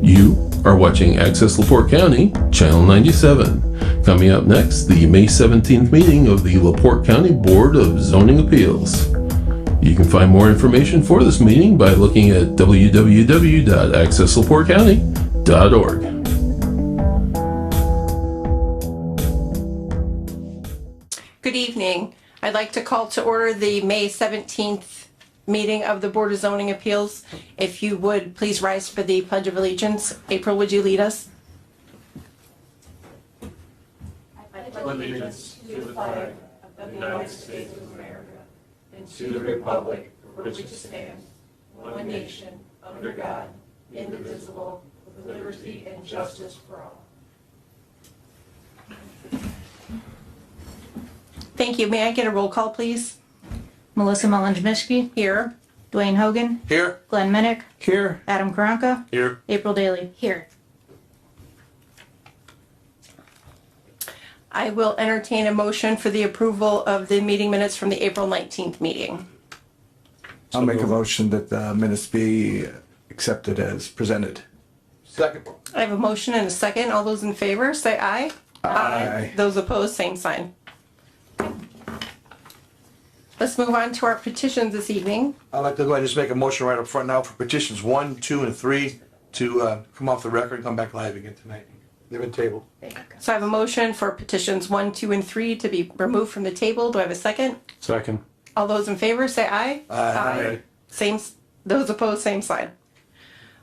You are watching Access LaPorte County, Channel 97. Coming up next, the May 17th meeting of the LaPorte County Board of Zoning Appeals. You can find more information for this meeting by looking at www.accesslaportecounty.org. Good evening. I'd like to call to order the May 17th meeting of the Board of Zoning Appeals. If you would please rise for the Pledge of Allegiance. April, would you lead us? I pledge allegiance to the flag of the United States of America and to the republic for which it stands, one nation, under God, indivisible, with liberty and justice for all. Thank you. May I get a roll call, please? Melissa Mullins-Mischke. Here. Dwayne Hogan. Here. Glenn Minnick. Here. Adam Karanka. Here. April Daly. Here. I will entertain a motion for the approval of the meeting minutes from the April 19th meeting. I'll make a motion that the minutes be accepted as presented. Second. I have a motion and a second. All those in favor, say aye. Aye. Those opposed, same sign. Let's move on to our petitions this evening. I'd like to go ahead and just make a motion right up front now for petitions 1, 2, and 3 to come off the record and come back live again tonight. They've been tabled. So I have a motion for petitions 1, 2, and 3 to be removed from the table. Do I have a second? Second. All those in favor, say aye. Aye. Same, those opposed, same sign.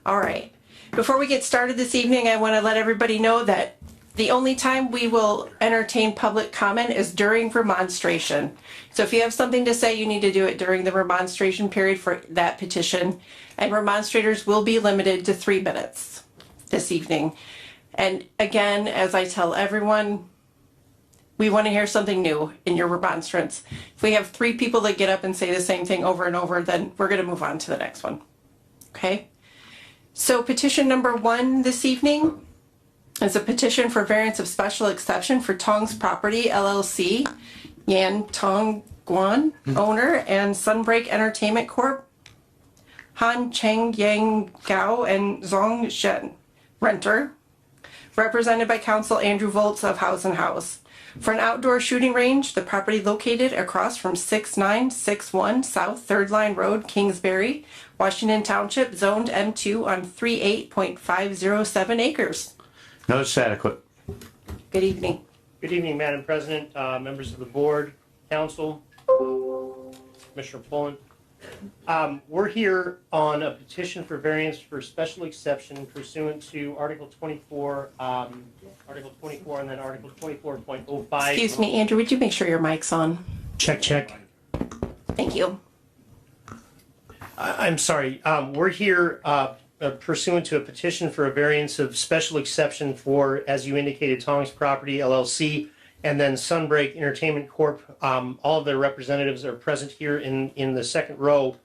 All right. Before we get started this evening, I want to let everybody know that the only time we will entertain public comment is during remonstration. So if you have something to say, you need to do it during the remonstration period for that petition. And remonstrators will be limited to 3 minutes this evening. And again, as I tell everyone, we want to hear something new in your remonstrance. If we have 3 people that get up and say the same thing over and over, then we're going to move on to the next one. Okay? So petition number 1 this evening is a petition for variance of special exception for Tong's Property LLC, Yan Tong Guan, owner, and Sunbreak Entertainment Corp., Han Cheng Yang Gao, and Zong Shen, renter, represented by counsel Andrew Volz of House & House, for an outdoor shooting range, the property located across from 6961 South 3rd Line Road, Kingsbury, Washington Township, zoned M2 on 38.507 acres. Notice adequate. Good evening. Good evening, Madam President, members of the board, council, Commissioner Pullen. We're here on a petition for variance for special exception pursuant to Article 24, and then Article 24.05. Excuse me, Andrew, would you make sure your mic's on? Check, check. Thank you. I'm sorry. We're here pursuant to a petition for a variance of special exception for, as you indicated, Tong's Property LLC, and then Sunbreak Entertainment Corp. All of their representatives are present here in the second row.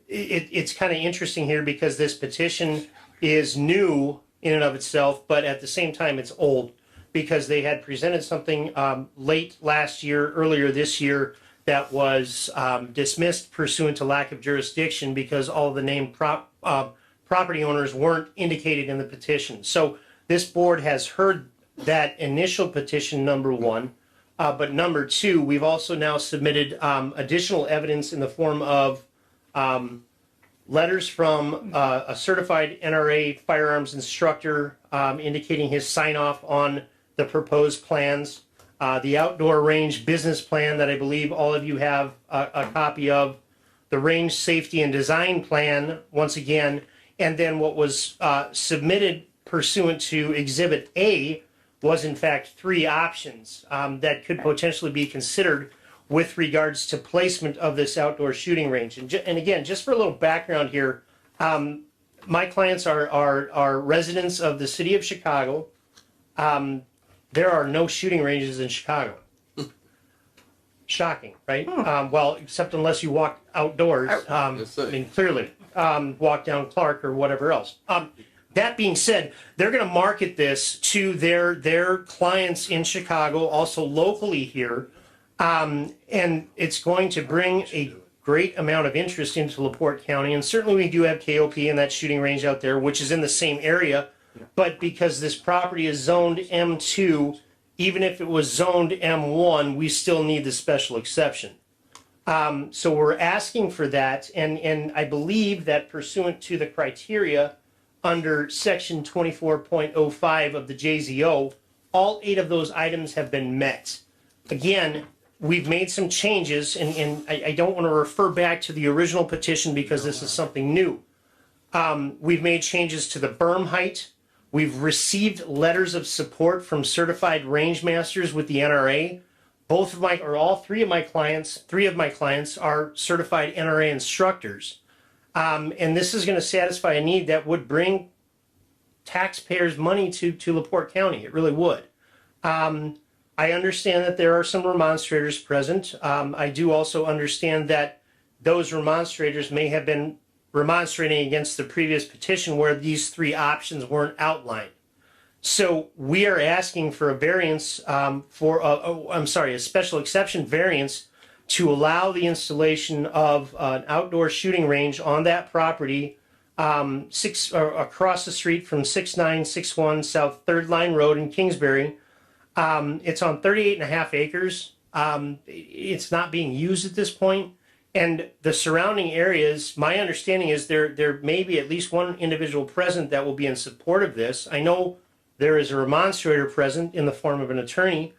It's kind of interesting here because this petition is new in and of itself, but at the same time it's old because they had presented something late last year, earlier this year, that was dismissed pursuant to lack of jurisdiction because all of the named property owners weren't indicated in the petition. So this board has heard that initial petition, number 1, but number 2, we've also now submitted additional evidence in the form of letters from a certified NRA firearms instructor indicating his sign-off on the proposed plans, the outdoor range business plan that I believe all of you have a copy of, the range safety and design plan, once again, and then what was submitted pursuant to Exhibit A was in fact 3 options that could potentially be considered with regards to placement of this outdoor shooting range. And again, just for a little background here, my clients are residents of the city of Chicago. There are no shooting ranges in Chicago. Shocking, right? Well, except unless you walk outdoors, I mean, clearly, walk down Clark or whatever else. That being said, they're going to market this to their clients in Chicago, also locally here, and it's going to bring great amount of interest into LaPorte County, and certainly we do have KOP and that shooting range out there, which is in the same area. But because this property is zoned M2, even if it was zoned M1, we still need the special exception. So we're asking for that, and I believe that pursuant to the criteria under section 24.05 of the JZO, all 8 of those items have been met. Again, we've made some changes, and I don't want to refer back to the original petition because this is something new. We've made changes to the berm height. We've received letters of support from certified range masters with the NRA. Three of my clients are certified NRA instructors. And this is going to satisfy a need that would bring taxpayers money to LaPorte County. It really would. I understand that there are some remonstrators present. I do also understand that those remonstrators may have been remonstrating against the previous petition where these 3 options weren't outlined. So we are asking for a variance a special exception variance to allow the installation of an outdoor shooting range on that property across the street from 6961 South 3rd Line Road in Kingsbury. It's on 38.5 acres. It's not being used at this point. And the surrounding areas, my understanding is there may be at least one individual present that will be in support of this. I know there is a remonstrator present in the form of an attorney,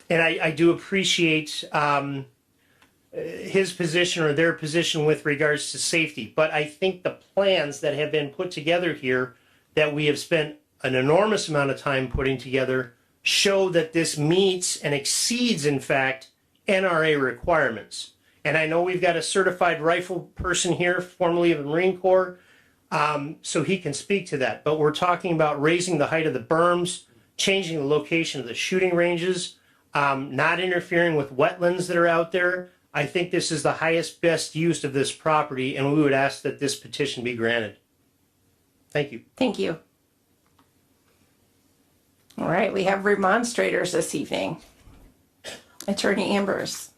and I do appreciate his position or their position with regards to safety. But I think the plans that have been put together here that we have spent an enormous amount of time putting together show that this meets and exceeds, in fact, NRA requirements. And I know we've got a certified rifle person here, formerly of the Marine Corps, so he can speak to that. But we're talking about raising the height of the berms, changing the location of the shooting ranges, not interfering with wetlands that are out there. I think this is the highest, best use of this property, and we would ask that this petition be granted. Thank you. Thank you. All right, we have remonstrators this evening. Attorney Ambers,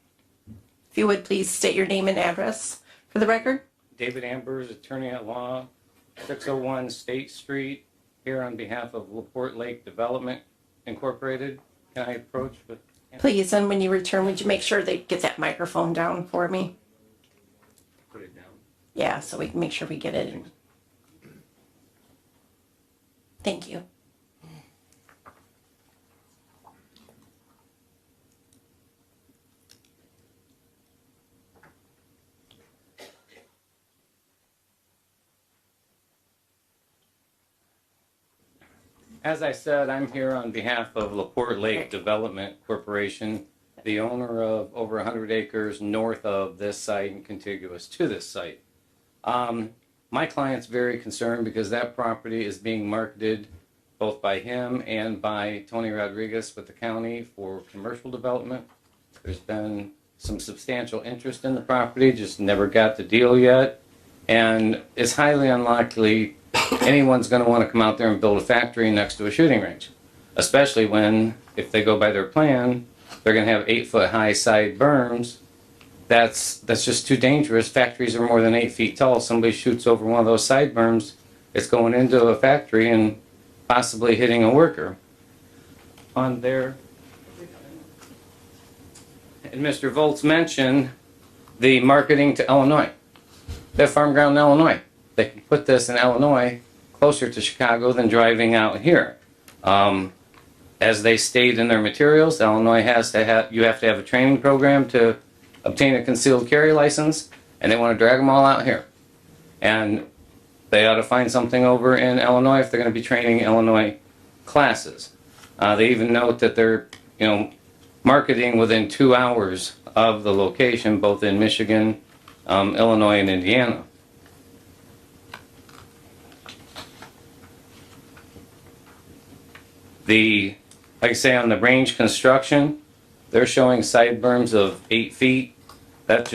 if you would please state your name and address for the record. David Ambers, attorney at law, 601 State Street, here on behalf of LaPorte Lake Development Incorporated. Can I approach with? Please, and when you return, would you make sure they get that microphone down for me? Put it down. Yeah, so we can make sure we get it. Thank you. As I said, I'm here on behalf of LaPorte Lake Development Corporation, the owner of over 100 acres north of this site and contiguous to this site. My client's very concerned because that property is being marketed both by him and by Tony Rodriguez with the county for commercial development. There's been some substantial interest in the property, just never got the deal yet. And it's highly unlikely anyone's going to want to come out there and build a factory next to a shooting range, especially when, if they go by their plan, they're going to have 8-foot high side berms. That's just too dangerous. Factories are more than 8 feet tall. Somebody shoots over one of those side berms, it's going into a factory and possibly hitting a worker. On there, and Mr. Volz mentioned the marketing to Illinois. They have farm ground in Illinois. They can put this in Illinois closer to Chicago than driving out here. As they state in their materials, Illinois you have to have a training program to obtain a concealed carry license, and they want to drag them all out here. And they ought to find something over in Illinois if they're going to be training Illinois classes. They even note that they're, marketing within 2 hours of the location, both in Michigan, Illinois, and Indiana. Like I say, on the range construction, they're showing side berms of 8 feet. That's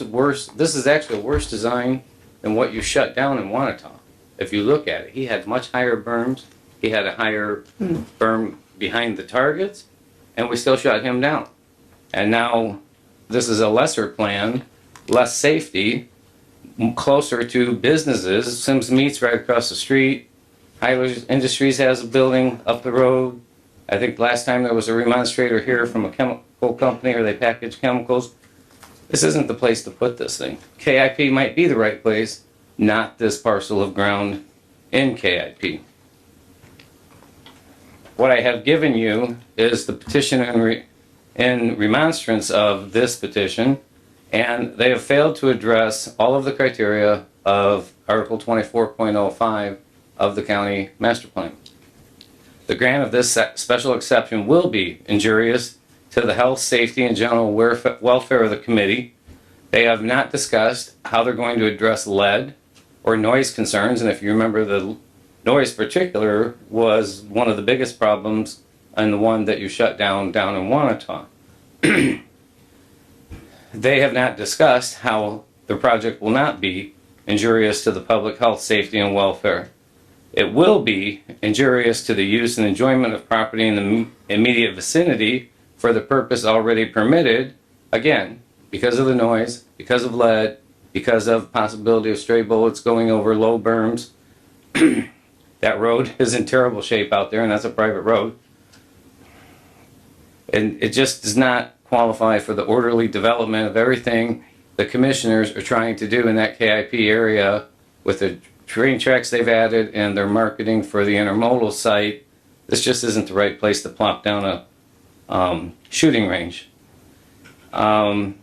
worse. This is actually a worse design than what you shut down in Wanata. If you look at it, he had much higher berms. He had a higher berm behind the targets, and we still shut him down. And now this is a lesser plan less safety, closer to businesses. Sims Meats right across the street. Hyler's Industries has a building up the road. I think last time there was a remonstrator here from a chemical company, or they package chemicals. This isn't the place to put this thing. KIP might be the right place, not this parcel of ground in KIP. What I have given you is the petition and remonstrance of this petition, and they have failed to address all of the criteria of Article 24.05 of the county master plan. The grant of this special exception will be injurious to the health, safety, and general welfare of the committee. They have not discussed how they're going to address lead or noise concerns, and if you remember, the noise particular was one of the biggest problems and the one that you shut down in Wanata. They have not discussed how the project will not be injurious to the public health, safety, and welfare. It will be injurious to the use and enjoyment of property in the immediate vicinity for the purpose already permitted, again, because of the noise, because of lead, because of possibility of stray bullets going over low berms. That road is in terrible shape out there, and that's a private road. And it just does not qualify for the orderly development of everything the commissioners are trying to do in that KIP area with the train tracks they've added and their marketing for the intermodal site. This just isn't the right place to plop down a shooting range. And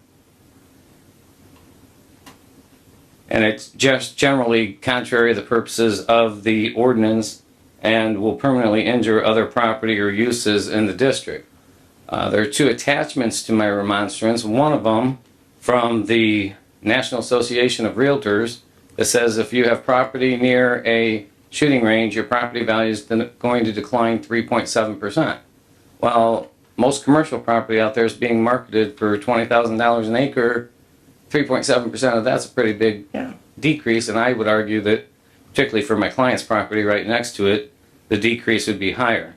it's just generally contrary to the purposes of the ordinance and will permanently injure other property or uses in the district. There are two attachments to my remonstrance. One of them from the National Association of Realtors that says if you have property near a shooting range, your property value is going to decline 3.7%. Well, most commercial property out there is being marketed for $20,000 an acre. 3.7% of that's a pretty big decrease, and I would argue that, particularly for my client's property right next to it, the decrease would be higher.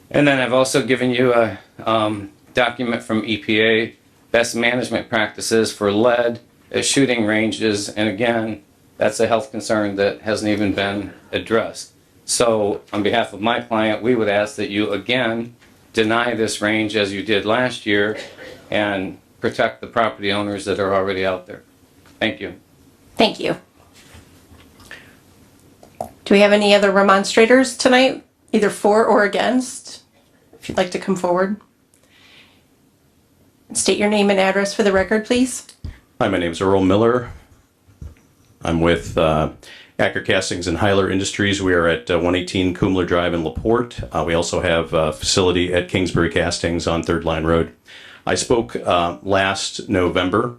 And then I've also given you a document from EPA, best management practices for lead at shooting ranges, and again, that's a health concern that hasn't even been addressed. So on behalf of my client, we would ask that you again deny this range as you did last year and protect the property owners that are already out there. Thank you. Thank you. Do we have any other remonstrators tonight, either for or against? If you'd like to come forward. State your name and address for the record, please. Hi, my name is Earl Miller. I'm with Acker Castings and Hyler Industries. We are at 118 Kumler Drive in LaPorte. We also have a facility at Kingsbury Castings on Third Line Road. I spoke last November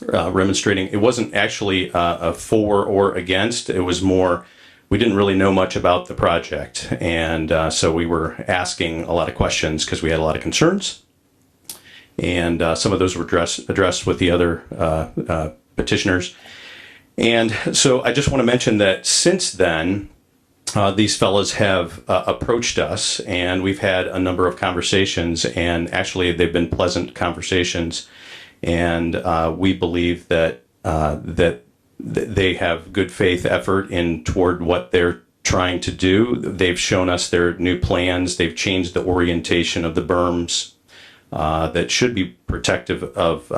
remonstrating. It wasn't actually a for or against. It was more, we didn't really know much about the project. And so we were asking a lot of questions because we had a lot of concerns. And some of those were addressed with the other petitioners. And so I just want to mention that since then, these fellows have approached us, and we've had a number of conversations, and actually they've been pleasant conversations. And we believe that that they have good faith effort in toward what they're trying to do. They've shown us their new plans. They've changed the orientation of the berms that should be protective of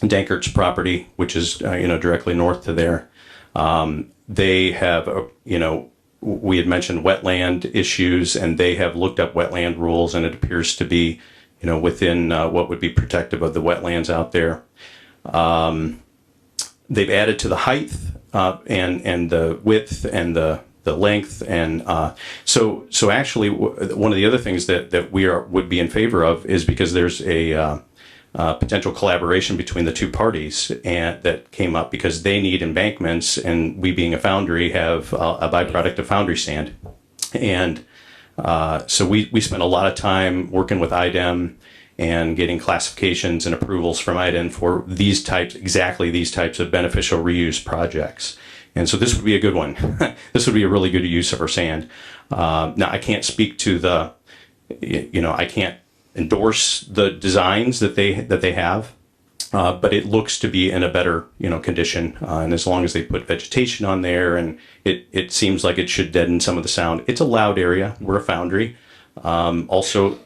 Dankert's property, which is directly north to there. They have we had mentioned wetland issues, and they have looked up wetland rules, and it appears to be within what would be protective of the wetlands out there. They've added to the height and the width and the length, and so actually one of the other things that we would be in favor of is because there's a potential collaboration between the two parties and that came up because they need embankments, and we being a foundry have a byproduct of foundry sand, and so we spent a lot of time working with IDEM and getting classifications and approvals from IDEM for exactly these types of beneficial reuse projects. And so this would be a good one. This would be a really good use of our sand. Now, I can't speak to I can't endorse the designs that they have, but it looks to be in a better, condition. And as long as they put vegetation on there, and it seems like it should deaden some of the sound. It's a loud area. We're a foundry. Also,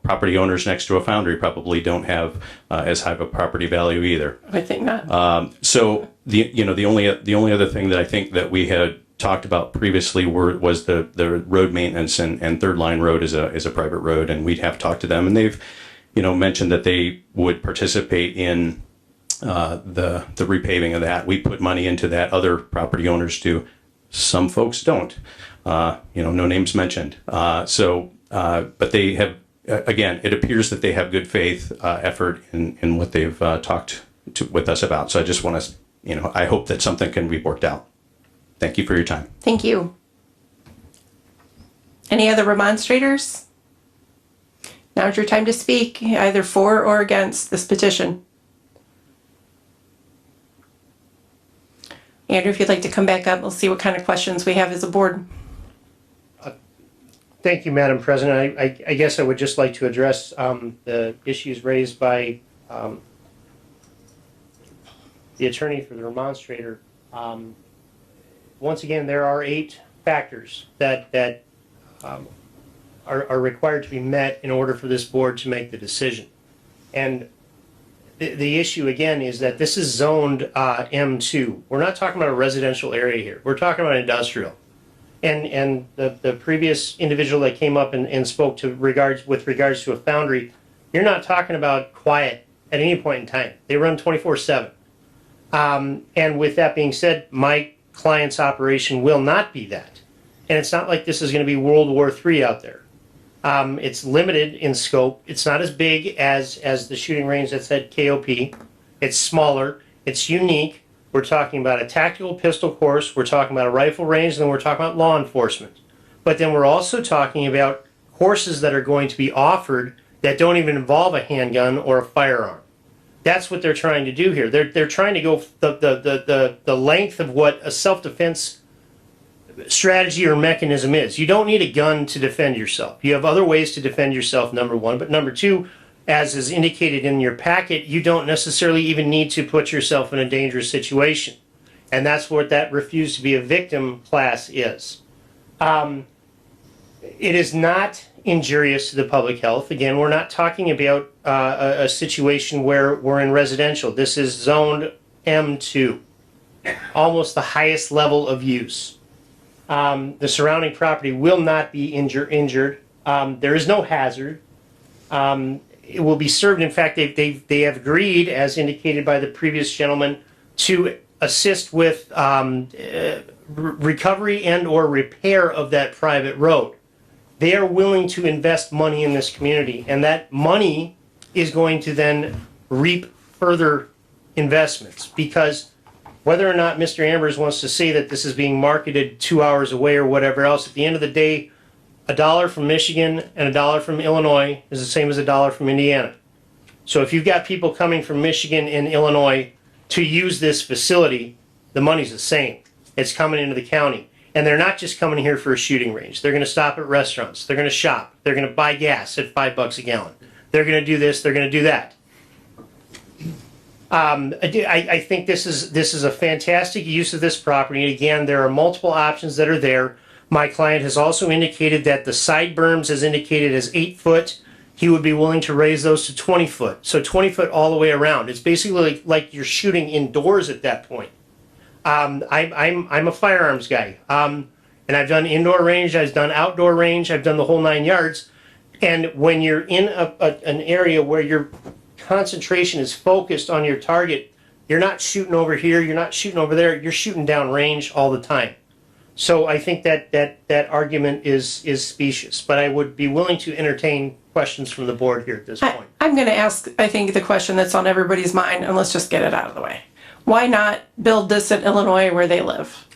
property owners next to a foundry probably don't have as high of a property value either. I think not. So the only other thing that I think that we had talked about previously was the road maintenance, and Third Line Road is a private road, and we'd have talked to them, and they've mentioned that they would participate in the repaving of that. We put money into that. Other property owners do. Some folks don't. No names mentioned. But they have, again, it appears that they have good faith effort in what they've talked with us about. So I just want to, I hope that something can be worked out. Thank you for your time. Thank you. Any other remonstrators? Now's your time to speak, either for or against this petition. Andrew, if you'd like to come back up, we'll see what kind of questions we have as a board. Thank you, Madam President. I guess I would just like to address the issues raised by the attorney for the remonstrator. Once again, there are 8 factors that are required to be met in order for this board to make the decision. And the issue, again, is that this is zoned M2. We're not talking about a residential area here. We're talking about industrial. And the previous individual that came up and spoke with regards to a foundry, you're not talking about quiet at any point in time. They run 24/7. And with that being said, my client's operation will not be that. And it's not like this is going to be World War III out there. It's limited in scope. It's not as big as the shooting range that's at KOP. It's smaller. It's unique. We're talking about a tactical pistol course. We're talking about a rifle range. And then we're talking about law enforcement. But then we're also talking about courses that are going to be offered that don't even involve a handgun or a firearm. That's what they're trying to do here. They're trying to go the length of what a self-defense strategy or mechanism is. You don't need a gun to defend yourself. You have other ways to defend yourself, number one. But number two, as is indicated in your packet, you don't necessarily even need to put yourself in a dangerous situation. And that's what that refuse to be a victim class is. It is not injurious to the public health. Again, we're not talking about a situation where we're in residential. This is zoned M2, almost the highest level of use. The surrounding property will not be injured. There is no hazard. It will be served. In fact, they have agreed, as indicated by the previous gentleman, to assist with recovery and or repair of that private road. They are willing to invest money in this community, and that money is going to then reap further investments, because whether or not Mr. Ambers wants to say that this is being marketed 2 hours away or whatever else, at the end of the day, $1 from Michigan and $1 from Illinois is the same as $1 from Indiana. So if you've got people coming from Michigan and Illinois to use this facility, the money's the same. It's coming into the county. And they're not just coming here for a shooting range. They're going to stop at restaurants. They're going to shop. They're going to buy gas at $5 a gallon. They're going to do this. They're going to do that. I think this is a fantastic use of this property. And again, there are multiple options that are there. My client has also indicated that the side berms, as indicated, as 8 foot. He would be willing to raise those to 20 foot. So 20 foot all the way around. It's basically like you're shooting indoors at that point. I'm a firearms guy. And I've done indoor range, I've done outdoor range, I've done the whole 9 yards. And when you're in an area where your concentration is focused on your target, you're not shooting over here, you're not shooting over there, you're shooting down range all the time. So I think that argument is specious, but I would be willing to entertain questions from the board here at this point. I'm going to ask, I think, the question that's on everybody's mind, and let's just get it out of the way. Why not build this in Illinois where they live?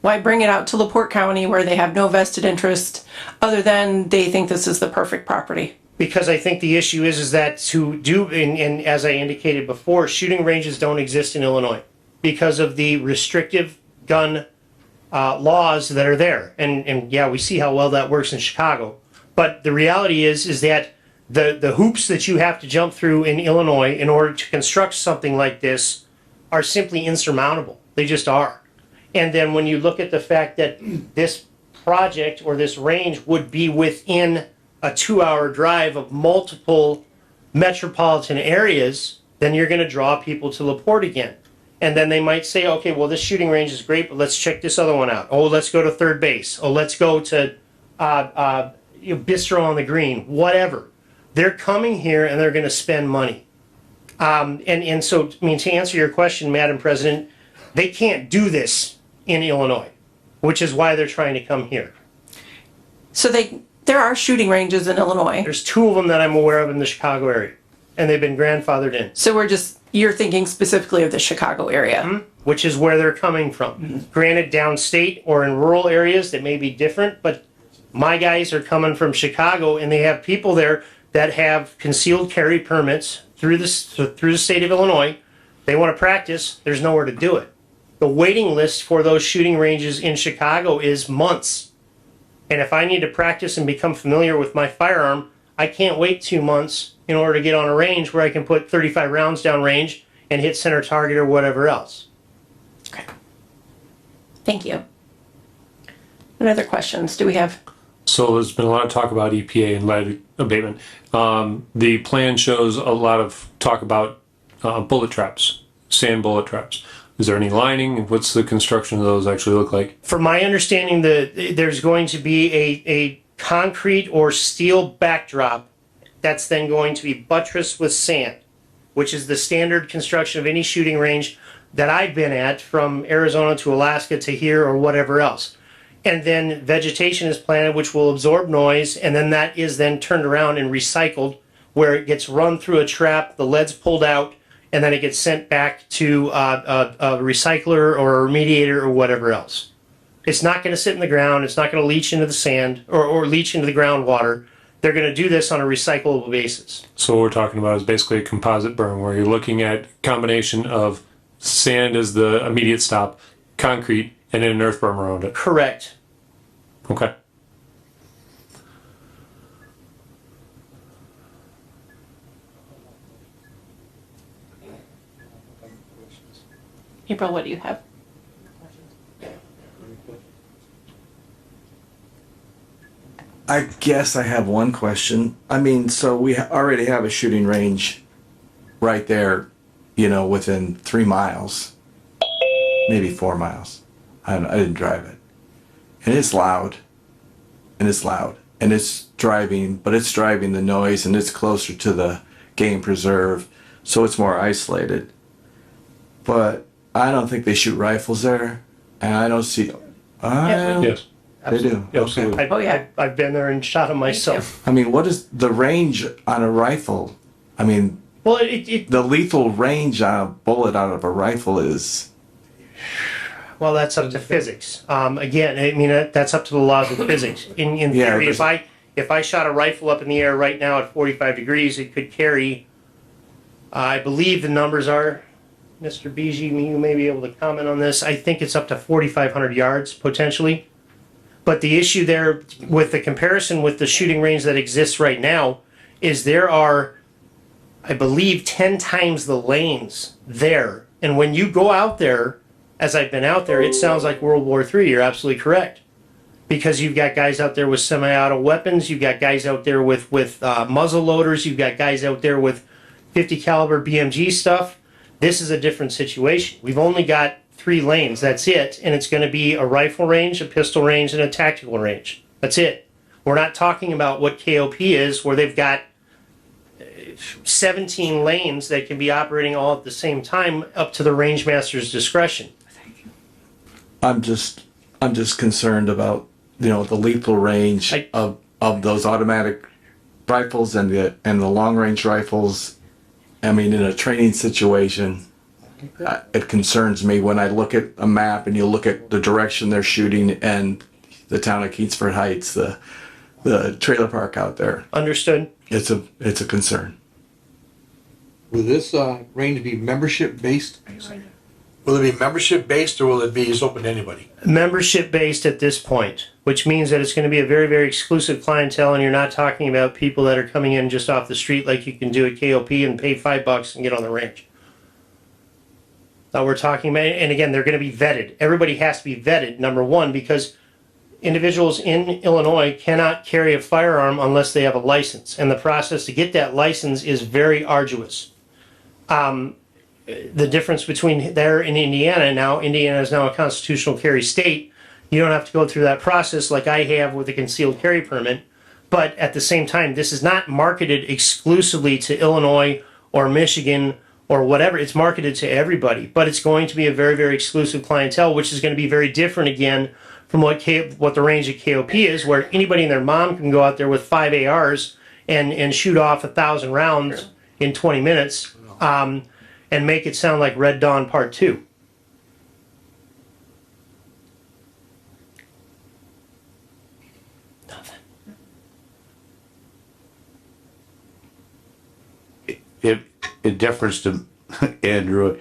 Why bring it out to LaPorte County where they have no vested interest other than they think this is the perfect property? Because I think the issue is that to do, and as I indicated before, shooting ranges don't exist in Illinois because of the restrictive gun laws that are there. And yeah, we see how well that works in Chicago. But the reality is that The hoops that you have to jump through in Illinois in order to construct something like this are simply insurmountable. They just are. And then when you look at the fact that this project or this range would be within a 2-hour drive of multiple metropolitan areas, then you're going to draw people to LaPorte again. And then they might say, okay, well, this shooting range is great, but let's check this other one out. Oh, let's go to third base. Oh, let's go to Bistro on the Green, whatever. They're coming here and they're going to spend money. And so, I mean, to answer your question, Madam President, they can't do this in Illinois, which is why they're trying to come here. So there are shooting ranges in Illinois. There's 2 of them that I'm aware of in the Chicago area, and they've been grandfathered in, So you're thinking specifically of the Chicago area. which is where they're coming from. Granted, downstate or in rural areas that may be different, but my guys are coming from Chicago, and they have people there that have concealed carry permits through the state of Illinois. They want to practice. There's nowhere to do it. The waiting list for those shooting ranges in Chicago is months. And if I need to practice and become familiar with my firearm, I can't wait 2 months in order to get on a range where I can put 35 rounds down range and hit center target or whatever else. Okay. Thank you. What other questions do we have? So there's been a lot of talk about EPA and lead abatement. The plan shows a lot of talk about bullet traps, sand bullet traps. Is there any lining? What's the construction of those actually look like? From my understanding, there's going to be a concrete or steel backdrop that's then going to be buttressed with sand, which is the standard construction of any shooting range that I've been at, from Arizona to Alaska to here or whatever else. And then vegetation is planted, which will absorb noise, and then that is then turned around and recycled, where it gets run through a trap, the lead's pulled out, and then it gets sent back to a recycler or a remediator or whatever else. It's not going to sit in the ground. It's not going to leach into the sand or leach into the groundwater. They're going to do this on a recyclable basis. So what we're talking about is basically a composite burn, where you're looking at combination of sand as the immediate stop, concrete, and then an earth berm around it. Correct. Okay. April, what do you have? I guess I have one question. I mean, so we already have a shooting range right there, within 3 miles, maybe 4 miles. I didn't drive it. And it's loud. And it's driving the noise, and it's closer to the game preserve, so it's more isolated. But I don't think they shoot rifles there, and I don't see. Yes. They do. Absolutely. Oh, yeah. I've been there and shot them myself. I mean, what is the range on a rifle? I mean, Well, the lethal range on a bullet out of a rifle is. well, that's up to physics. Again, I mean, that's up to the laws of physics. In Yeah, theory, but- if I shot a rifle up in the air right now at 45 degrees, it could carry, I believe the numbers are, Mr. Bijou, you may be able to comment on this. I think it's up to 4,500 yards potentially. But the issue there with the comparison with the shooting range that exists right now is there are, I believe, 10 times the lanes there. And when you go out there, as I've been out there, it sounds like World War III. You're absolutely correct. Because you've got guys out there with semi-auto weapons, you've got guys out there with muzzle loaders, you've got guys out there with 50 caliber BMG stuff. This is a different situation. We've only got 3 lanes, that's it, and it's going to be a rifle range, a pistol range, and a tactical range. That's it. We're not talking about what KOP is, where they've got 17 lanes that can be operating all at the same time, up to the range master's discretion. I'm just concerned about the lethal range of those automatic rifles and the long range rifles. I mean, in a training situation, it concerns me when I look at a map and you look at the direction they're shooting and the town of Keatsford Heights, the trailer park out there. Understood? It's a concern. Will this range be membership based? Will it be membership based or will it be just open to anybody? Membership based at this point, which means that it's going to be a very, very exclusive clientele, and you're not talking about people that are coming in just off the street like you can do at KOP and pay $5 and get on the range. Now we're talking about, and again, they're going to be vetted. Everybody has to be vetted, number one, because individuals in Illinois cannot carry a firearm unless they have a license, and the process to get that license is very arduous. The difference between there and Indiana now, Indiana is now a constitutional carry state. You don't have to go through that process like I have with a concealed carry permit. But at the same time, this is not marketed exclusively to Illinois or Michigan or whatever. It's marketed to everybody. But it's going to be a very, very exclusive clientele, which is going to be very different again from what the range at KOP is, where anybody and their mom can go out there with 5 ARs and shoot off 1,000 rounds in 20 minutes. And make it sound like Red Dawn Part 2. Nothing. In deference to Andrew,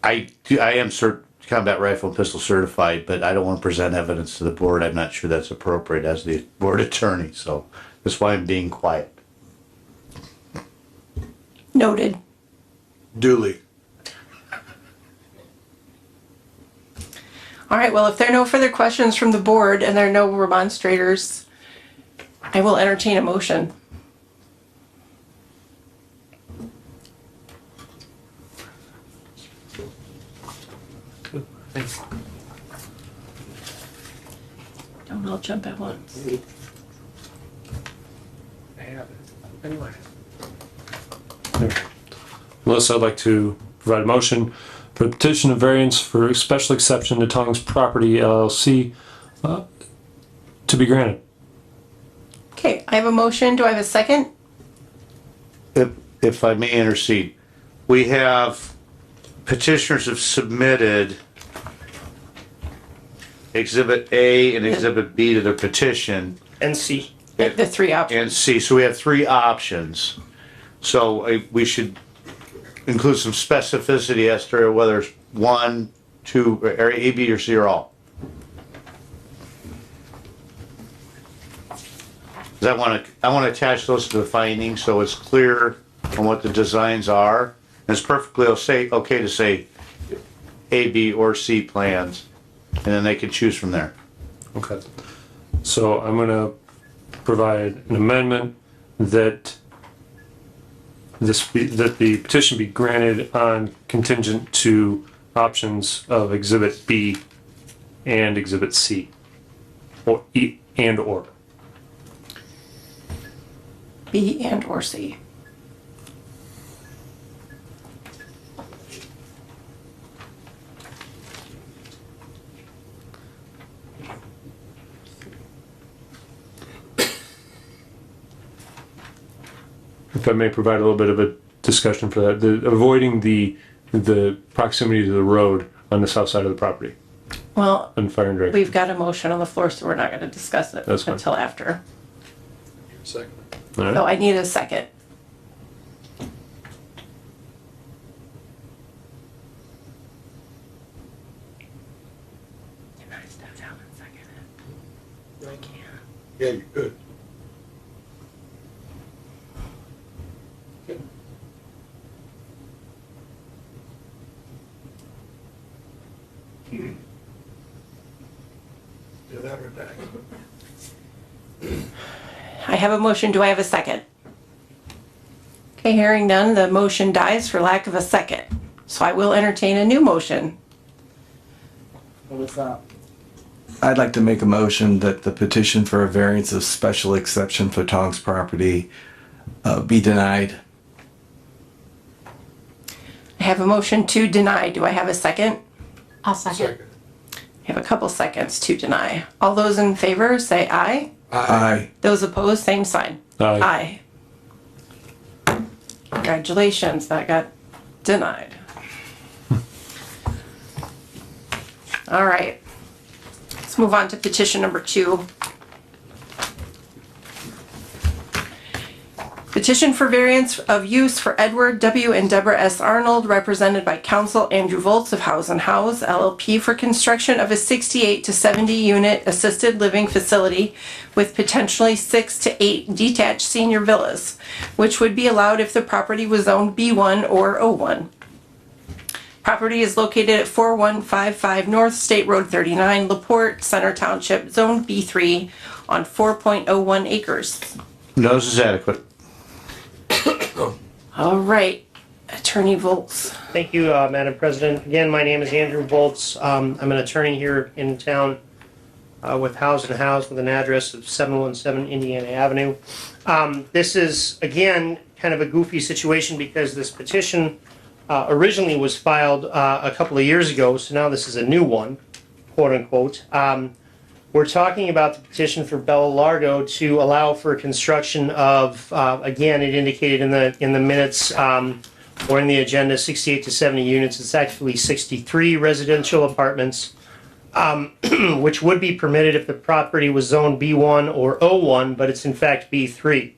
I am combat rifle and pistol certified, but I don't want to present evidence to the board. I'm not sure that's appropriate as the board attorney, so that's why I'm being quiet. Noted. Duly. All right, well, if there are no further questions from the board and there are no remonstrators, I will entertain a motion. Don't all jump at once. Melissa, I'd like to provide a motion for the petition of variance for special exception to Tongs Property LLC to be granted. Okay, I have a motion. Do I have a second? If I may intercede, we have petitioners have submitted Exhibit A and Exhibit B to their petition. And C. The three options. And C, so we have 3 options. So we should include some specificity as to whether it's 1, 2, or A, B, or C, or all. 'Cause I want to attach those to the findings so it's clear on what the designs are. And it's perfectly okay to say A, B, or C plans, and then they can choose from there. Okay. So I'm gonna provide an amendment that that the petition be granted on contingent to options of Exhibit B and Exhibit C, or E and or. B and or C. If I may provide a little bit of a discussion for that, avoiding the proximity to the road on the south side of the property Well, on Fire and Drive. we've got a motion on the floor, so we're not going to discuss it That's fine. until after. Second. All right. So I need a second. Can I step down and second it? I can. Yeah, you could. Yeah, that or that. I have a motion. Do I have a second? Okay, hearing none, the motion dies for lack of a second. So I will entertain a new motion. I'd like to make a motion that the petition for a variance of special exception for Tongs property be denied. I have a motion to deny. Do I have a second? I'll second. Second. I have a couple seconds to deny. All those in favor say aye. Aye. Those opposed, same sign. Aye. Aye. Congratulations, that got denied. All right. Let's move on to petition number 2. Petition for variance of use for Edward W. and Deborah S. Arnold, represented by counsel Andrew Volz of House & House LLP for construction of a 68 to 70 unit assisted living facility with potentially 6 to 8 detached senior villas, which would be allowed if the property was zoned B1 or O1. Property is located at 4155 North State Road 39, LaPorte, Center Township, Zone B3 on 4.01 acres. Notice is adequate. All right, Attorney Volz. Thank you, Madam President. Again, my name is Andrew Volz. I'm an attorney here in town with House & House with an address of 717 Indiana Avenue. This is, again, kind of a goofy situation because this petition originally was filed a couple of years ago, so now this is a new one, quote unquote. We're talking about the petition for Bella Largo to allow for construction of, again, it indicated in the minutes or in the agenda, 68 to 70 units. It's actually 63 residential apartments, which would be permitted if the property was zoned B1 or O1, but it's in fact B3.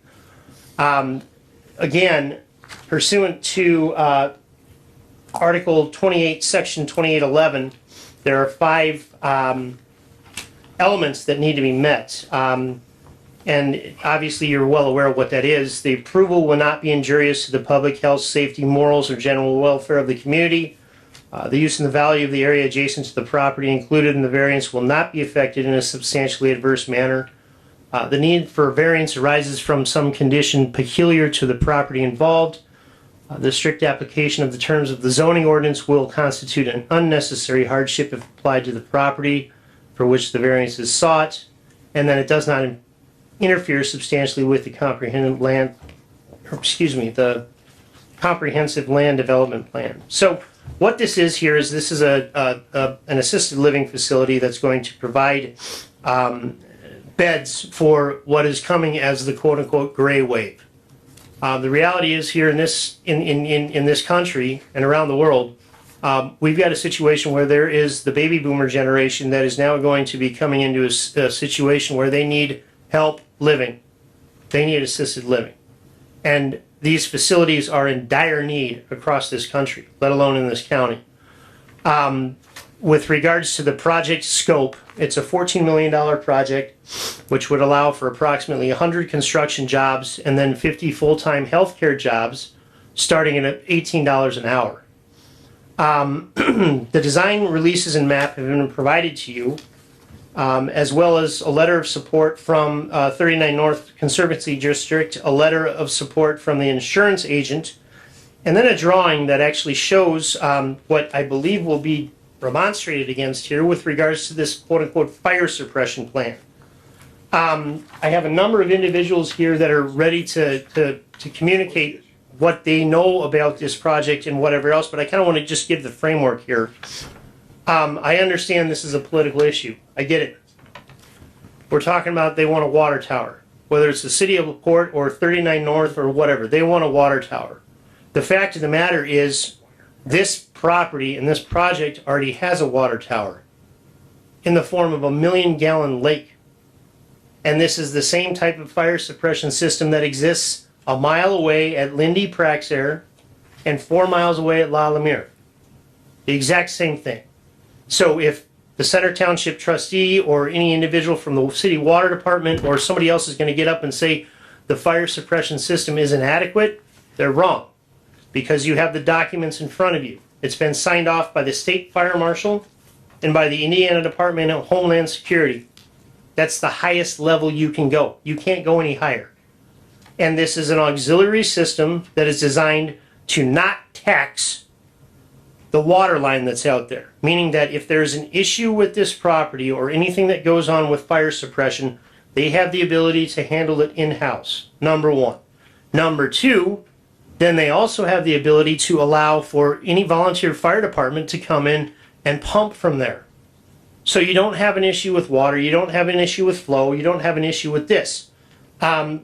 Again, pursuant to Article 28, Section 2811, there are 5 elements that need to be met. And obviously you're well aware of what that is. The approval will not be injurious to the public health, safety, morals, or general welfare of the community. The use and the value of the area adjacent to the property included in the variance will not be affected in a substantially adverse manner. The need for variance arises from some condition peculiar to the property involved. The strict application of the terms of the zoning ordinance will constitute an unnecessary hardship if applied to the property for which the variance is sought, and then it does not interfere substantially with the comprehensive land development plan. So what this is here is this is an assisted living facility that's going to provide beds for what is coming as the quote unquote gray wave. The reality is here in this country and around the world, we've got a situation where there is the baby boomer generation that is now going to be coming into a situation where they need help living. They need assisted living. And these facilities are in dire need across this country, let alone in this county. With regards to the project scope, it's a $14 million project, which would allow for approximately 100 construction jobs and then 50 full-time healthcare jobs starting at $18 an hour. The design releases and map have been provided to you, as well as a letter of support from 39 North Conservancy District, a letter of support from the insurance agent, and then a drawing that actually shows what I believe will be remonstrated against here with regards to this quote-unquote fire suppression plan. I have a number of individuals here that are ready to communicate what they know about this project and whatever else, but I kind of want to just give the framework here. I understand this is a political issue. I get it. We're talking about they want a water tower. Whether it's the city of LaPorte or 39 North or whatever, they want a water tower. The fact of the matter is this property and this project already has a water tower in the form of a 1 million gallon lake. And this is the same type of fire suppression system that exists a mile away at Lindy Praxair and 4 miles away at La Lemire. The exact same thing. So if the Center Township trustee or any individual from the city water department or somebody else is going to get up and say the fire suppression system is inadequate, they're wrong. Because you have the documents in front of you. It's been signed off by the state fire marshal and by the Indiana Department of Homeland Security. That's the highest level you can go. You can't go any higher. And this is an auxiliary system that is designed to not tax the water line that's out there. Meaning that if there's an issue with this property or anything that goes on with fire suppression, they have the ability to handle it in-house, number one. Number two, then they also have the ability to allow for any volunteer fire department to come in and pump from there. So you don't have an issue with water, you don't have an issue with flow, you don't have an issue with this.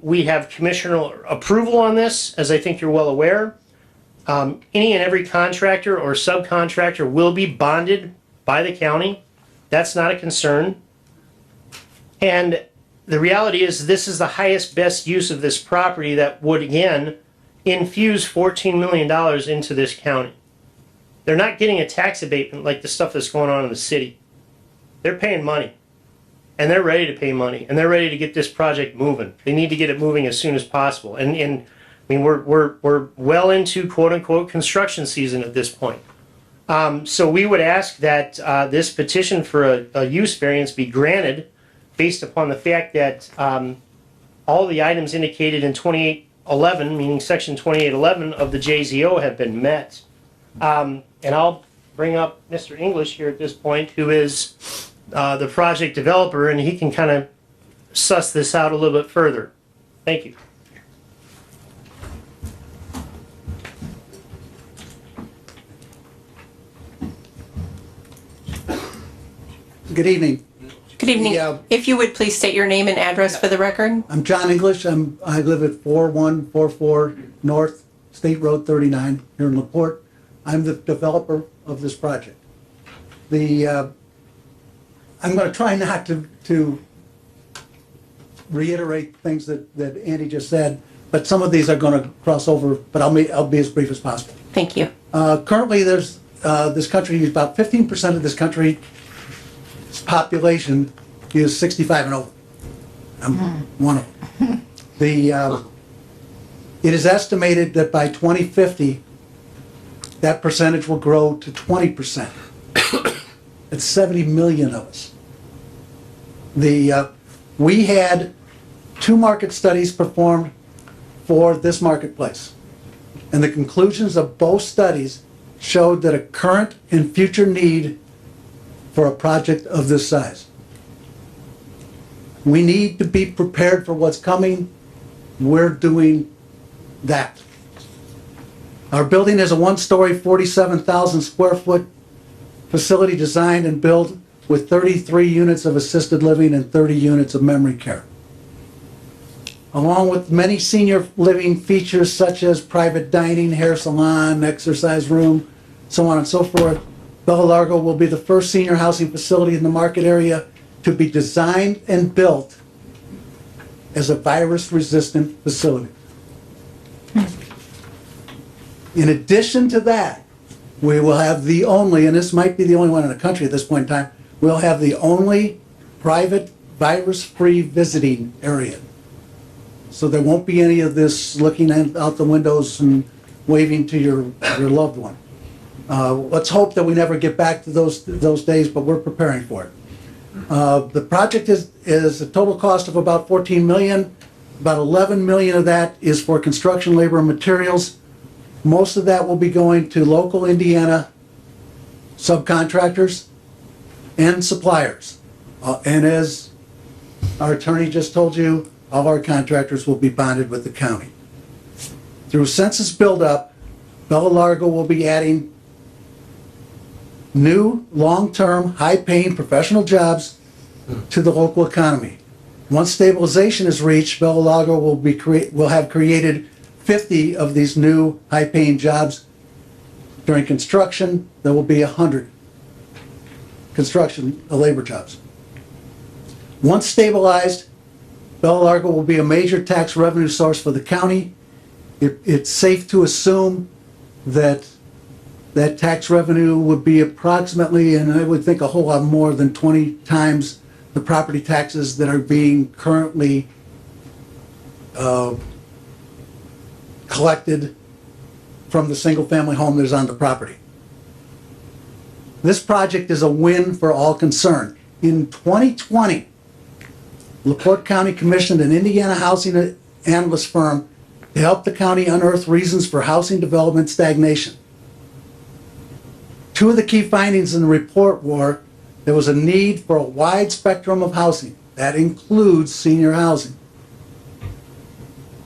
We have commissioner approval on this, as I think you're well aware. Any and every contractor or subcontractor will be bonded by the county. That's not a concern. And the reality is this is the highest, best use of this property that would, again, infuse $14 million into this county. They're not getting a tax abatement like the stuff that's going on in the city. They're paying money. And they're ready to pay money. And they're ready to get this project moving. They need to get it moving as soon as possible. And I mean, we're well into quote unquote construction season at this point. So we would ask that this petition for a use variance be granted based upon the fact that all the items indicated in 2811, meaning section 2811 of the JZO, have been met. And I'll bring up Mr. English here at this point, who is the project developer, and he can kind of suss this out a little bit further. Thank you. Good evening. Good evening. Yeah. If you would please state your name and address for the record. I'm John English. I live at 4144 North State Road 39 here in LaPorte. I'm the developer of this project. I'm going to try not to reiterate things that Andy just said, but some of these are going to cross over, but I'll be as brief as possible. Thank you. Currently, there's this country, about 15% of this country's population is 65 and over. I'm one of them. It is estimated that by 2050, that percentage will grow to 20%. It's 70 million of us. We had 2 market studies performed for this marketplace. And the conclusions of both studies showed that a current and future need for a project of this size. We need to be prepared for what's coming. We're doing that. Our building is a 1-story, 47,000 square foot facility designed and built with 33 units of assisted living and 30 units of memory care. Along with many senior living features such as private dining, hair salon, exercise room, so on and so forth, Bella Largo will be the first senior housing facility in the market area to be designed and built as a virus-resistant facility. In addition to that, we will have the only, and this might be the only one in the country at this point in time, we'll have the only private virus-free visiting area. So there won't be any of this looking out the windows and waving to your loved one. Let's hope that we never get back to those days, but we're preparing for it. The project is a total cost of about $14 million. About $11 million of that is for construction, labor, and materials. Most of that will be going to local Indiana subcontractors and suppliers. And as our attorney just told you, all our contractors will be bonded with the county. Through census buildup, Bella Largo will be adding new, long-term, high-paying professional jobs to the local economy. Once stabilization is reached, Bella Largo will have created 50 of these new high-paying jobs. During construction, there will be 100 construction labor jobs. Once stabilized, Bella Largo will be a major tax revenue source for the county. It's safe to assume that that tax revenue would be approximately, and I would think a whole lot more than 20 times the property taxes that are being currently collected from the single-family home that is on the property. This project is a win for all concerned. In 2020, LaPorte County commissioned an Indiana housing analyst firm to help the county unearth reasons for housing development stagnation. 2 of the key findings in the report were there was a need for a wide spectrum of housing. That includes senior housing.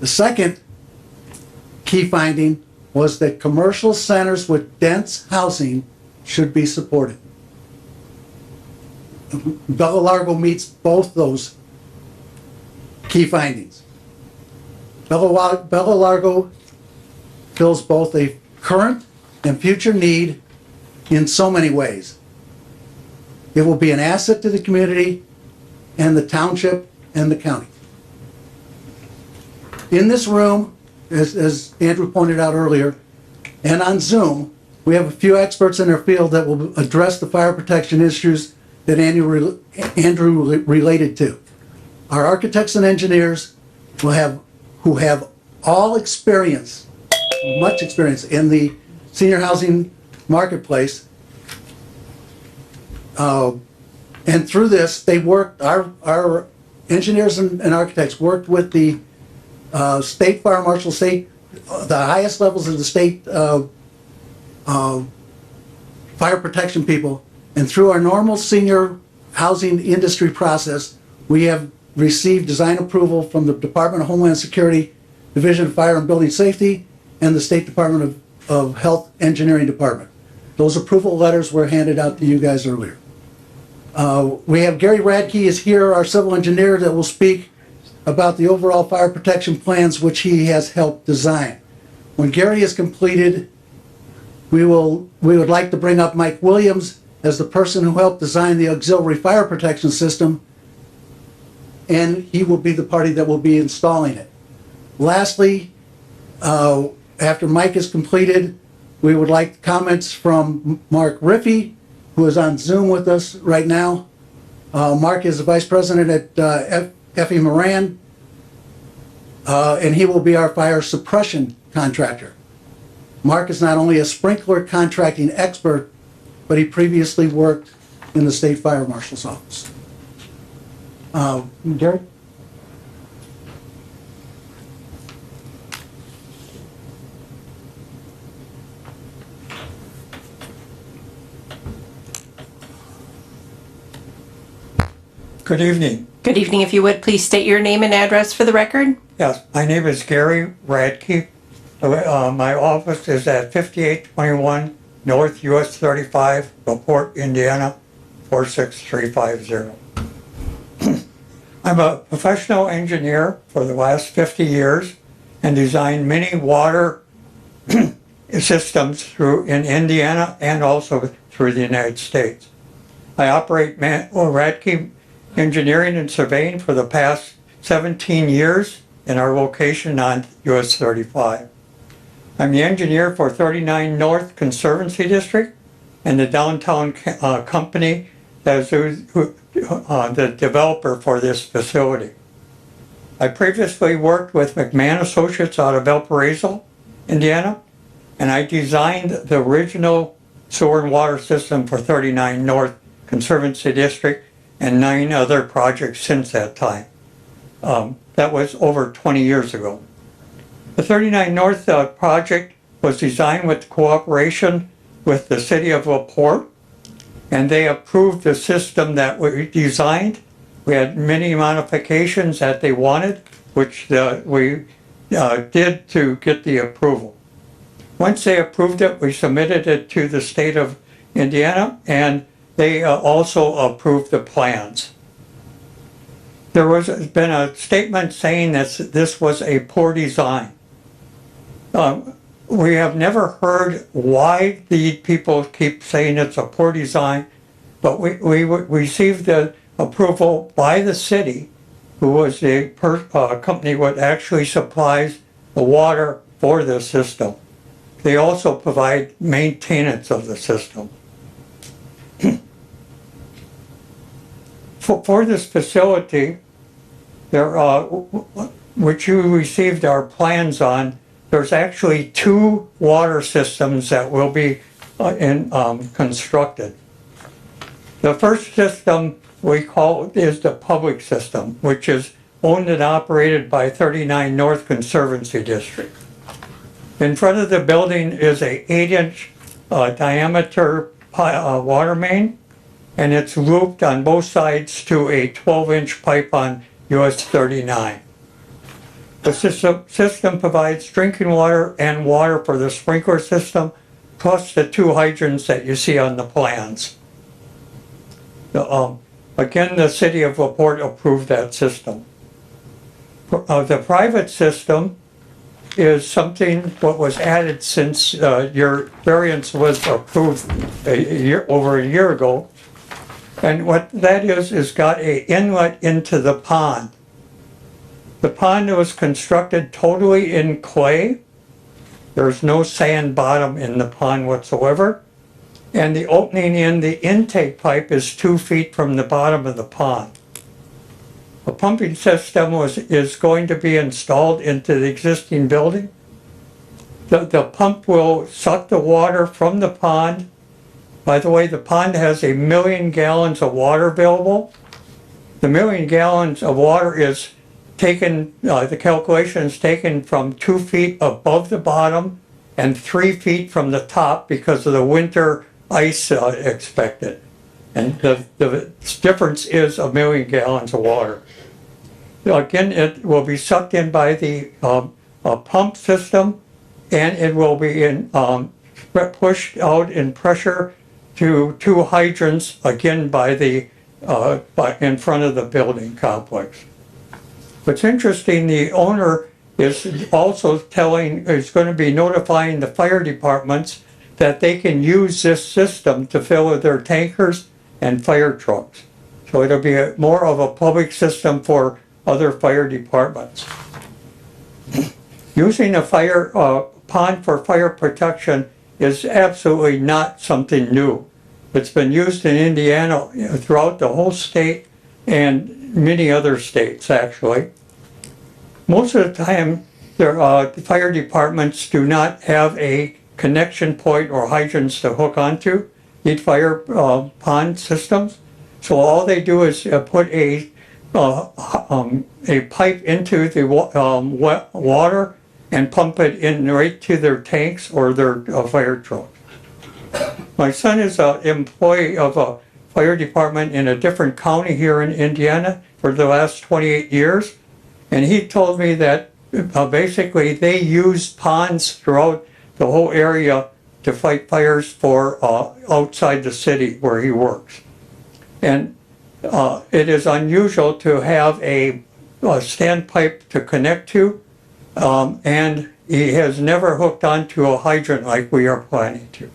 The second key finding was that commercial centers with dense housing should be supported. Bella Largo meets both those key findings. Bella Largo fills both a current and future need in so many ways. It will be an asset to the community and the township and the county. In this room, as Andrew pointed out earlier, and on Zoom, we have a few experts in their field that will address the fire protection issues that Andrew related to. Our architects and engineers who have all experience, much experience in the senior housing marketplace. And through this, they worked, our engineers and architects worked with the state fire marshal, the highest levels of the state fire protection people. And through our normal senior housing industry process, we have received design approval from the Department of Homeland Security, Division of Fire and Building Safety, and the State Department of Health Engineering Department. Those approval letters were handed out to you guys earlier. We have Gary Radke is here, our civil engineer, that will speak about the overall fire protection plans which he has helped design. When Gary is completed, we would like to bring up Mike Williams as the person who helped design the auxiliary fire protection system, and he will be the party that will be installing it. Lastly, after Mike is completed, we would like comments from Mark Riffey, who is on Zoom with us right now. Mark is the vice president at Effie Moran, and he will be our fire suppression contractor. Mark is not only a sprinkler contracting expert, but he previously worked in the state fire marshal's office. Gary? Good evening. Good evening. If you would, please state your name and address for the record. Yes, my name is Gary Radke. My office is at 5821 North US 35, LaPorte, Indiana, 46350. I'm a professional engineer for the last 50 years and designed many water systems in Indiana and also through the United States. I operate Radke Engineering and Surveying for the past 17 years in our location on US 35. I'm the engineer for 39 North Conservancy District and the downtown company that is the developer for this facility. I previously worked with McMahon Associates out of Valparaiso, Indiana, and I designed the original sewer and water system for 39 North Conservancy District and 9 other projects since that time. That was over 20 years ago. The 39 North project was designed with cooperation with the city of LaPorte, and they approved the system that we designed. We had many modifications that they wanted, which we did to get the approval. Once they approved it, we submitted it to the state of Indiana, and they also approved the plans. There was been a statement saying that this was a poor design. We have never heard why the people keep saying it's a poor design, but we received the approval by the city, who was the company that actually supplies the water for the system. They also provide maintenance of the system. For this facility, which you received our plans on, there's actually 2 water systems that will be constructed. The first system we call is the public system, which is owned and operated by 39 North Conservancy District. In front of the building is a 8-inch diameter water main, and it's looped on both sides to a 12-inch pipe on US 39. The system provides drinking water and water for the sprinkler system, plus the 2 hydrants that you see on the plans. Again, the city of LaPorte approved that system. The private system is something what was added since your variance was approved over a year ago. And what that is got an inlet into the pond. The pond was constructed totally in clay. There's no sand bottom in the pond whatsoever. And the opening in the intake pipe is 2 feet from the bottom of the pond. A pumping system is going to be installed into the existing building. The pump will suck the water from the pond. By the way, the pond has 1 million gallons of water available. The 1 million gallons of water is taken, the calculation is taken from 2 feet above the bottom and 3 feet from the top because of the winter ice expected. And the difference is 1 million gallons of water. Again, it will be sucked in by the pump system, and it will be pushed out in pressure to 2 hydrants, again by the in front of the building complex. What's interesting, the owner is also is going to be notifying the fire departments that they can use this system to fill their tankers and fire trucks. So it'll be more of a public system for other fire departments. Using a pond for fire protection is absolutely not something new. It's been used in Indiana throughout the whole state and many other states, actually. Most of the time, the fire departments do not have a connection point or hydrants to hook onto these fire pond systems. So all they do is put a pipe into the water and pump it in right to their tanks or their fire truck. My son is an employee of a fire department in a different county here in Indiana for the last 28 years. And he told me that basically they use ponds throughout the whole area to fight fires for outside the city where he works. And it is unusual to have a standpipe to connect to, and he has never hooked onto a hydrant like we are planning to.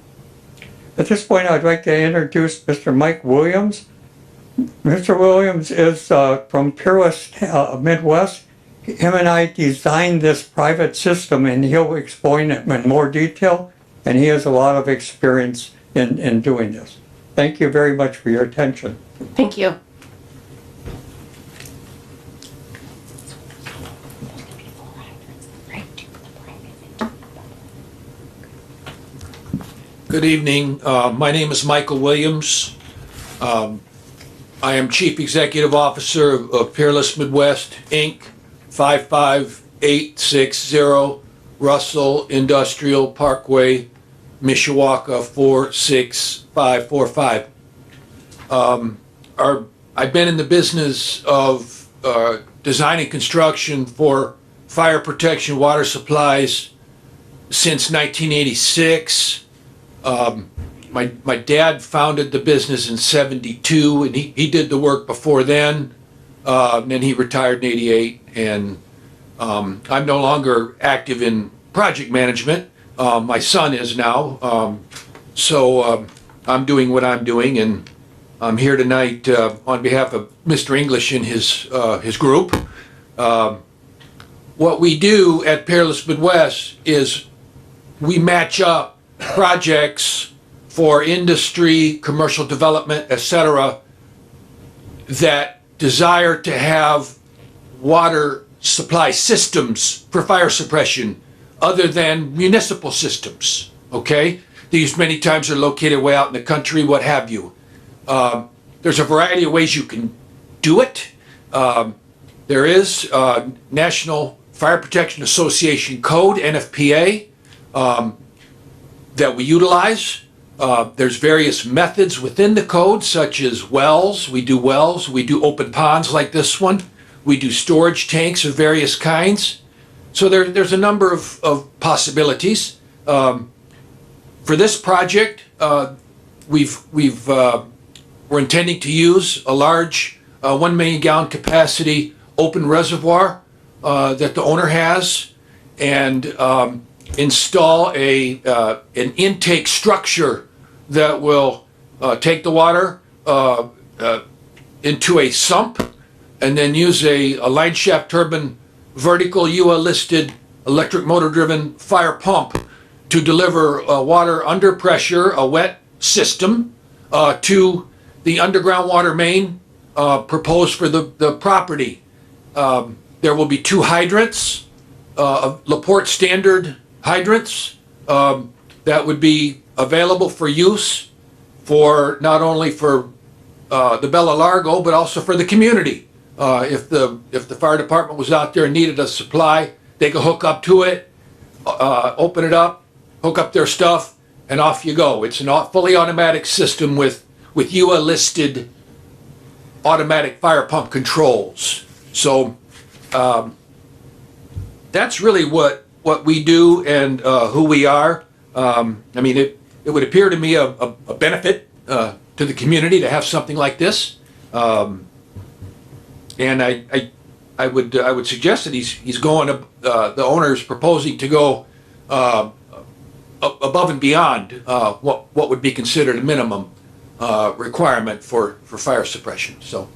At this point, I'd like to introduce Mr. Mike Williams. Mr. Williams is from Peerless Midwest. Him and I designed this private system, and he'll explain it in more detail, and he has a lot of experience in doing this. Thank you very much for your attention. Thank you. Good evening. My name is Michael Williams. I am Chief Executive Officer of Peerless Midwest, Inc., 55860 Russell Industrial Parkway, Mishawaka 46545. I've been in the business of design and construction for fire protection water supplies since 1986. My dad founded the business in '72, and he did the work before then. And then he retired in '88, and I'm no longer active in project management. My son is now, so I'm doing what I'm doing, and I'm here tonight on behalf of Mr. English and his group. What we do at Peerless Midwest is we match up projects for industry, commercial development, etc., that desire to have water supply systems for fire suppression other than municipal systems, okay? These many times are located way out in the country, what have you. There's a variety of ways you can do it. There is National Fire Protection Association Code, NFPA, that we utilize. There's various methods within the code, such as wells. We do open ponds like this one. We do storage tanks of various kinds. So there's a number of possibilities. For this project, we're intending to use a large 1 million gallon capacity open reservoir that the owner has, and install an intake structure that will take the water into a sump, and then use a line shaft turbine vertical UL-listed electric motor-driven fire pump to deliver water under pressure, a wet system, to the underground water main proposed for the property. There will be 2 hydrants, LaPorte standard hydrants, that would be available for use for not only for the Bella Largo, but also for the community. If the fire department was out there and needed a supply, they could hook up to it, open it up, hook up their stuff, and off you go. It's a fully automatic system with UL listed automatic fire pump controls. So that's really what we do and who we are. I mean, it would appear to me a benefit to the community to have something like this. And I would suggest that he's going the owner's proposing to go above and beyond what would be considered a minimum requirement for fire suppression. So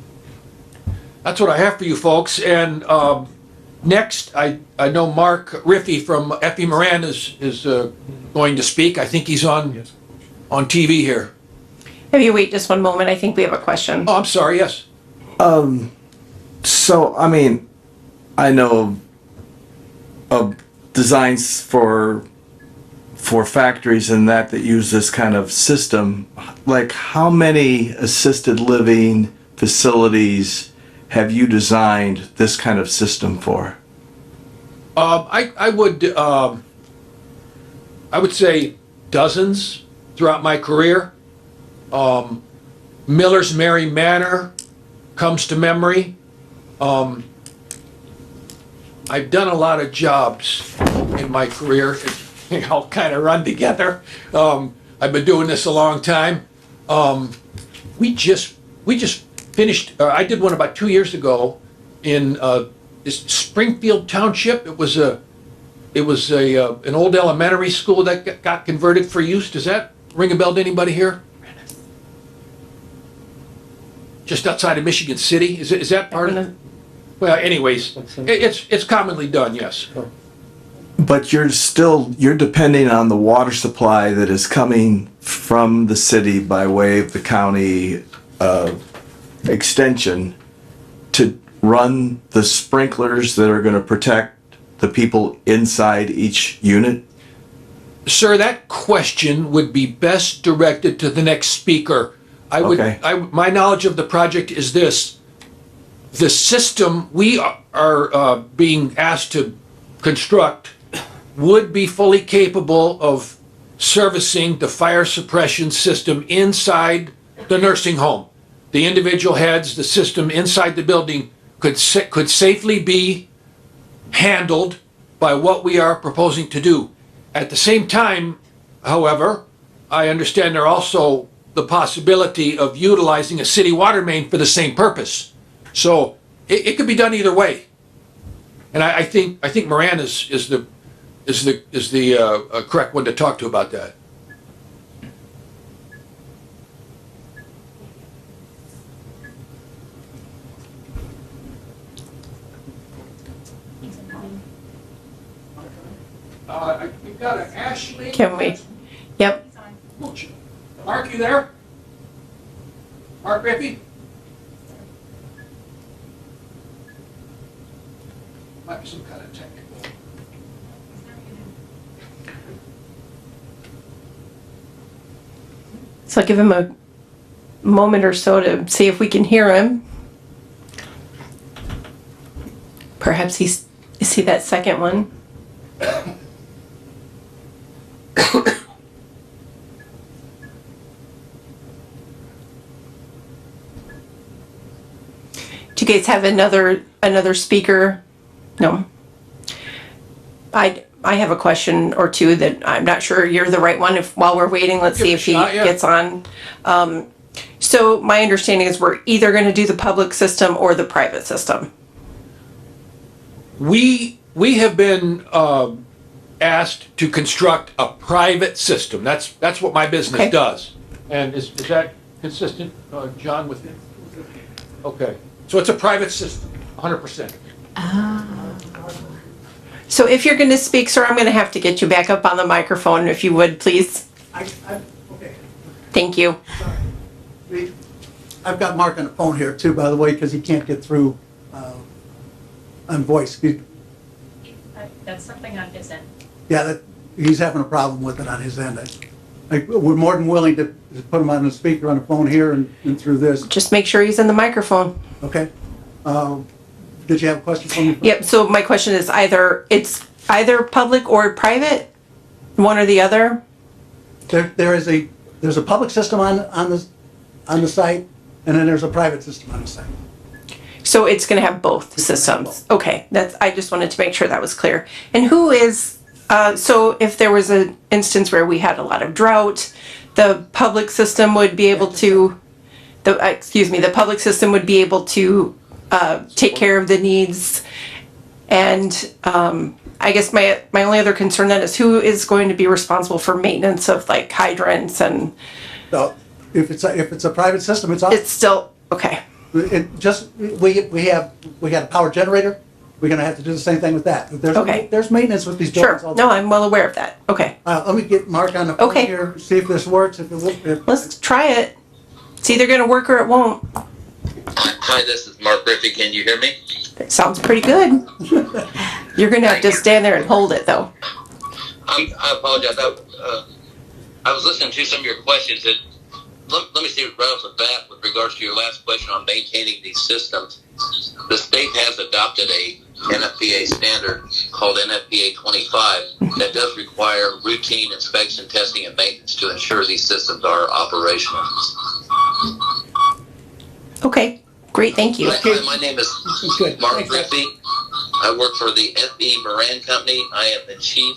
that's what I have for you folks. And next, I know Mark Riffey from Effie Moran is going to speak. I think he's on TV here. If you wait just one moment, I think we have a question. Oh, I'm sorry. Yes. So, I mean, I know of designs for factories and that use this kind of system. Like, how many assisted living facilities have you designed this kind of system for? I would say dozens throughout my career. Miller's Mary Manor comes to memory. I've done a lot of jobs in my career. They all kind of run together. I've been doing this a long time. We just finished. I did one about 2 years ago in this Springfield Township. It was an old elementary school that got converted for use. Does that ring a bell to anybody here? Just outside of Michigan City. Is that part of it? Well, anyways, it's commonly done. Yes. But you're depending on the water supply that is coming from the city by way of the county extension to run the sprinklers that are going to protect the people inside each unit? Sir, that question would be best directed to the next speaker. My knowledge of the project is this. The system we are being asked to construct would be fully capable of servicing the fire suppression system inside the nursing home. The individual heads, the system inside the building could safely be handled by what we are proposing to do. At the same time, however, I understand there are also the possibility of utilizing a city water main for the same purpose. So it could be done either way. And I think Moran is the correct one to talk to about that. We've got an Ashley. Can we? Yep. Mark, you there? Mark Rippey? Might be some kind of technical. So I'll give him a moment or so to see if we can hear him. Perhaps you see that second one. Do you guys have another speaker? No. I have a question or two that I'm not sure you're the right one. While we're waiting, let's see if he gets on. So my understanding is we're either going to do the public system or the private system. We have been asked to construct a private system. That's what my business does. And is that consistent, John, with it? Okay. So it's a private system, 100%. So if you're going to speak, sir, I'm going to have to get you back up on the microphone, if you would, please. Okay. Thank you. I've got Mark on the phone here too, by the way, because he can't get through on voice. That's something on his end. Yeah, he's having a problem with it on his end. We're more than willing to put him on the speaker on the phone here and through this. Just make sure he's in the microphone. Okay. Did you have a question for me? Yep, so my question is it's either public or private? One or the other? There's a public system on the site, and then there's a private system on the site. So it's going to have both systems. Okay, I just wanted to make sure that was clear. And who is, so if there was an instance where we had a lot of drought, the public system would be able to, the public system would be able to take care of the needs. And I guess my only other concern then is who is going to be responsible for maintenance of like hydrants and. So if it's a private system, it's still, okay. We got a power generator. We're gonna have to do the same thing with that. There's maintenance with these buildings. Sure, no, I'm well aware of that. Okay. Let me get Mark on the phone here, see if this works. Let's try it. It's either gonna work or it won't. Hi, this is Mark Griffey. Can you hear me? That sounds pretty good. You're gonna have to stand there and hold it though. I apologize. I was listening to some of your questions. And let me say right off the bat with regards to your last question on maintaining these systems. The state has adopted a NFPA standard called NFPA 25 that does require routine inspection, testing, and maintenance to ensure these systems are operational. Okay, great, thank you. My name is Mark Griffey. I work for the F.E. Moran Company. I am the Chief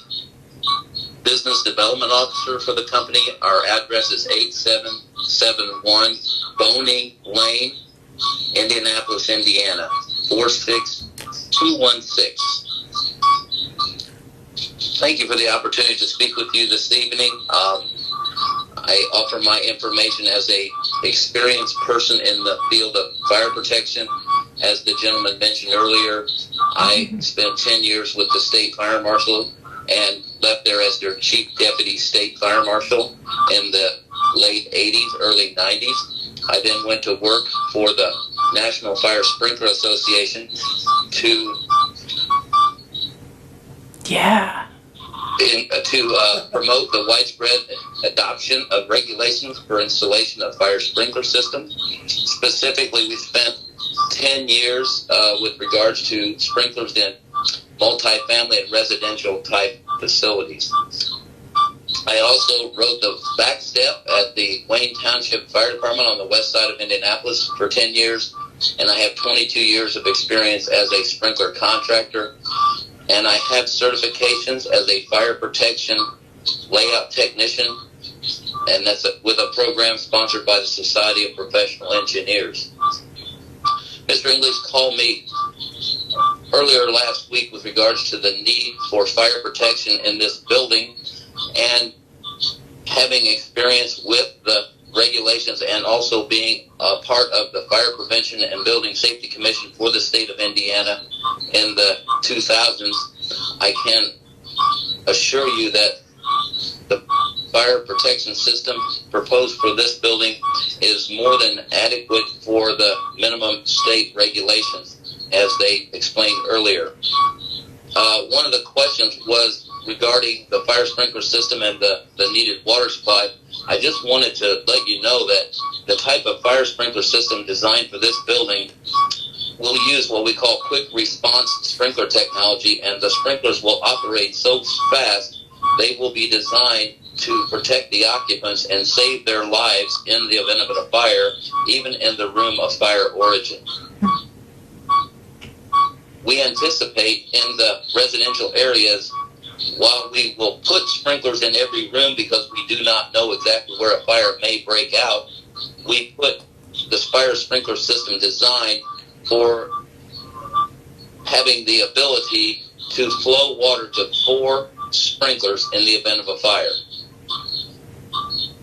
Business Development Officer for the company. Our address is 8771 Boney Lane, Indianapolis, Indiana, 46216. Thank you for the opportunity to speak with you this evening. I offer my information as a experienced person in the field of fire protection. As the gentleman mentioned earlier, I spent 10 years with the state fire marshal and left there as their chief deputy state fire marshal in the late 80s, early 90s. I then went to work for the National Fire Sprinkler Association to promote the widespread adoption of regulations for installation of fire sprinkler systems. Specifically, we spent 10 years with regards to sprinklers in multifamily and residential type facilities. I also rode the back step at the Wayne Township Fire Department on the west side of Indianapolis for 10 years, and I have 22 years of experience as a sprinkler contractor. And I have certifications as a fire protection layout technician, and that's with a program sponsored by the Society of Professional Engineers. Mr. English called me earlier last week with regards to the need for fire protection in this building, and having experience with the regulations and also being a part of the Fire Prevention and Building Safety Commission for the state of Indiana in the 2000s, I can assure you that the fire protection system proposed for this building is more than adequate for the minimum state regulations, as they explained earlier. One of the questions was regarding the fire sprinkler system and the needed water supply. I just wanted to let you know that the type of fire sprinkler system designed for this building will use what we call quick response sprinkler technology, and the sprinklers will operate so fast they will be designed to protect the occupants and save their lives in the event of a fire, even in the room of fire origin. We anticipate in the residential areas, while we will put sprinklers in every room because we do not know exactly where a fire may break out, we put the fire sprinkler system designed for having the ability to flow water to 4 sprinklers in the event of a fire.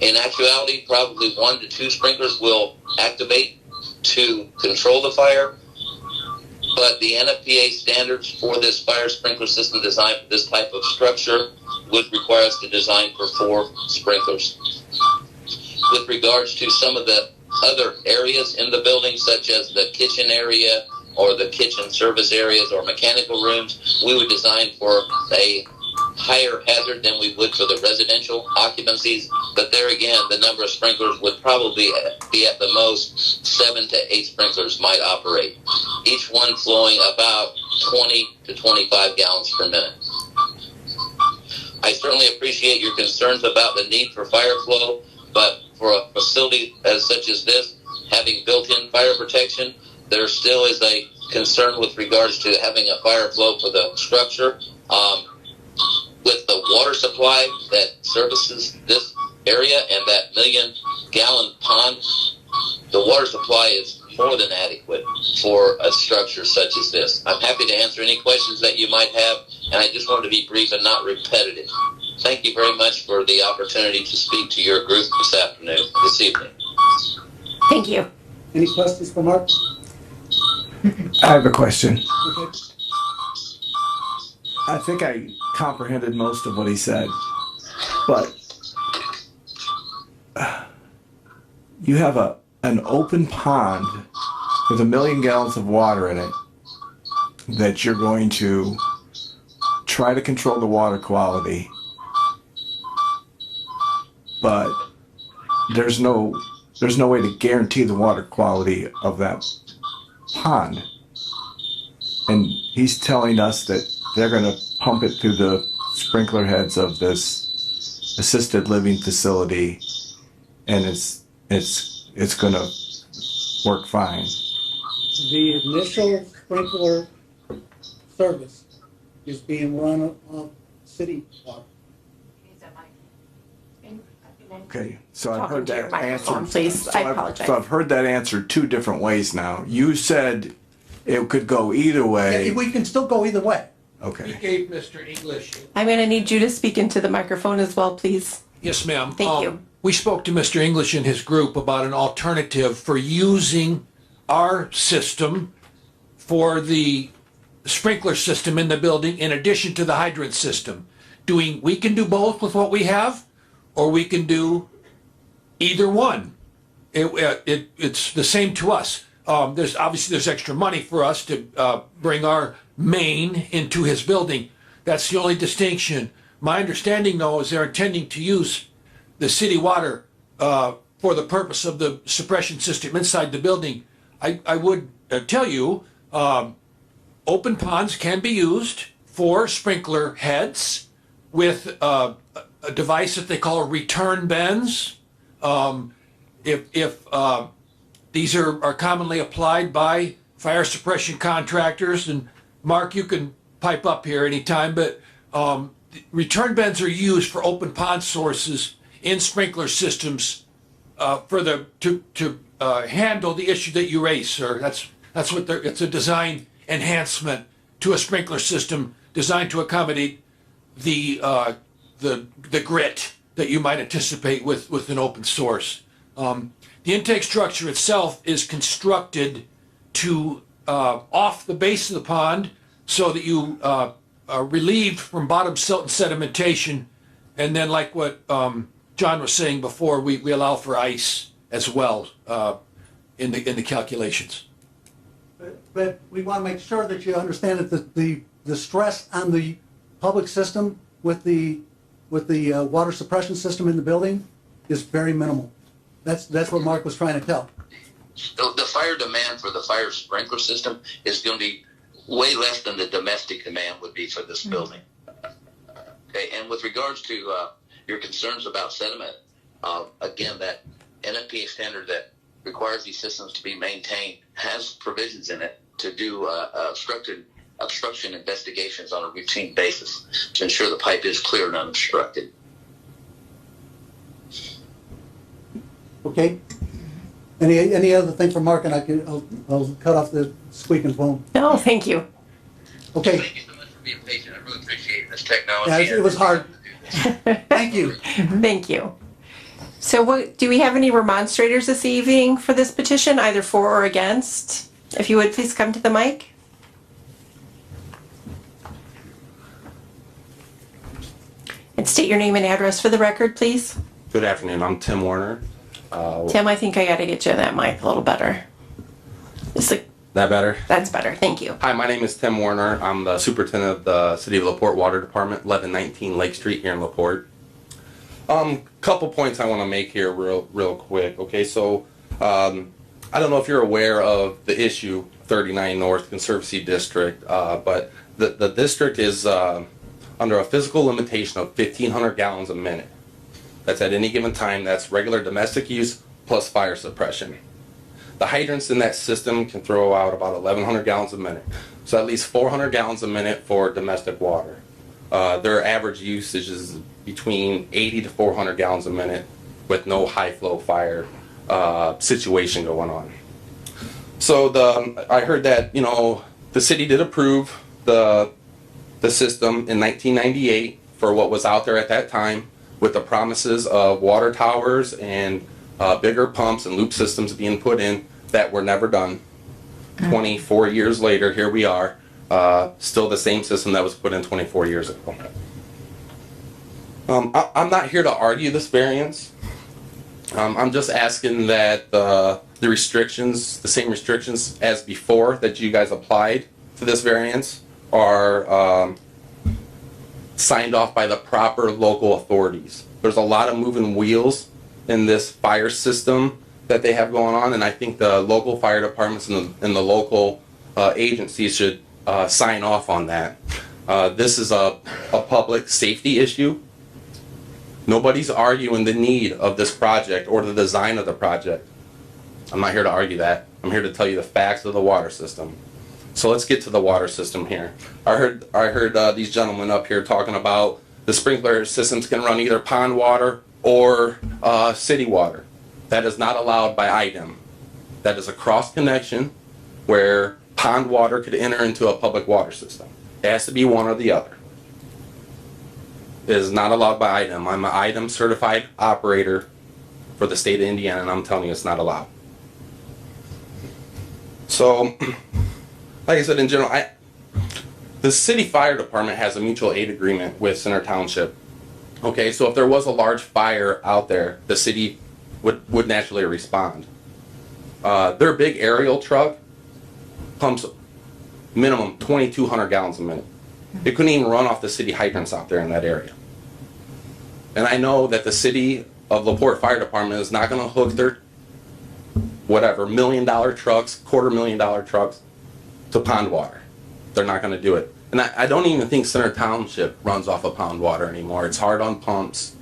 In actuality, probably 1 to 2 sprinklers will activate to control the fire, but the NFPA standards for this fire sprinkler system design for this type of structure would require us to design for 4 sprinklers. With regards to some of the other areas in the building, such as the kitchen area or the kitchen service areas or mechanical rooms, we would design for a higher hazard than we would for the residential occupancies. But there again, the number of sprinklers would probably be at the most 7 to 8 sprinklers might operate, each one flowing about 20 to 25 gallons per minute. I certainly appreciate your concerns about the need for fire flow, but for a facility as such as this, having built-in fire protection, there still is a concern with regards to having a fire flow for the structure. With the water supply that services this area and that 1,000,000-gallon pond, the water supply is more than adequate for a structure such as this. I'm happy to answer any questions that you might have, and I just wanted to be brief and not repetitive. Thank you very much for the opportunity to speak to your group this evening. Thank you. Any questions for Mark? I have a question. Okay. I think I comprehended most of what he said, but you have an open pond with 1,000,000 gallons of water in it that you're going to try to control the water quality, but there's no way to guarantee the water quality of that pond. And he's telling us that they're going to pump it through the sprinkler heads of this assisted living facility, and it's going to work fine. The initial sprinkler service is being run off city water. Okay, so I've Talking heard to your that microphone, answered. please. I apologize. So I've heard that answered 2 different ways now. You said it could go either way. Yeah, we can still go either way. Okay. He gave Mr. English. I'm going to need you to speak into the microphone as well, please. Yes, ma'am. Thank you. We spoke to Mr. English and his group about an alternative for using our system for the sprinkler system in the building in addition to the hydrant system. We can do both with what we have, or we can do either one. It's the same to us. There's extra money for us to bring our main into his building. That's the only distinction. My understanding, though, is they're intending to use the city water for the purpose of the suppression system inside the building. I would tell you, open ponds can be used for sprinkler heads with a device that they call return bends. If these are commonly applied by fire suppression contractors, and Mark, you can pipe up here anytime, but return bends are used for open pond sources in sprinkler systems to handle the issue that you raised, sir. That's what it's a design enhancement to a sprinkler system designed to accommodate the grit that you might anticipate with an open source. The intake structure itself is constructed to off the base of the pond so that you are relieved from bottom silt and sedimentation, and then like what John was saying before, we allow for ice as well in the calculations. But we want to make sure that you understand that the stress on the public system with the water suppression system in the building is very minimal. That's what Mark was trying to tell. The fire demand for the fire sprinkler system is going to be way less than the domestic demand would be for this building. Okay, and with regards to your concerns about sediment, again, that NFPA standard that requires these systems to be maintained has provisions in it to do obstruction investigations on a routine basis to ensure the pipe is clear and unobstructed. Okay? Any other thing for Mark, and I'll cut off the squeaking phone. No, thank you. Okay. Thank you so much for being patient. I really appreciate this technology. Yeah, it was hard. Thank you. Thank you. So do we have any remonstrators this evening for this petition, either for or against? If you would please come to the mic. And state your name and address for the record, please. Good afternoon. I'm Tim Warner. Tim, I think I got to get you in that mic a little better. That better? That's better. Thank you. Hi, my name is Tim Warner. I'm the superintendent of the City of LaPorte Water Department, 1119 Lake Street here in LaPorte. Couple points I want to make here real quick. Okay, so I don't know if you're aware of the issue 39 North Conservancy District, but the district is under a physical limitation of 1,500 gallons a minute. That's at any given time. That's regular domestic use plus fire suppression. The hydrants in that system can throw out about 1,100 gallons a minute. So at least 400 gallons a minute for domestic water. Their average usage is between 80 to 400 gallons a minute with no high flow fire situation going on. So I heard that, you know, the city did approve the system in 1998 for what was out there at that time with the promises of water towers and bigger pumps and loop systems being put in that were never done. 24 years later, here we are, still the same system that was put in 24 years ago. I'm not here to argue this variance. I'm just asking that the restrictions, the same restrictions as before that you guys applied to this variance, are signed off by the proper local authorities. There's a lot of moving wheels in this fire system that they have going on, and I think the local fire departments and the local agencies should sign off on that. This is a public safety issue. Nobody's arguing the need of this project or the design of the project. I'm not here to argue that. I'm here to tell you the facts of the water system. So let's get to the water system here. I heard these gentlemen up here talking about the sprinkler systems can run either pond water or city water. That is not allowed by IDEM. That is a cross connection where pond water could enter into a public water system. It has to be one or the other. It is not allowed by IDEM. I'm an IDEM certified operator for the state of Indiana, and I'm telling you it's not allowed. So, like I said, in general, the city fire department has a mutual aid agreement with Center Township. Okay, so if there was a large fire out there, the city would naturally respond. Their big aerial truck pumps minimum 2,200 gallons a minute. It couldn't even run off the city hydrants out there in that area. And I know that the city of LaPorte Fire Department is not going to hook their whatever $1 million trucks, $250,000 trucks to pond water. They're not going to do it. And I don't even think Center Township runs off of pond water anymore. It's hard on pumps,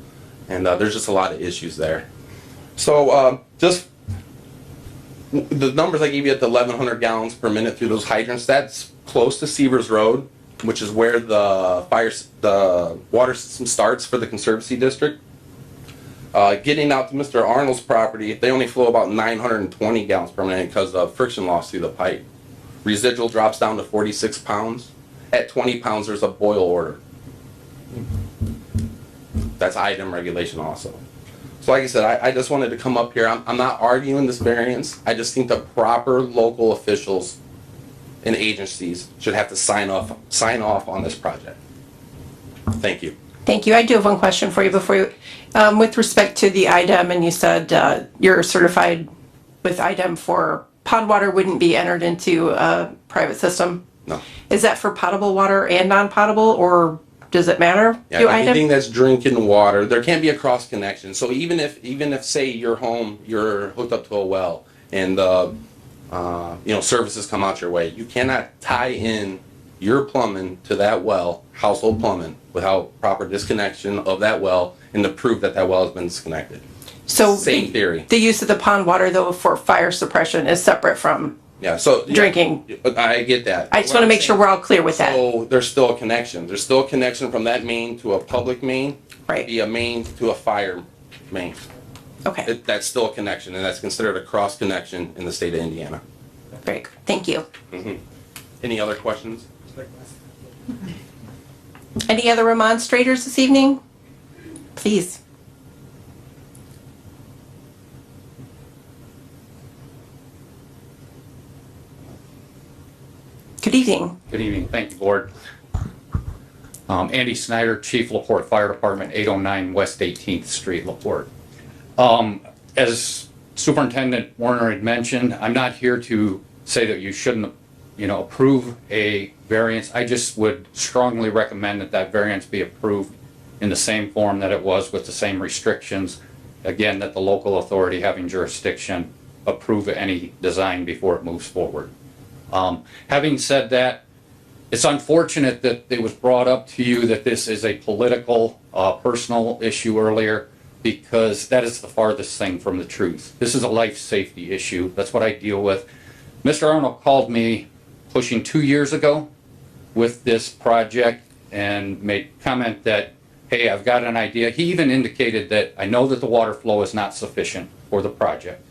and there's just a lot of issues there. So just the numbers I gave you at the 1,100 gallons per minute through those hydrants, that's close to Severs Road, which is where the water system starts for the Conservancy District. Getting out to Mr. Arnold's property, they only flow about 920 gallons per minute because of friction loss through the pipe. Residual drops down to 46 pounds. At 20 pounds, there's a boil order. That's IDEM regulation also. So like I said, I just wanted to come up here. I'm not arguing this variance. I just think the proper local officials and agencies should have to sign off on this project. Thank you. Thank you. I do have one question for you before you, with respect to the IDEM, and you said you're certified with IDEM for pond water wouldn't be entered into a private system. No. Is that for potable water and non-potable, or does it matter? Yeah, anything that's drinking water, there can't be a cross connection. So even if say your home, you're hooked up to a well, and services come out your way, you cannot tie in your plumbing to that well, household plumbing, without proper disconnection of that well and to prove that well has been disconnected. So same theory. The use of the pond water, though, for fire suppression is separate from drinking. I get that. I just want to make sure we're all clear with that. So there's still a connection. There's still a connection from that main to a public main, right? Be a main to a fire main. Okay. That's still a connection, and that's considered a cross connection in the state of Indiana. Very good. Thank you. Mm-hmm. Any other questions? Any other remonstrators this evening? Please. Good evening. Good evening. Thank you, Board. Andy Snyder, Chief LaPorte Fire Department, 809 West 18th Street, LaPorte. As Superintendent Warner had mentioned, I'm not here to say that you shouldn't, approve a variance. I just would strongly recommend that that variance be approved in the same form that it was, with the same restrictions. Again, that the local authority having jurisdiction approve any design before it moves forward. Having said that, it's unfortunate that it was brought up to you that this is a political, personal issue earlier, because that is the farthest thing from the truth. This is a life safety issue. That's what I deal with. Mr. Arnold called me pushing 2 years ago with this project and made comment that, hey, I've got an idea. He even indicated that I know that the water flow is not sufficient for the project.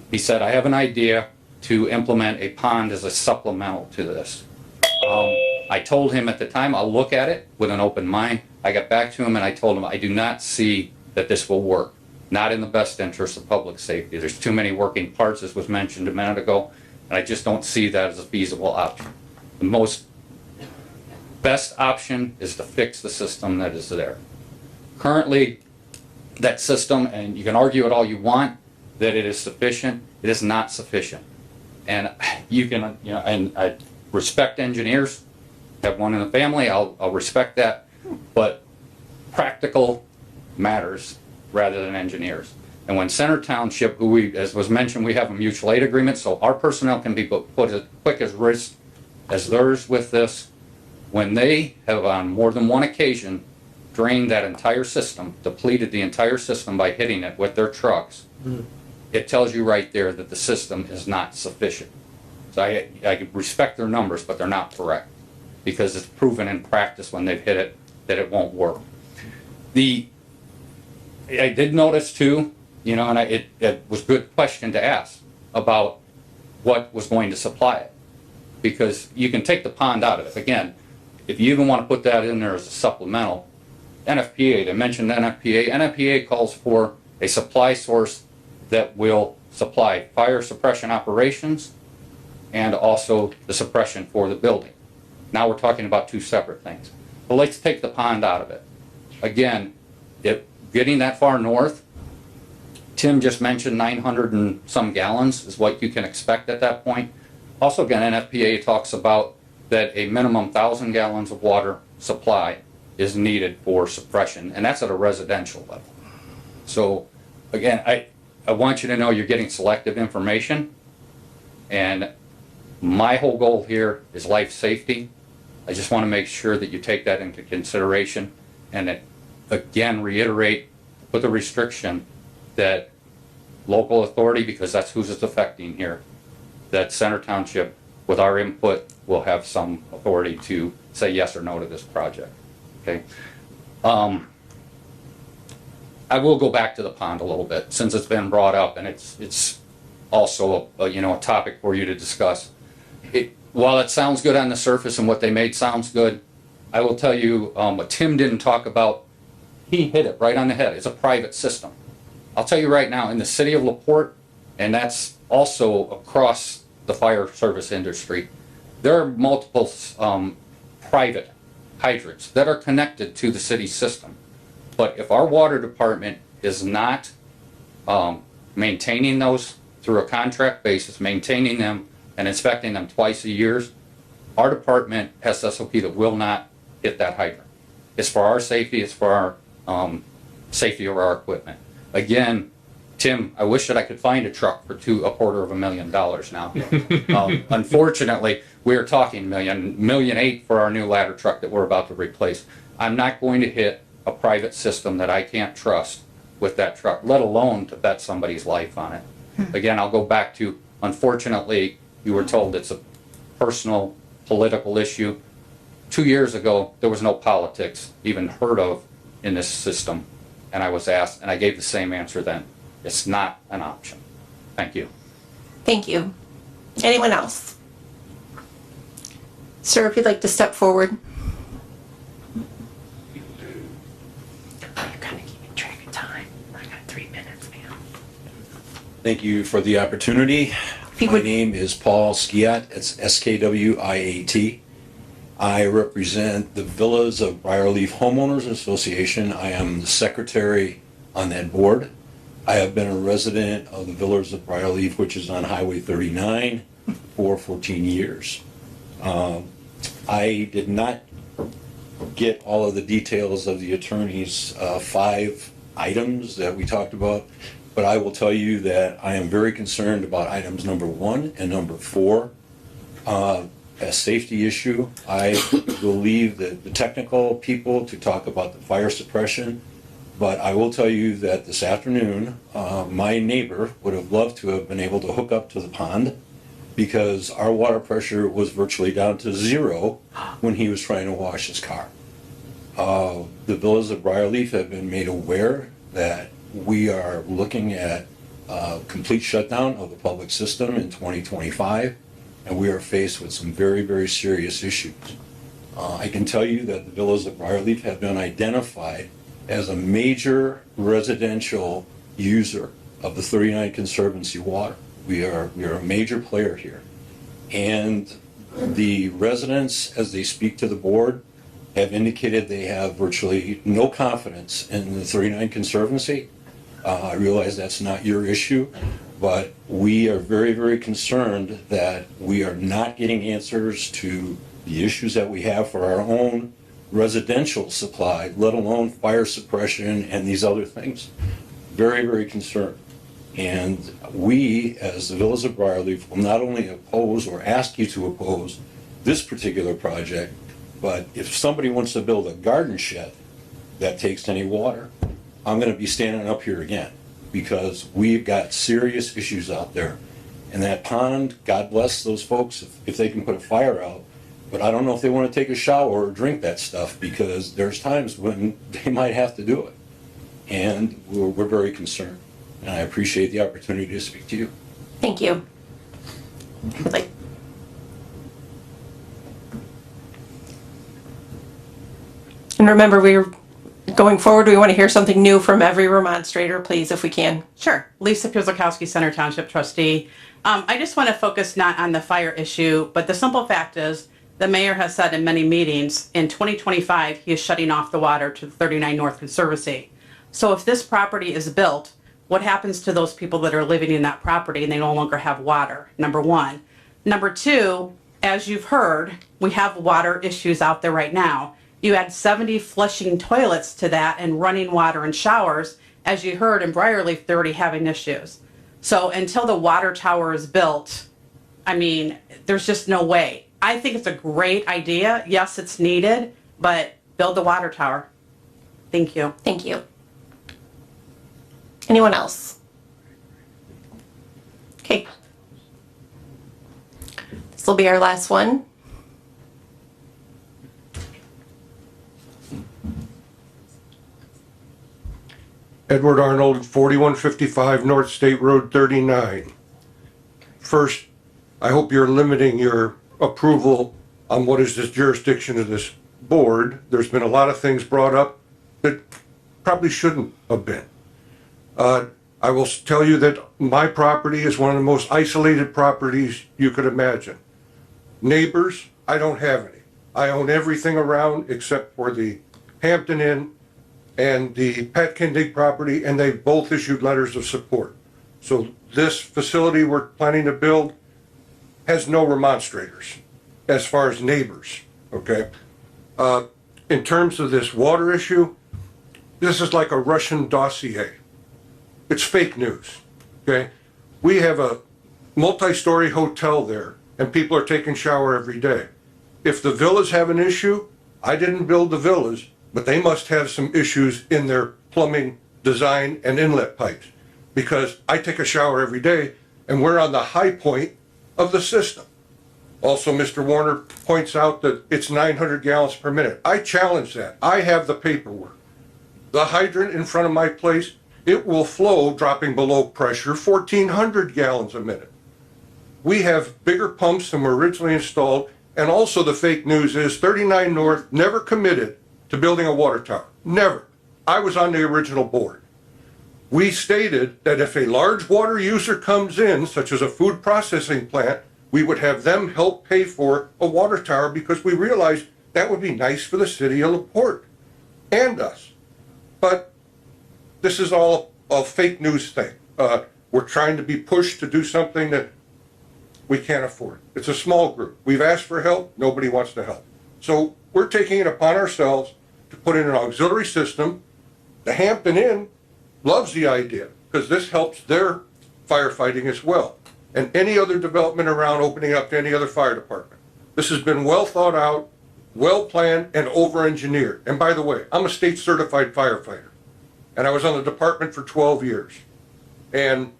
He said, I have an idea to implement a pond as a supplemental to this. I told him at the time, I'll look at it with an open mind. I got back to him and I told him, I do not see that this will work. Not in the best interest of public safety. There's too many working parts, as was mentioned a minute ago, and I just don't see that as a feasible option. The most best option is to fix the system that is there. Currently, that system, and you can argue it all you want, that it is sufficient, it is not sufficient. And you can, and I respect engineers, have one in the family, I'll respect that, but practical matters rather than engineers. And when Center Township, who we, as was mentioned, we have a mutual aid agreement, so our personnel can be put as quick as risk as theirs with this. When they have on more than one occasion drained that entire system, depleted the entire system by hitting it with their trucks, it tells you right there that the system is not sufficient. So I respect their numbers, but they're not correct, because it's proven in practice when they've hit it that it won't work. I did notice too, and it was a good question to ask about what was going to supply it, because you can take the pond out of it. Again, if you even want to put that in there as a supplemental, NFPA, they mentioned NFPA. NFPA calls for a supply source that will supply fire suppression operations and also the suppression for the building. Now we're talking about two separate things. But let's take the pond out of it. Again, getting that far north, Tim just mentioned 900 and some gallons is what you can expect at that point. Also, again, NFPA talks about that a minimum 1,000 gallons of water supply is needed for suppression, and that's at a residential level. So, again, I want you to know you're getting selective information, and my whole goal here is life safety. I just want to make sure that you take that into consideration, and that, again, reiterate with the restriction that local authority, because that's who's it's affecting here, that Center Township, with our input, will have some authority to say yes or no to this project. Okay. I will go back to the pond a little bit, since it's been brought up, and it's also a topic for you to discuss. While it sounds good on the surface and what they made sounds good, I will tell you what Tim didn't talk about. He hit it right on the head. It's a private system. I'll tell you right now, in the city of LaPorte, and that's also across the fire service industry, there are multiple private hydrants that are connected to the city system. But if our water department is not maintaining those through a contract basis, maintaining them and inspecting them twice a year, our department has SOP that will not hit that hydrant. It's for our safety, it's for our safety of our equipment. Again, Tim, I wish that I could find a truck for $250,000 now. Unfortunately, we're talking $1.8 million for our new ladder truck that we're about to replace. I'm not going to hit a private system that I can't trust with that truck, let alone to bet somebody's life on it. Again, I'll go back to, unfortunately, you were told it's a personal political issue. 2 years ago, there was no politics even heard of in this system. And I was asked, and I gave the same answer then. It's not an option. Thank you. Thank you. Anyone else? Sir, if you'd like to step forward. You're kind of keeping track of time. I got 3 minutes, man. Thank you for the opportunity. My name is Paul Skiat. It's Skwiat. I represent the Villas of Briarleaf Homeowners Association. I am the secretary on that board. I have been a resident of the Villas of Briarleaf, which is on Highway 39, for 14 years. I did not get all of the details of the attorney's 5 items that we talked about, but I will tell you that I am very concerned about items number 1 and number 4. A safety issue. I believe that the technical people to talk about the fire suppression, but I will tell you that this afternoon, my neighbor would have loved to have been able to hook up to the pond because our water pressure was virtually down to 0 when he was trying to wash his car. The Villas of Briarleaf have been made aware that we are looking at complete shutdown of the public system in 2025. And we are faced with some very, very serious issues. I can tell you that the Villas of Briarleaf have been identified as a major residential user of the 39 Conservancy water. We are a major player here. And the residents, as they speak to the board, have indicated they have virtually no confidence in the 39 Conservancy. I realize that's not your issue, but we are very, very concerned that we are not getting answers to the issues that we have for our own residential supply, let alone fire suppression and these other things. Very, very concerned. And we, as the Villas of Briarleaf, will not only oppose or ask you to oppose this particular project, but if somebody wants to build a garden shed that takes any water, I'm going to be standing up here again, because we've got serious issues out there. And that pond, God bless those folks if they can put a fire out, but I don't know if they want to take a shower or drink that stuff, because there's times when they might have to do it. And we're very concerned. And I appreciate the opportunity to speak to you. Thank you. And remember, going forward, we want to hear something new from every remonstrator, please, if we can. Sure. Lisa Pizzakowski, Center Township trustee. I just want to focus not on the fire issue, but the simple fact is the mayor has said in many meetings in 2025 he is shutting off the water to the 39 North Conservancy. So if this property is built, what happens to those people that are living in that property and they no longer have water? Number one. Number two, as you've heard, we have water issues out there right now. You add 70 flushing toilets to that and running water and showers. As you heard in Briarleaf, they're already having issues. So until the water tower is built, I mean, there's just no way. I think it's a great idea. Yes, it's needed, but build the water tower. Thank you. Thank you. Anyone else? Okay. This will be our last one. Edward Arnold, 4155 North State Road 39. First, I hope you're limiting your approval on what is the jurisdiction of this board. There's been a lot of things brought up that probably shouldn't have been. I will tell you that my property is one of the most isolated properties you could imagine. Neighbors, I don't have any. I own everything around except for the Hampton Inn and the Pat Kindig property, and they've both issued letters of support. So this facility we're planning to build has no remonstrators as far as neighbors, okay? In terms of this water issue, this is like a Russian dossier. It's fake news, okay? We have a multi-story hotel there, and people are taking shower every day. If the villas have an issue, I didn't build the villas, but they must have some issues in their plumbing design and inlet pipes, because I take a shower every day and we're on the high point of the system. Also, Mr. Warner points out that it's 900 gallons per minute. I challenge that. I have the paperwork. The hydrant in front of my place, it will flow dropping below pressure 1,400 gallons a minute. We have bigger pumps than were originally installed, and also the fake news is 39 North never committed to building a water tower. Never. I was on the original board. We stated that if a large water user comes in, such as a food processing plant, we would have them help pay for a water tower because we realized that would be nice for the city of LaPorte and us. But this is all a fake news thing. We're trying to be pushed to do something that we can't afford. It's a small group. We've asked for help. Nobody wants to help. So we're taking it upon ourselves to put in an auxiliary system. The Hampton Inn loves the idea because this helps their firefighting as well. And any other development around opening up to any other fire department. This has been well thought out, well planned, and over-engineered. And by the way, I'm a state certified firefighter, and I was on the department for 12 years. And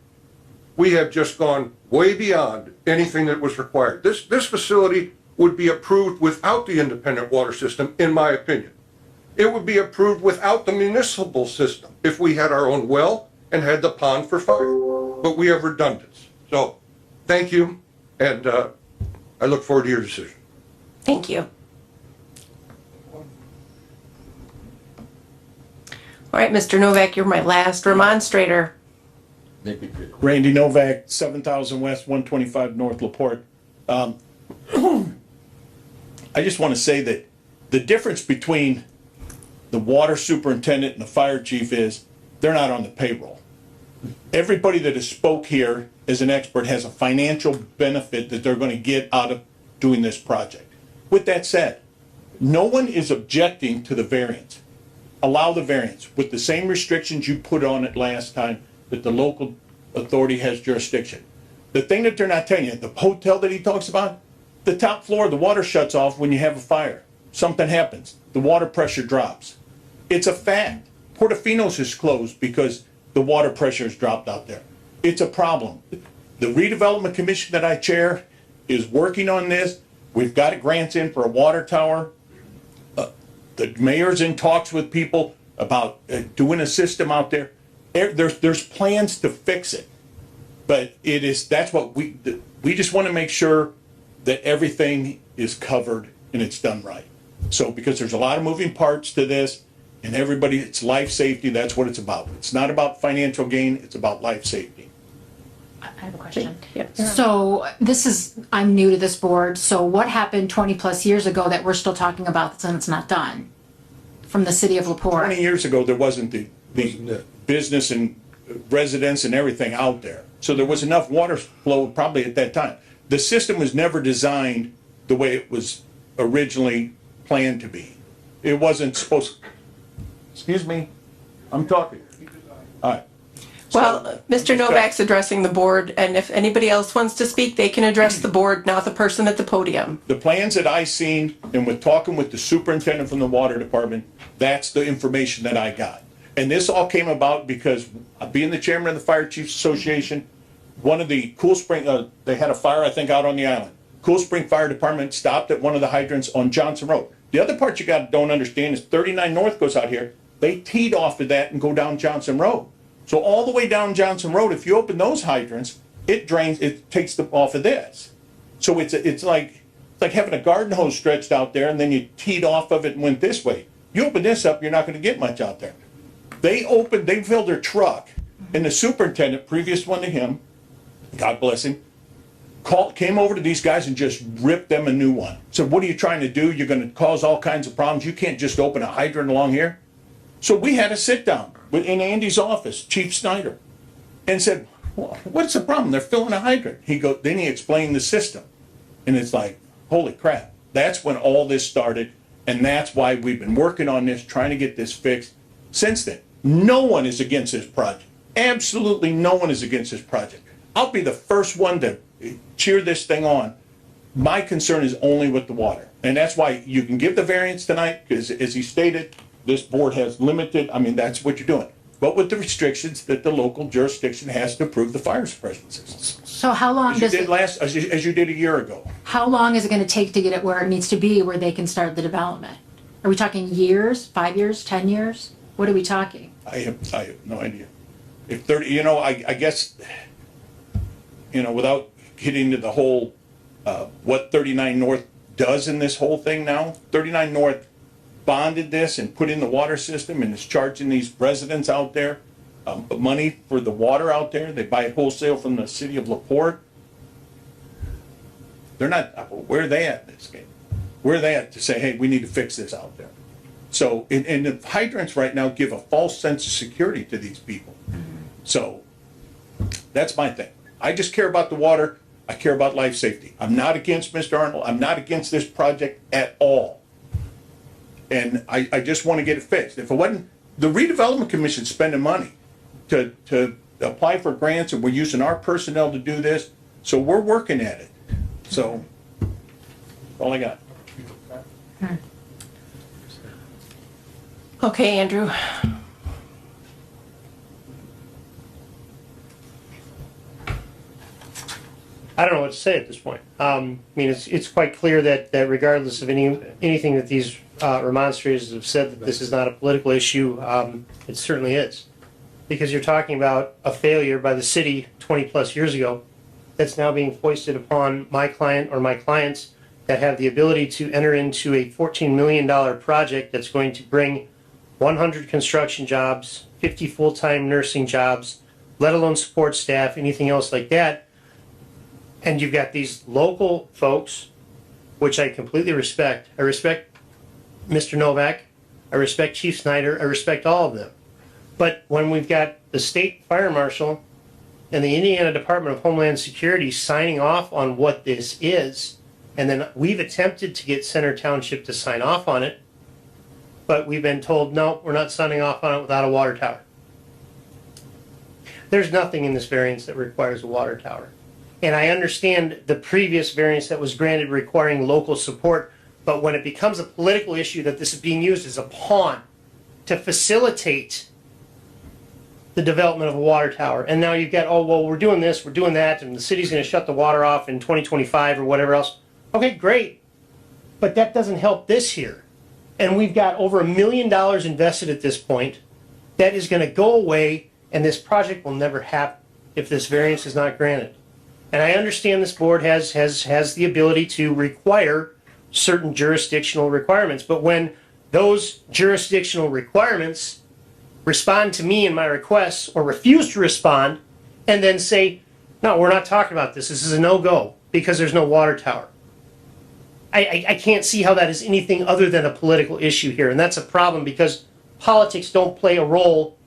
we have just gone way beyond anything that was required. This facility would be approved without the independent water system, in my opinion. It would be approved without the municipal system if we had our own well and had the pond for fire. But we have redundance. So, thank you, and I look forward to your decision. Thank you. All right, Mr. Novak, you're my last remonstrator. Randy Novak, 7,000 West, 125 North LaPorte. I just want to say that the difference between the water superintendent and the fire chief is they're not on the payroll. Everybody that has spoke here as an expert has a financial benefit that they're going to get out of doing this project. With that said, no one is objecting to the variance. Allow the variance with the same restrictions you put on it last time, that the local authority has jurisdiction. The thing that they're not telling you, the hotel that he talks about, the top floor, the water shuts off when you have a fire. Something happens, the water pressure drops. It's a fact. Portofino's is closed because the water pressure has dropped out there. It's a problem. The redevelopment commission that I chair is working on this. We've got grants in for a water tower. The mayor's in talks with people about doing a system out there. There's plans to fix it, but that's what we just want to make sure that everything is covered and it's done right. So because there's a lot of moving parts to this, and everybody, it's life safety, that's what it's about. It's not about financial gain, it's about life safety. I have a question. So I'm new to this board, so what happened 20 plus years ago that we're still talking about and it's not done from the city of LaPorte? 20 years ago, there wasn't the business and residents and everything out there. So there was enough water flow probably at that time. The system was never designed the way it was originally planned to be. It wasn't supposed, excuse me, I'm talking. All right. Well, Mr. Novak's addressing the board, and if anybody else wants to speak, they can address the board, not the person at the podium. The plans that I seen, and with talking with the superintendent from the water department, that's the information that I got. And this all came about because being the chairman of the Fire Chiefs Association, one of the Cool Spring, they had a fire, I think, out on the island. Cool Spring Fire Department stopped at one of the hydrants on Johnson Road. The other part you don't understand is 39 North goes out here. They teed off of that and go down Johnson Road. So all the way down Johnson Road, if you open those hydrants, it drains, it takes them off of this. So it's like having a garden hose stretched out there and then you teed off of it and went this way. You open this up, you're not going to get much out there. They filled their truck, and the superintendent, previous one to him, God bless him, came over to these guys and just ripped them a new one. Said, what are you trying to do? You're going to cause all kinds of problems. You can't just open a hydrant along here. So we had a sit down in Andy's office, Chief Snyder, and said, what's the problem? They're filling a hydrant. Then he explained the system. And it's like, holy crap. That's when all this started. And that's why we've been working on this, trying to get this fixed since then. No one is against this project. Absolutely no one is against this project. I'll be the first one to cheer this thing on. My concern is only with the water. And that's why you can give the variance tonight, because as he stated, this board has limited, that's what you're doing. But with the restrictions that the local jurisdiction has to approve the fire suppression systems. So how long as you did a year ago. How long is it going to take to get it where it needs to be, where they can start the development? Are we talking years, 5 years, 10 years? What are we talking? I have no idea. If 30, I guess, without getting into the whole, what 39 North does in this whole thing now, 39 North bonded this and put in the water system and is charging these residents out there money for the water out there. They buy it wholesale from the city of LaPorte. They're not, where are they at in this game? Where are they at to say, hey, we need to fix this out there? So, and the hydrants right now give a false sense of security to these people. So, that's my thing. I just care about the water. I care about life safety. I'm not against Mr. Arnold. I'm not against this project at all. And I just want to get it fixed. If it wasn't, the redevelopment commission spending money to apply for grants, and we're using our personnel to do this. So we're working at it. So, that's all I got. Okay, Andrew. I don't know what to say at this point. I mean, it's quite clear that regardless of anything that these remonstrators have said, that this is not a political issue, it certainly is. Because you're talking about a failure by the city 20 plus years ago that's now being foisted upon my client or my clients that have the ability to enter into a $14 million project that's going to bring 100 construction jobs, 50 full-time nursing jobs, let alone support staff, anything else like that. And you've got these local folks, which I completely respect. I respect Mr. Novak. I respect Chief Snyder. I respect all of them. But when we've got the state fire marshal and the Indiana Department of Homeland Security signing off on what this is, and then we've attempted to get Center Township to sign off on it, but we've been told, no, we're not signing off on it without a water tower. There's nothing in this variance that requires a water tower. And I understand the previous variance that was granted requiring local support, but when it becomes a political issue that this is being used as a pawn to facilitate the development of a water tower, and now you've got, oh, well, we're doing this, we're doing that, and the city's going to shut the water off in 2025 or whatever else. Okay, great. But that doesn't help this here. And we've got over $1 million invested at this point that is going to go away, and this project will never happen if this variance is not granted. And I understand this board has the ability to require certain jurisdictional requirements, but when those jurisdictional requirements respond to me in my requests or refuse to respond and then say, no, we're not talking about this, this is a no-go because there's no water tower. I can't see how that is anything other than a political issue here, and that's a problem because politics don't play a role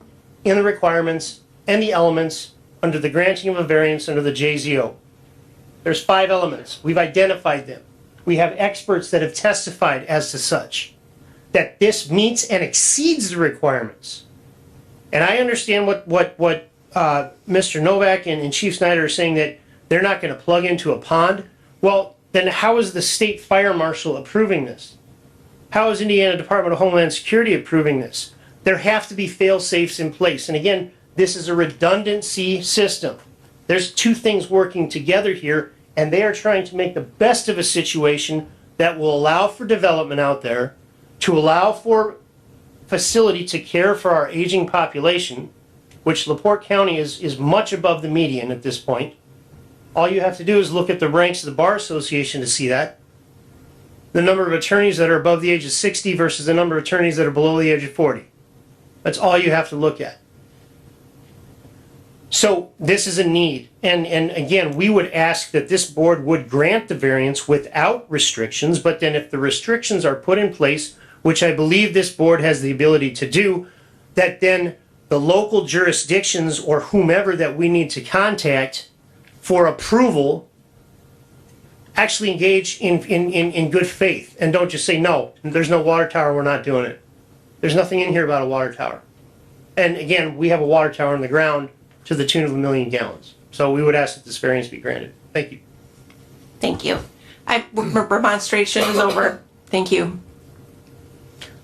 in the requirements and the elements under the granting of a variance under the JZO. There's 5 elements. We've identified them. We have experts that have testified as to such, that this meets and exceeds the requirements. And I understand what Mr. Novak and Chief Snyder are saying, that they're not going to plug into a pond. Well, then how is the state fire marshal approving this? How is Indiana Department of Homeland Security approving this? There have to be fail-safes in place. And again, this is a redundancy system. There's 2 things working together here, and they are trying to make the best of a situation that will allow for development out there, to allow for facility to care for our aging population, which LaPorte County is much above the median at this point. All you have to do is look at the ranks of the Bar Association to see that. The number of attorneys that are above the age of 60 versus the number of attorneys that are below the age of 40. That's all you have to look at. So this is a need. And again, we would ask that this board would grant the variance without restrictions, but then if the restrictions are put in place, which I believe this board has the ability to do, that then the local jurisdictions or whomever that we need to contact for approval actually engage in good faith and don't just say, no, there's no water tower, we're not doing it. There's nothing in here about a water tower. And again, we have a water tower on the ground to the tune of 1 million gallons. So we would ask that this variance be granted. Thank you. Thank you. Remonstration is over. Thank you.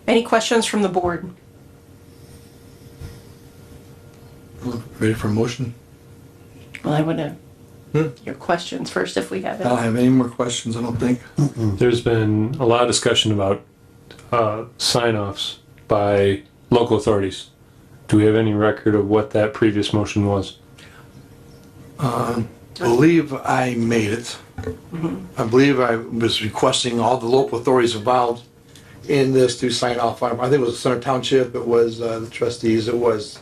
Any questions from the board? Ready for a motion? Well, I would have your questions first if we have I don't it. have any more questions, I don't think. There's been a lot of discussion about sign-offs by local authorities. Do we have any record of what that previous motion was? Believe I made it. I believe I was requesting all the local authorities involved in this to sign off on it. I think it was Center Township, it was the trustees, it was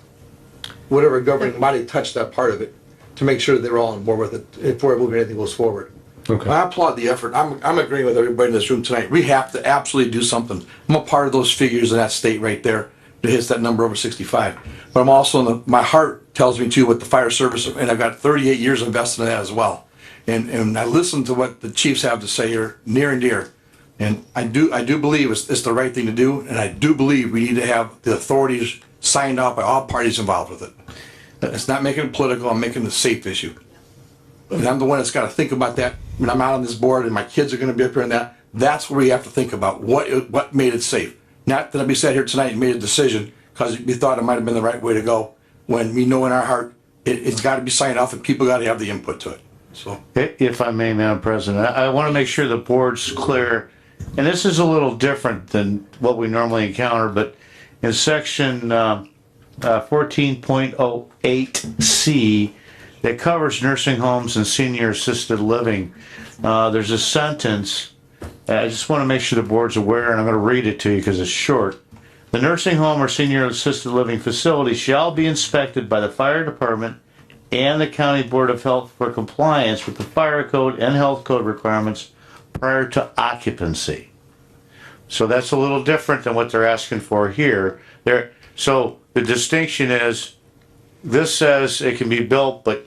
whatever governing body touched that part of it to make sure that they were all on board with it before moving anything goes forward. Okay. I applaud the effort. I'm agreeing with everybody in this room tonight. We have to absolutely do something. I'm a part of those figures in that state right there that hits that number over 65. But I'm also my heart tells me too with the fire service, and I've got 38 years invested in that as well. And I listen to what the chiefs have to say here, near and dear. And I do believe it's the right thing to do, and I do believe we need to have the authorities signed off by all parties involved with it. It's not making it political, I'm making it a safe issue. And I'm the one that's got to think about that when I'm out on this board and my kids are going to be up here and that. That's where we have to think about what made it safe. Not that we sat here tonight and made a decision because we thought it might have been the right way to go, when we know in our heart it's got to be signed off and people got to have the input to it. So, If I may, Madam President, I want to make sure the board's clear, and this is a little different than what we normally encounter, but in section 14.08C, that covers nursing homes and senior assisted living, there's a sentence, I just want to make sure the board's aware, and I'm going to read it to you because it's short. The nursing home or senior assisted living facility shall be inspected by the fire department and the county board of health for compliance with the fire code and health code requirements prior to occupancy. So that's a little different than what they're asking for here. So the distinction is, this says it can be built, but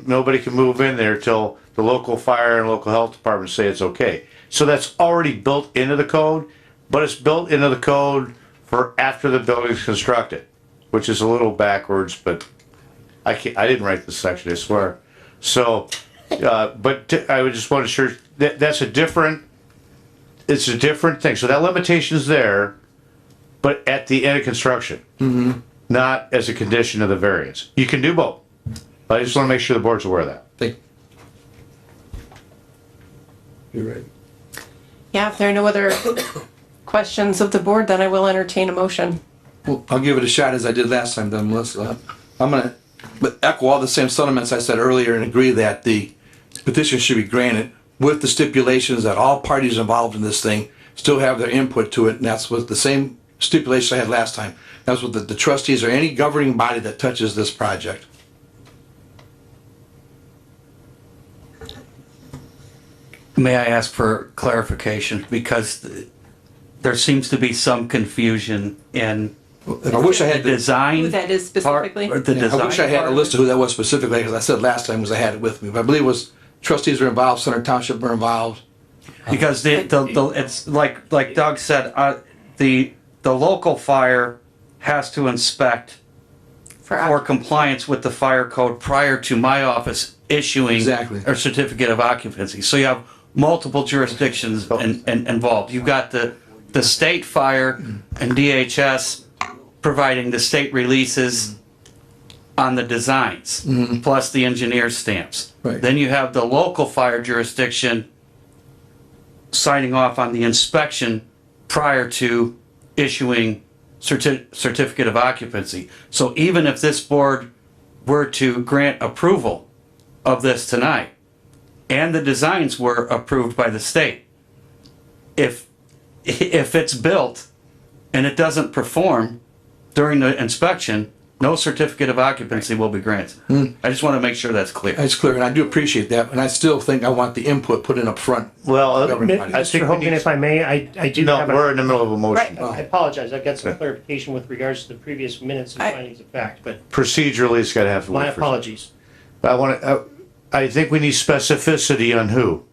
nobody can move in there till the local fire and local health department say it's okay. So that's already built into the code, but it's built into the code for after the building's constructed, which is a little backwards, but I didn't write this section, I swear. So, but I would just want to sure it's a different thing. So that limitation is there, but at the end of construction, not as a condition of the variance. You can do both. But I just want to make sure the board's aware of that. thank you. You're right. Yeah, if there are no other questions of the board, then I will entertain a motion. Well, I'll give it a shot as I did last time, then, Melissa. I'm going to echo all the same sentiments I said earlier and agree that the petition should be granted with the stipulations that all parties involved in this thing still have their input to it, and that's what the same stipulation I had last time. That's what the trustees or any governing body that touches this project. May I ask for clarification? Because there seems to be some confusion in I wish I had the design. Who that is specifically? Part, the design I wish I had a list of who that was specifically, because I said last time was I had it with me. But I believe it was trustees were involved, Center Township were involved. Because it's like Doug said, the local fire has to inspect for compliance with the fire code prior to my office issuing a certificate of occupancy. So you have multiple jurisdictions involved. You've got the state fire and DHS providing the state releases on the designs, plus the engineer stamps. Right. Then you have the local fire jurisdiction signing off on the inspection prior to issuing certificate of occupancy. So even if this board were to grant approval of this tonight, and the designs were approved by the state, if it's built and it doesn't perform during the inspection, no certificate of occupancy will be granted. I just want to make sure that's clear. It's clear, and I do appreciate that, and I still think I want the input put in up front. Well, Mr. Hogan, if I may, I do have we're in the middle of a motion. Right, I apologize, I've got some clarification with regards to the previous minutes and findings of fact, but Procedurally, it's got to have to work. my apologies. I think we need specificity on who.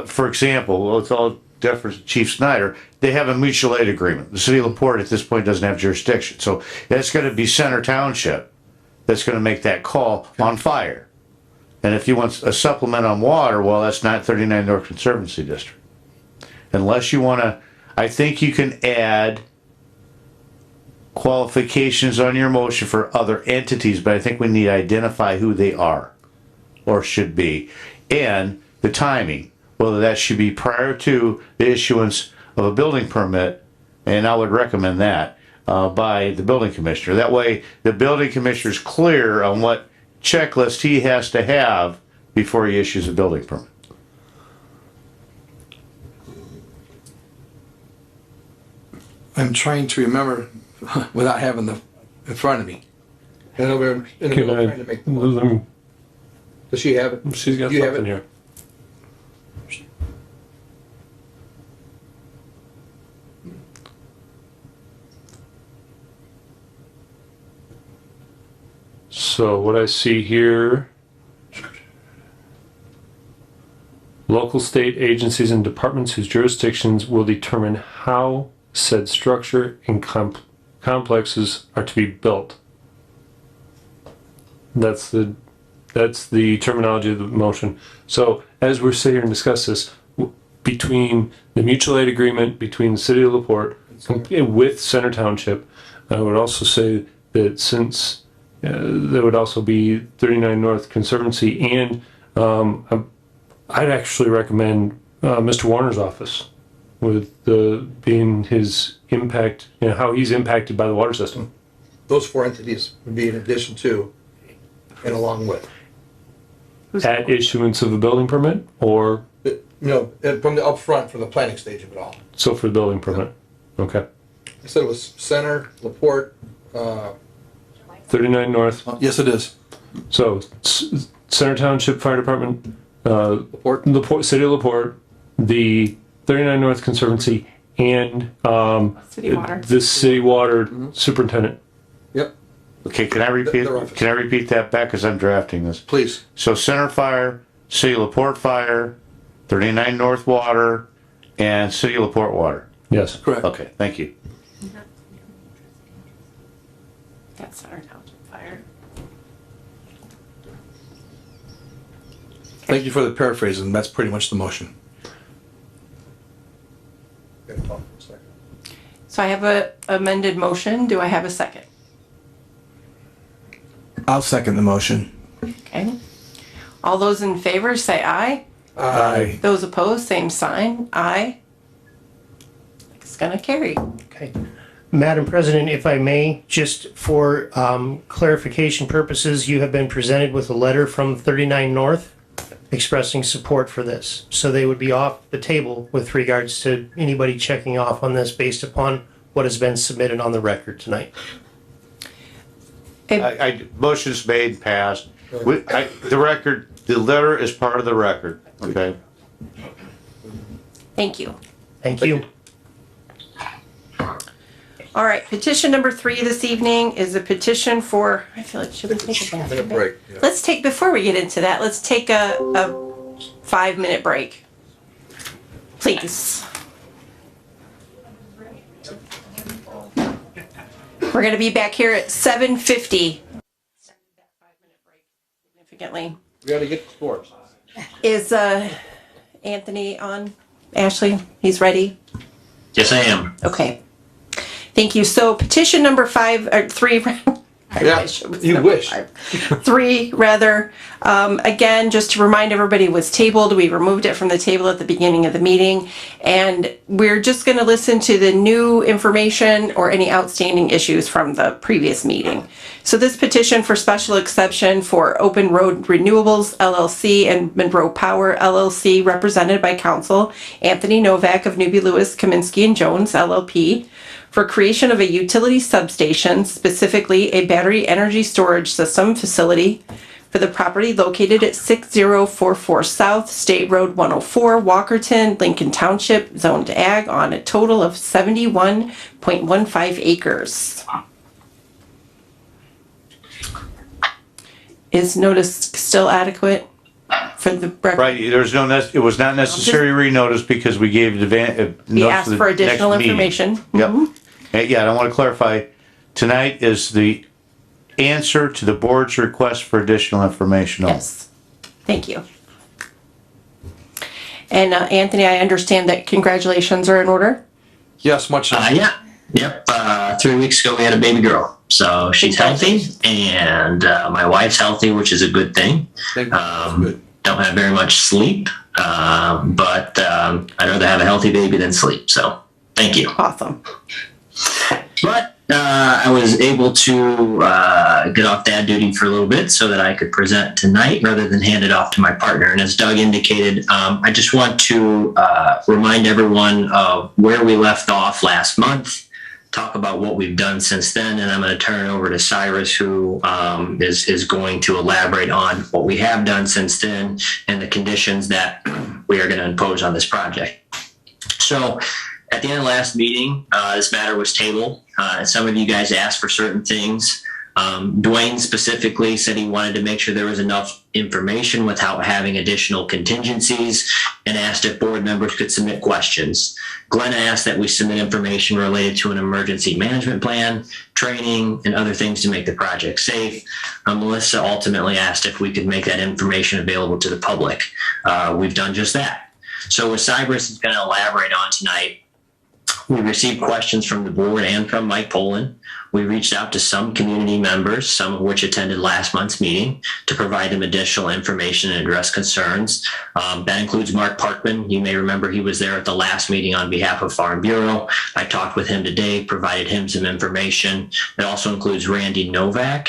For example, well, it's all deference to Chief Snyder. They have a mutual aid agreement. The city of LaPorte at this point doesn't have jurisdiction. So that's going to be Center Township that's going to make that call on fire. And if you want a supplement on water, well, that's not 39 North Conservancy District. Unless you want to, I think you can add qualifications on your motion for other entities, but I think we need to identify who they are or should be, and the timing, whether that should be prior to the issuance of a building permit, and I would recommend that by the building commissioner. That way the building commissioner is clear on what checklist he has to have before he issues a building permit. I'm trying to remember without having the in front of me. I know we're in the middle of trying to make the motion. Does she have it? She's got You have something it? here. So what I see here, local state agencies and departments whose jurisdictions will determine how said structure and complexes are to be built. That's the terminology of the motion. So as we're sitting here and discuss this, between the mutual aid agreement between the city of LaPorte with Center Township, I would also say that since there would also be 39 North Conservancy, and I'd actually recommend Mr. Warner's office with being his impact, how he's impacted by the water system. Those four entities would be in addition to and along with. At issuance of a building permit, or? No, from the upfront, from the planning stage of it all. So for the building permit, okay. I said it was Center, LaPorte. 39 North. Yes, it is. So Center Township Fire Department, LaPorte, City of LaPorte, the 39 North Conservancy, and City Water. the City Water Superintendent. Yep. Okay, can I repeat that back, because I'm drafting this? Please. So Center Fire, City of LaPorte Fire, 39 North Water, and City of LaPorte Water. Yes. Correct. Okay, thank you. That's Center Township Fire. Thank you for the paraphrasing. That's pretty much the motion. So I have a amended motion. Do I have a second? I'll second the motion. Okay. All those in favor say aye. Aye. Those opposed, same sign. Aye. It's gonna carry. Okay. Madam President, if I may, just for clarification purposes, you have been presented with a letter from 39 North expressing support for this. So they would be off the table with regards to anybody checking off on this based upon what has been submitted on the record tonight. Motion's made, passed. The letter is part of the record, okay? Thank you. Thank you. All right, petition number 3 this evening is a petition for, I feel like, should we take a bathroom break? Let's take, before we get into that, let's take a 5-minute break. Please. We're gonna be back here at 7:50. Significantly. We gotta get the scores. Is Anthony on? Ashley, he's ready? Yes, I am. Okay. Thank you. So petition number 5, or 3. Yeah, you wish. 3, rather. Again, just to remind everybody, it was tabled. We removed it from the table at the beginning of the meeting. And we're just going to listen to the new information or any outstanding issues from the previous meeting. So this petition for special exception for Open Road Renewables LLC and Monroe Power LLC, represented by counsel Anthony Novak of Newby Lewis, Kaminsky and Jones LLP, for creation of a utility substation, specifically a battery energy storage system facility for the property located at 6044 South State Road 104, Walkerton, Lincoln Township, zoned ag, on a total of 71.15 acres. Is notice still adequate for the record? Right, there's no, it was not necessary renotice because we gave We asked for additional information. Yep. Yeah, I want to clarify, tonight is the answer to the board's request for additional information. Yes. Thank you. And Anthony, I understand that congratulations are in order? Yes, much. Yeah. Yep. 3 weeks ago, we had a baby girl. So she's healthy, and my wife's healthy, which is a good thing. Don't have very much sleep, but I'd rather have a healthy baby than sleep. So thank you. Awesome. But I was able to get off dad duty for a little bit so that I could present tonight rather than hand it off to my partner. And as Doug indicated, I just want to remind everyone of where we left off last month, talk about what we've done since then, and I'm going to turn it over to Cyrus, who is going to elaborate on what we have done since then and the conditions that we are going to impose on this project. So at the end of last meeting, this matter was tabled, and some of you guys asked for certain things. Dwayne specifically said he wanted to make sure there was enough information without having additional contingencies, and asked if board members could submit questions. Glenn asked that we submit information related to an emergency management plan, training, and other things to make the project safe. Melissa ultimately asked if we could make that information available to the public. We've done just that. So what Cyrus is going to elaborate on tonight, we received questions from the board and from Mike Poland. We reached out to some community members, some of which attended last month's meeting, to provide them additional information and address concerns. That includes Mark Parkman. You may remember he was there at the last meeting on behalf of Farm Bureau. I talked with him today, provided him some information. It also includes Randy Novak,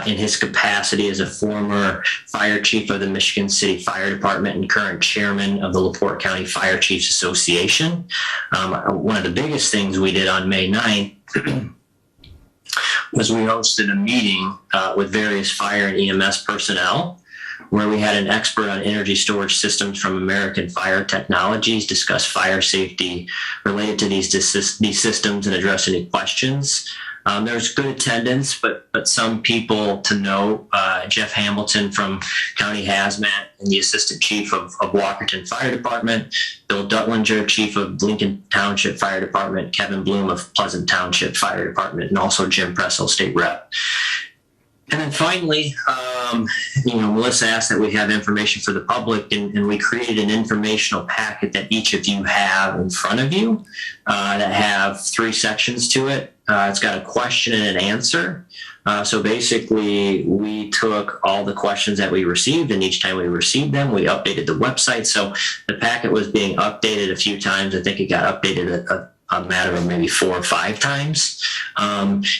in his capacity as a former fire chief of the Michigan City Fire Department and current chairman of the LaPorte County Fire Chiefs Association. One of the biggest things we did on May 9th was we hosted a meeting with various fire and EMS personnel, where we had an expert on energy storage systems from American Fire Technologies discuss fire safety related to these systems and address any questions. There's good attendance, but some people to know, Jeff Hamilton from County Hazmat and the Assistant Chief of Walkerton Fire Department, Bill Duttlinger, Chief of Lincoln Township Fire Department, Kevin Bloom of Pleasant Township Fire Department, and also Jim Pressel, State Rep. And then finally, Melissa asked that we have information for the public, and we created an informational packet that each of you have in front of you that have 3 sections to it. It's got a question and an answer. So basically, we took all the questions that we received, and each time we received them, we updated the website. So the packet was being updated a few times. I think it got updated a matter of maybe 4 or 5 times.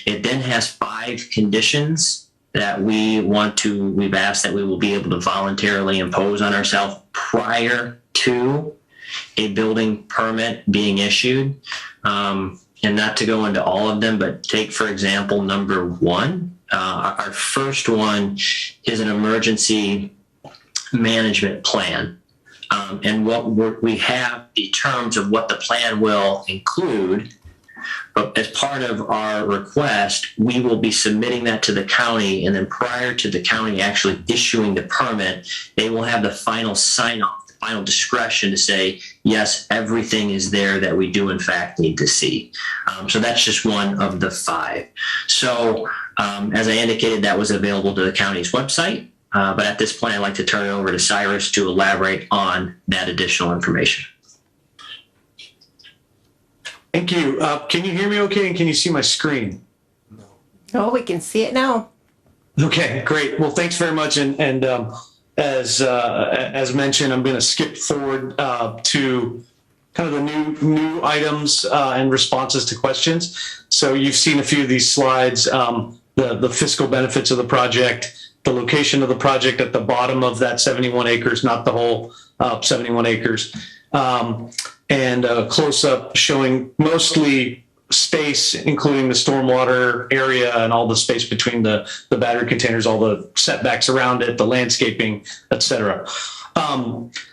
It then has 5 conditions that we've asked that we will be able to voluntarily impose on ourselves prior to a building permit being issued. And not to go into all of them, but take, for example, number 1. Our first one is an emergency management plan. And what we have the terms of what the plan will include. But as part of our request, we will be submitting that to the county, and then prior to the county actually issuing the permit, they will have the final sign-off, the final discretion to say, yes, everything is there that we do in fact need to see. So that's just one of the 5. So as I indicated, that was available to the county's website. But at this point, I'd like to turn it over to Cyrus to elaborate on that additional information. Thank you. Can you hear me okay, and can you see my screen? Oh, we can see it now. Okay, great. Well, thanks very much. And as mentioned, I'm going to skip forward to kind of the new items and responses to questions. So you've seen a few of these slides, the fiscal benefits of the project, the location of the project at the bottom of that 71 acres, not the whole 71 acres. And a close-up showing mostly space, including the stormwater area and all the space between the battery containers, all the setbacks around it, the landscaping, etc.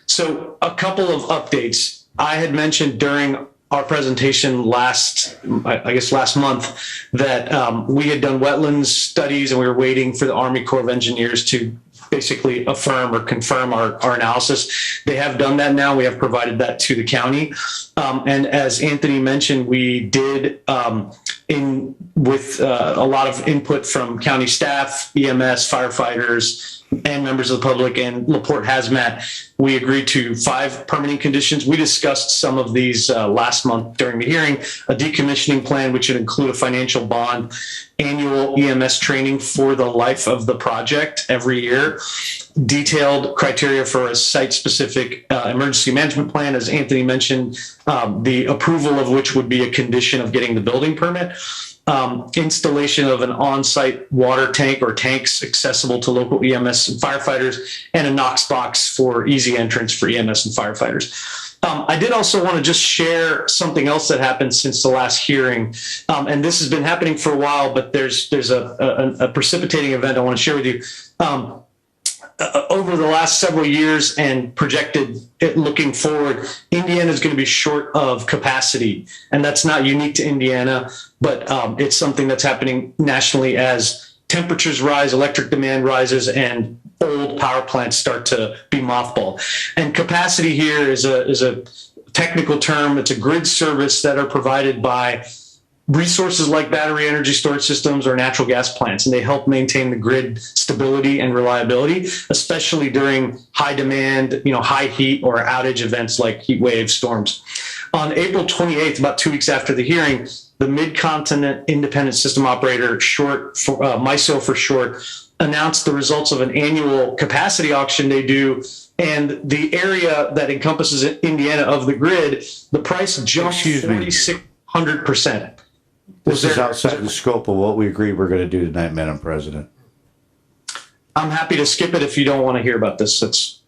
So a couple of updates. I had mentioned during our presentation last month that we had done wetlands studies, and we were waiting for the Army Corps of Engineers to basically affirm or confirm our analysis. They have done that now. We have provided that to the county. And as Anthony mentioned, we did, with a lot of input from county staff, EMS, firefighters, and members of the public, and LaPorte Hazmat, we agreed to 5 permitting conditions. We discussed some of these last month during the hearing. A decommissioning plan, which would include a financial bond, annual EMS training for the life of the project every year, detailed criteria for a site-specific emergency management plan, as Anthony mentioned, the approval of which would be a condition of getting the building permit, installation of an on-site water tank or tanks accessible to local EMS and firefighters, and a Knox box for easy entrance for EMS and firefighters. I did also want to just share something else that happened since the last hearing. And this has been happening for a while, but there's a precipitating event I want to share with you. Over the last several years and projected looking forward, Indiana is going to be short of capacity. And that's not unique to Indiana, but it's something that's happening nationally as temperatures rise, electric demand rises, and old power plants start to be mothballed. And capacity here is a technical term. It's a grid service that are provided by resources like battery energy storage systems or natural gas plants, and they help maintain the grid stability and reliability, especially during high demand, high heat or outage events like heat wave storms. On April 28th, about 2 weeks after the hearing, the Mid-Continent Independent System Operator, MISO for short, announced the results of an annual capacity auction they do, and the area that encompasses Indiana of the grid, the price jumped 4,600%. This is outside the scope of what we agreed we're going to do tonight, Madam President. I'm happy to skip it if you don't want to hear about this.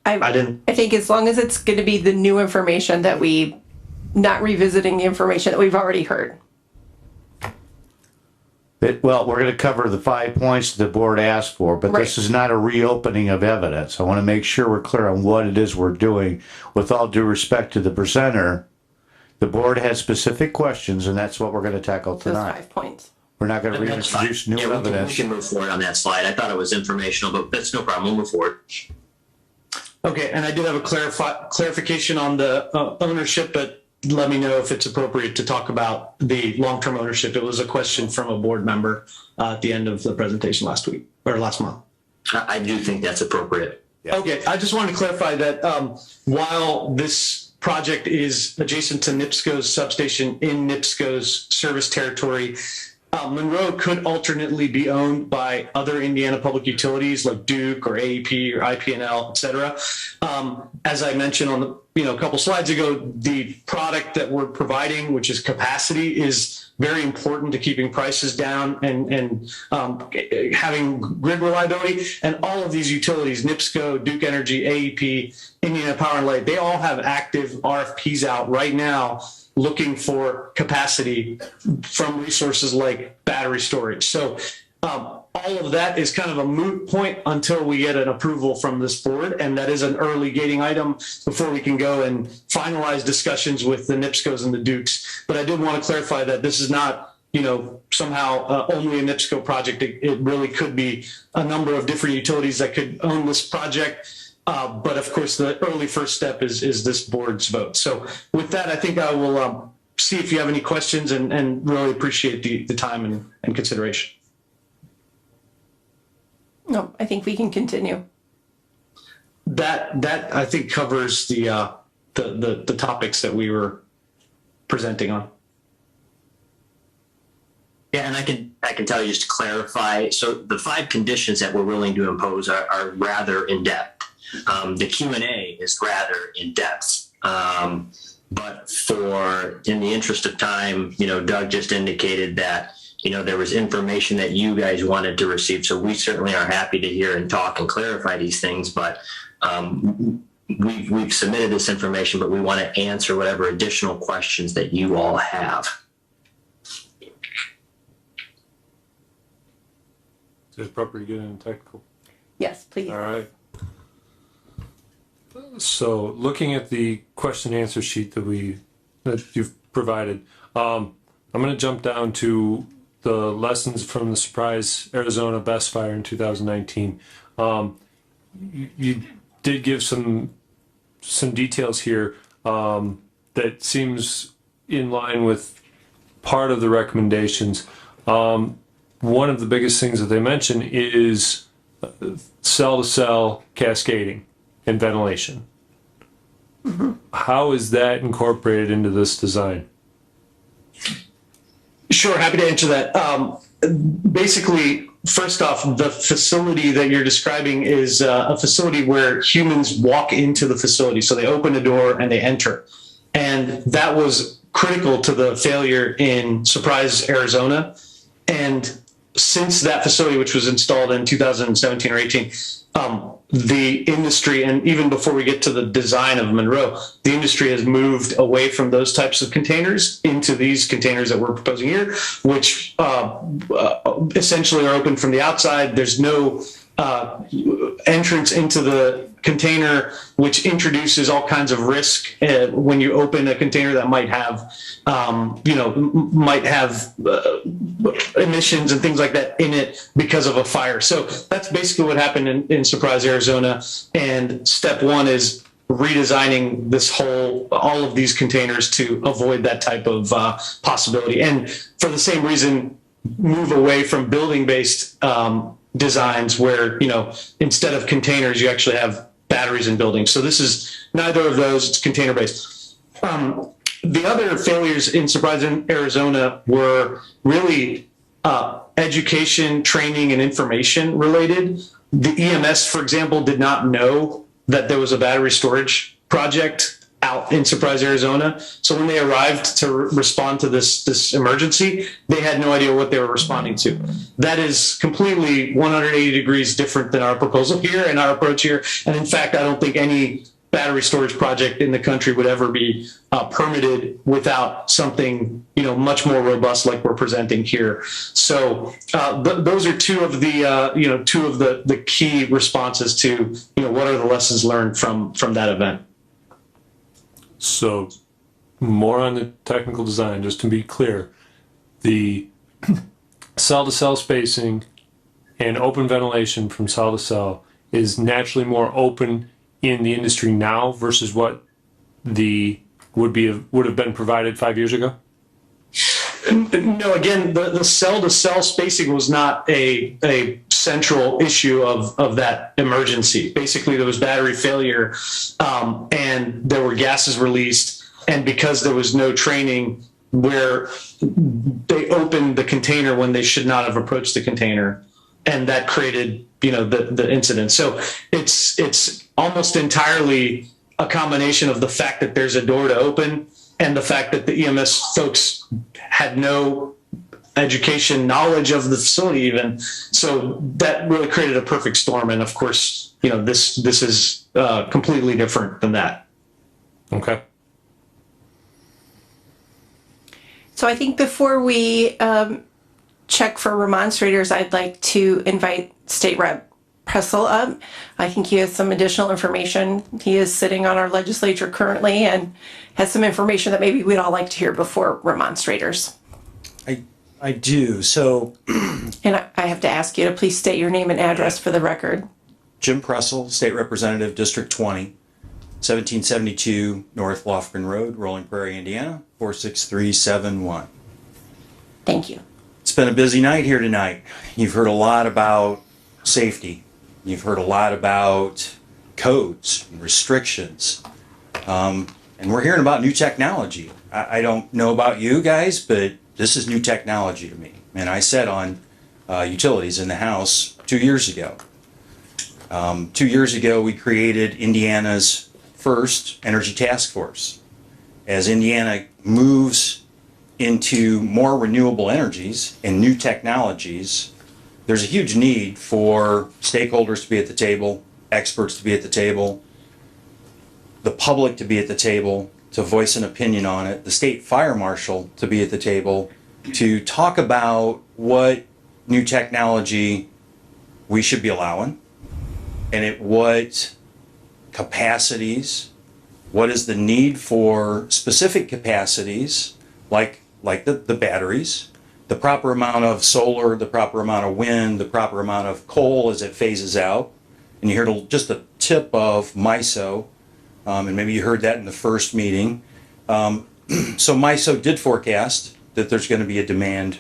I think as long as it's going to be the new information that we, not revisiting the information that we've already heard. Well, we're going to cover the 5 points the board asked for, but this is not a reopening of evidence. I want to make sure we're clear on what it is we're doing. With all due respect to the presenter, the board has specific questions, and that's what we're going to tackle tonight. Those 5 points. We're not going to reintroduce new evidence. We can move forward on that slide. I thought it was informational, but that's no problem. We'll move forward. Okay, and I did have a clarification on the ownership, but let me know if it's appropriate to talk about the long-term ownership. It was a question from a board member at the end of the presentation last month. I do think that's appropriate. Yeah. Okay, I just wanted to clarify that while this project is adjacent to NIPSCO's substation in NIPSCO's service territory, Monroe could alternately be owned by other Indiana public utilities like Duke or AEP or IPNL, et cetera. As I mentioned on the a couple slides ago, the product that we're providing, which is capacity, is very important to keeping prices down and having grid reliability. And all of these utilities, NIPSCO, Duke Energy, AEP, Indiana Power and Light, they all have active RFPs out right now looking for capacity from resources like battery storage. So all of that is kind of a moot point until we get an approval from this board, and that is an early gating item before we can go and finalize discussions with the NIPSCOs and the Dukes. But I did want to clarify that this is not, somehow only a NIPSCO project. It really could be a number of different utilities that could own this project. But of course, the early first step is this board's vote. So with that, I think I will see if you have any questions and really appreciate the time and consideration. No, I think we can continue. That I think covers the topics that we were presenting on. Yeah, and I can tell you just to clarify. So the 5 conditions that we're willing to impose are rather in depth. The Q&A is rather in depth. But in the interest of time, Doug just indicated that there was information that you guys wanted to receive. So we certainly are happy to hear and talk and clarify these things. But we've submitted this information, but we want to answer whatever additional questions that you all have. Is it appropriate to get into technical? Yes, please. All right. So looking at the question and answer sheet that you've provided, I'm going to jump down to the lessons from the Surprise Arizona Best Fire in 2019. You did give some details here that seems in line with part of the recommendations. One of the biggest things that they mention is cell-to-cell cascading and ventilation. Mm-hmm. How is that incorporated into this design? Sure, happy to answer that. Basically, first off, the facility that you're describing is a facility where humans walk into the facility. So they open a door and they enter. And that was critical to the failure in Surprise, Arizona. And since that facility, which was installed in 2017 or 18, the industry, and even before we get to the design of Monroe, the industry has moved away from those types of containers into these containers that we're proposing here, which essentially are open from the outside. There's no entrance into the container, which introduces all kinds of risk when you open a container that might have, emissions and things like that in it because of a fire. So that's basically what happened in Surprise, Arizona. And step one is redesigning all of these containers to avoid that type of possibility. And for the same reason, move away from building-based designs where, instead of containers, you actually have batteries in buildings. So this is neither of those, it's container-based. The other failures in Surprise, Arizona were really education, training, and information related. The EMS, for example, did not know that there was a battery storage project out in Surprise, Arizona. So when they arrived to respond to this emergency, they had no idea what they were responding to. That is completely 180 degrees different than our proposal here and our approach here. And in fact, I don't think any battery storage project in the country would ever be permitted without something, much more robust like we're presenting here. So those are two of the key responses to, what are the lessons learned from that event. So more on the technical design, just to be clear, the cell-to-cell spacing and open ventilation from cell to cell is naturally more open in the industry now versus what would have been provided 5 years ago? No, again, the cell-to-cell spacing was not a central issue of that emergency. Basically, there was battery failure, and there were gases released, and because there was no training where they opened the container when they should not have approached the container, and that created, the incident. So it's almost entirely a combination of the fact that there's a door to open and the fact that the EMS folks had no education, knowledge of the facility even. So that really created a perfect storm. And of course, this is completely different than that. Okay. So I think before we check for remonstrators, I'd like to invite State Rep Pressel up. I think he has some additional information. He is sitting on our legislature currently and has some information that maybe we'd all like to hear before remonstrators. I do. So, and I have to ask you to please state your name and address for the record. Jim Pressel, State Representative, District 20, 1772 North Lofgren Road, Rolling Prairie, Indiana, 46371. Thank you. It's been a busy night here tonight. You've heard a lot about safety. You've heard a lot about codes and restrictions. And we're hearing about new technology. I don't know about you guys, but this is new technology to me. And I sat on utilities in the House 2 years ago. 2 years ago, we created Indiana's first energy task force. As Indiana moves into more renewable energies and new technologies, there's a huge need for stakeholders to be at the table, experts to be at the table, the public to be at the table, to voice an opinion on it, the state fire marshal to be at the table, to talk about what new technology we should be allowing, and at what capacities, what is the need for specific capacities, like the batteries, the proper amount of solar, the proper amount of wind, the proper amount of coal as it phases out. And you heard just a tip of MISO, and maybe you heard that in the first meeting. So MISO did forecast that there's going to be a demand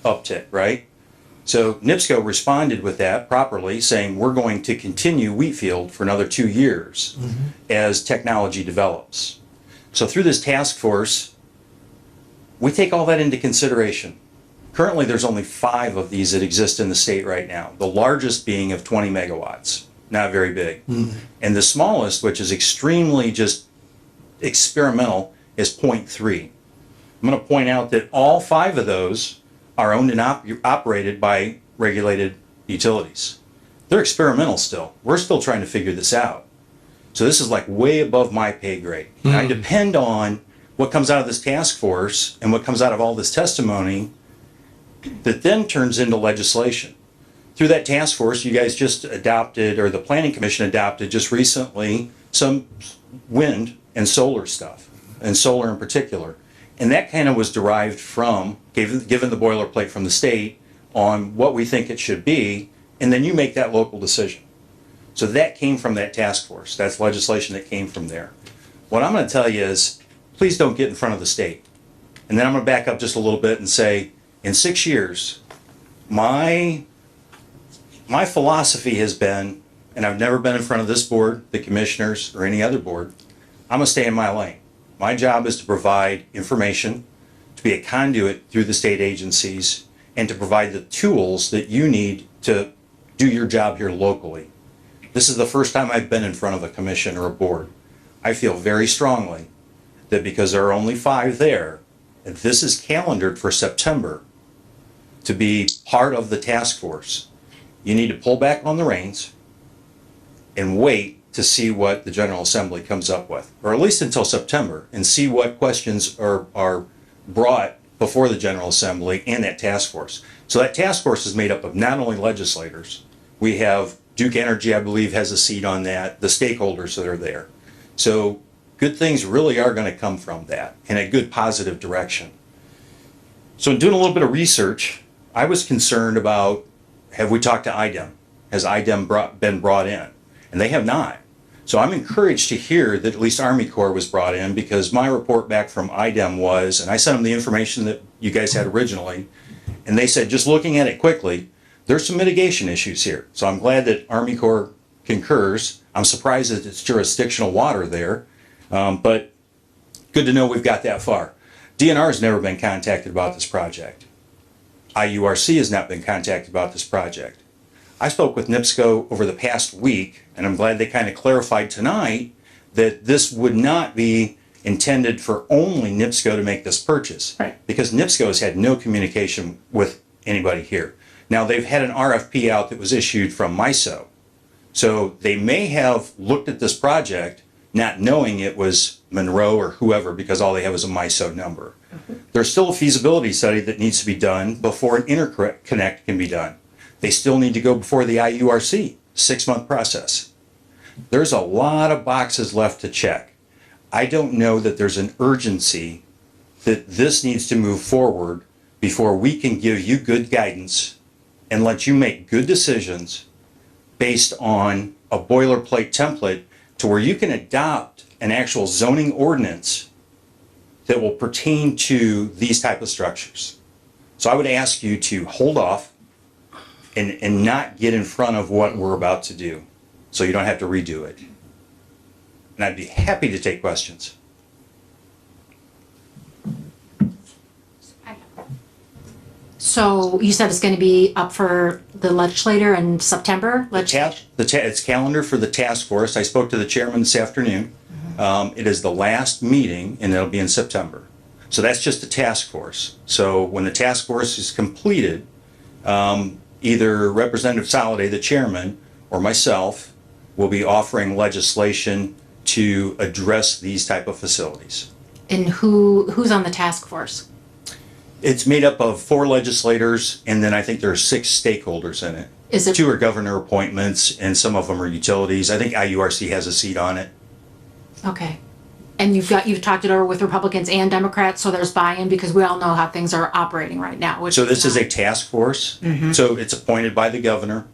uptick, right? So NIPSCO responded with that properly, saying we're going to continue Wheatfield for another 2 years as technology develops. So through this task force, we take all that into consideration. Currently, there's only 5 of these that exist in the state right now, the largest being of 20 megawatts, not very big. And the smallest, which is extremely just experimental, is 0.3. I'm going to point out that all 5 of those are owned and operated by regulated utilities. They're experimental still. We're still trying to figure this out. So this is like way above my pay grade. And I depend on what comes out of this task force and what comes out of all this testimony that then turns into legislation. through that task force, you guys just adopted, or the Planning Commission adopted just recently, some wind and solar stuff, and solar in particular. And that kind of was derived from, given the boilerplate from the state on what we think it should be, and then you make that local decision. So that came from that task force. That's legislation that came from there. What I'm going to tell you is, please don't get in front of the state. And then I'm going to back up just a little bit and say, in 6 years, my philosophy has been, and I've never been in front of this board, the commissioners, or any other board, I'm going to stay in my lane. My job is to provide information, to be a conduit through the state agencies, and to provide the tools that you need to do your job here locally. This is the first time I've been in front of a commission or a board. I feel very strongly that because there are only 5 there, and this is calendared for September to be part of the task force, you need to pull back on the reins and wait to see what the General Assembly comes up with, or at least until September, and see what questions are brought before the General Assembly and that task force. So that task force is made up of not only legislators, we have Duke Energy, I believe, has a seat on that, the stakeholders that are there. So good things really are going to come from that in a good positive direction. So in doing a little bit of research, I was concerned about, have we talked to IDEM? Has IDEM been brought in? And they have not. So I'm encouraged to hear that at least Army Corps was brought in, because my report back from IDEM was, and I sent them the information that you guys had originally, and they said, just looking at it quickly, there's some mitigation issues here. So I'm glad that Army Corps concurs. I'm surprised that it's jurisdictional water there, but good to know we've got that far. DNR has never been contacted about this project. IURC has not been contacted about this project. I spoke with NIPSCO over the past week, and I'm glad they kind of clarified tonight that this would not be intended for only NIPSCO to make this purchase. Right. Because NIPSCO has had no communication with anybody here. Now, they've had an RFP out that was issued from MISO. So they may have looked at this project not knowing it was Monroe or whoever, because all they have is a MISO number. There's still a feasibility study that needs to be done before an interconnect can be done. They still need to go before the IURC, 6-month process. There's a lot of boxes left to check. I don't know that there's an urgency that this needs to move forward before we can give you good guidance and let you make good decisions based on a boilerplate template to where you can adopt an actual zoning ordinance that will pertain to these type of structures. So I would ask you to hold off and not get in front of what we're about to do, so you don't have to redo it. And I'd be happy to take questions. So you said it's going to be up for the legislator in September? It's calendar for the task force. I spoke to the chairman this afternoon. It is the last meeting, and it'll be in September. So that's just the task force. So when the task force is completed, either Representative Soliday, the chairman, or myself will be offering legislation to address these type of facilities. And who's on the task force? It's made up of 4 legislators, and then I think there are 6 stakeholders in it. Is it 2 are governor appointments, and some of them are utilities. I think IURC has a seat on it. Okay. And you've talked it over with Republicans and Democrats, so there's buy-in, because we all know how things are operating right now. So this is a task force. Mhm. So it's appointed by the governor.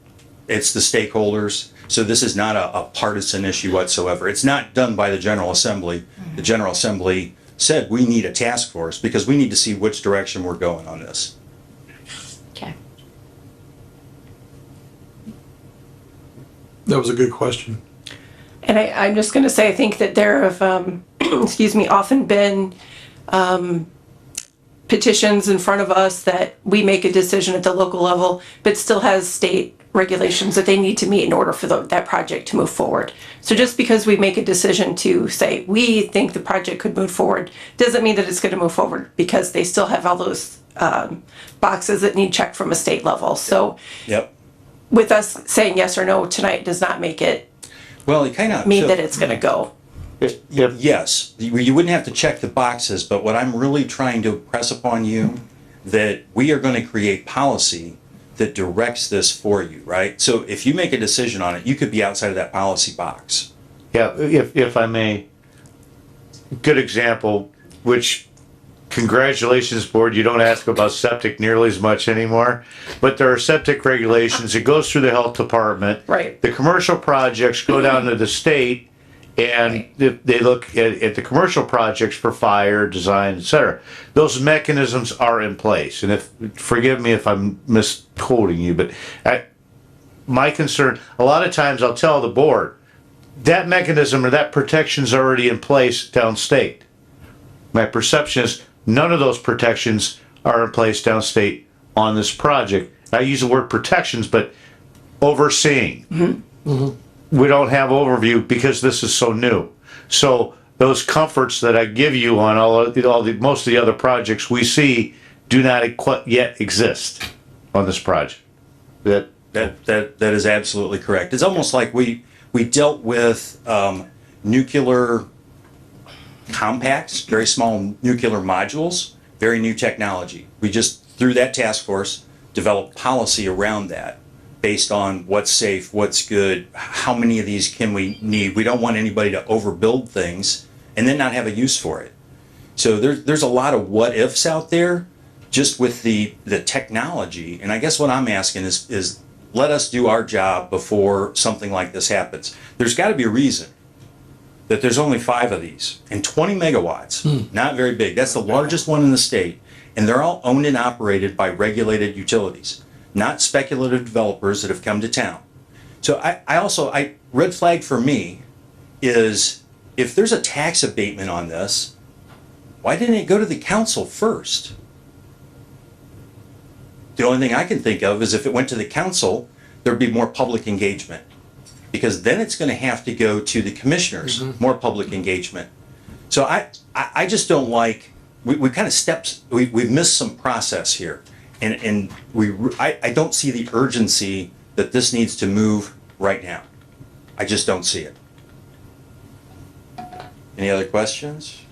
It's the stakeholders. So this is not a partisan issue whatsoever. It's not done by the General Assembly. The General Assembly said we need a task force because we need to see which direction we're going on this. Okay. That was a good question. And I'm just going to say, I think that there have, excuse me, often been petitions in front of us that we make a decision at the local level, but still has state regulations that they need to meet in order for that project to move forward. So just because we make a decision to say we think the project could move forward doesn't mean that it's going to move forward, because they still have all those boxes that need checked from a state level. So Yep. with us saying yes or no tonight does not make it Well, it kind of mean that it's going to go. Yes, you wouldn't have to check the boxes, but what I'm really trying to press upon you, that we are going to create policy that directs this for you, right? So if you make a decision on it, you could be outside of that policy box. Yeah, if I may, good example, which congratulations, board, you don't ask about septic nearly as much anymore, but there are septic regulations. It goes through the health department. Right. The commercial projects go down to the state, and they look at the commercial projects for fire, design, et cetera. Those mechanisms are in place. And forgive me if I'm misquoting you, but my concern, a lot of times I'll tell the board, that mechanism or that protection's already in place downstate. My perception is none of those protections are in place downstate on this project. I use the word protections, but overseeing. We don't have overview because this is so new. So those comforts that I give you on most of the other projects we see do not yet exist on this project. That is absolutely correct. It's almost like we dealt with nuclear compacts, very small nuclear modules, very new technology. We just, through that task force, developed policy around that based on what's safe, what's good, how many of these can we need. We don't want anybody to overbuild things and then not have a use for it. So there's a lot of what ifs out there just with the technology. And I guess what I'm asking is let us do our job before something like this happens. There's got to be a reason that there's only 5 of these and 20 megawatts, not very big. That's the largest one in the state. And they're all owned and operated by regulated utilities, not speculative developers that have come to town. So I red flag for me is if there's a tax abatement on this, why didn't it go to the council first? The only thing I can think of is if it went to the council, there'd be more public engagement. Because then it's going to have to go to the commissioners, more public engagement. So I just don't like, we kind of we've missed some process here. And I don't see the urgency that this needs to move right now. I just don't see it. Any other questions?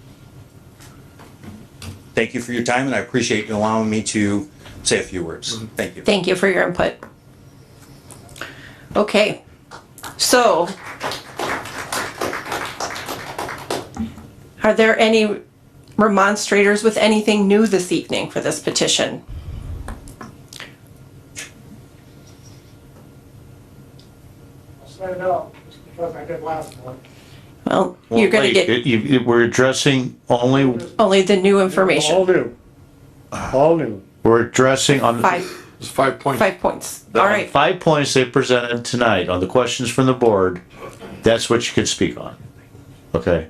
Thank you for your time, and I appreciate you allowing me to say a few words. Thank you. Thank you for your input. Okay, so are there any remonstrators with anything new this evening for this petition? I'll set it up, just because I did last one. Well, you're gonna get We're addressing only the new information. All new. All new. We're addressing on 5 points. 5 points. All right. 5 points they presented tonight on the questions from the board. That's what you can speak on. Okay.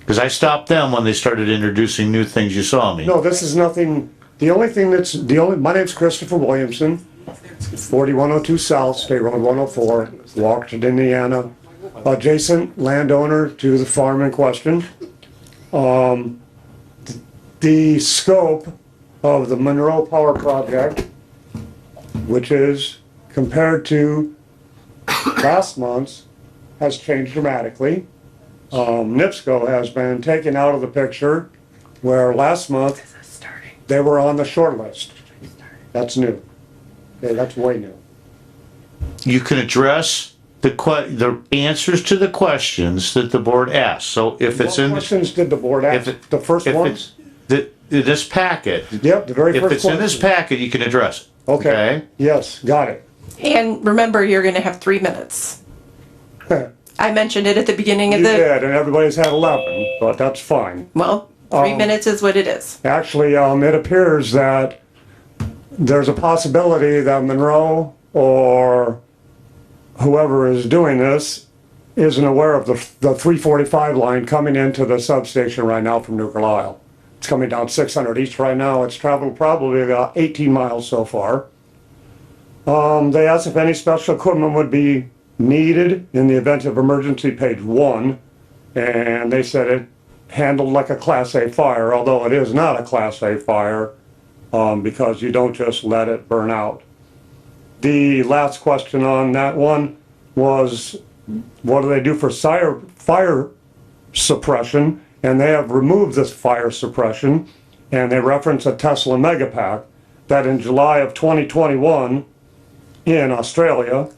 Because I stopped them when they started introducing new things you saw me. No, this is nothing, my name's Christopher Williamson, 4102 South, State Road 104, Washington, Indiana, adjacent landowner to the farm in question. The scope of the Monroe Power Project, which is compared to last month's, has changed dramatically. NIPSCO has been taken out of the picture, where last month they were on the short list. That's new. Okay, that's way new. You can address the answers to the questions that the board asked. So if it's in What questions did the board ask? The first ones? This packet. Yep, the very If first it's in this question. packet, you can address it. Okay, yes, got it. And remember, you're gonna have 3 minutes. I mentioned it at the beginning of You the, did, and everybody's had 11, but that's fine. well, 3 minutes is what it is. Actually, it appears that there's a possibility that Monroe or whoever is doing this isn't aware of the 345 line coming into the substation right now from New Carlisle. It's coming down 600 east right now. It's traveled probably about 18 miles so far. They asked if any special equipment would be needed in the event of emergency, page 1. And they said it handled like a Class A fire, although it is not a Class A fire because you don't just let it burn out. The last question on that one was, what do they do for fire suppression? And they have removed this fire suppression, and they reference a Tesla Megapack. that in July of 2021 in Australia,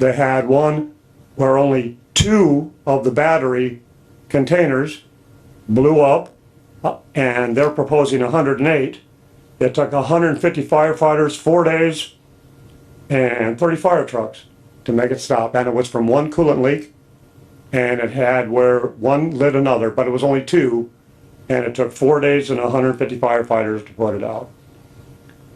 they had one where only 2 of the battery containers blew up, and they're proposing 108. It took 150 firefighters, 4 days, and 30 fire trucks to make it stop. And it was from one coolant leak, and it had where one lit another, but it was only 2, and it took 4 days and 150 firefighters to put it out.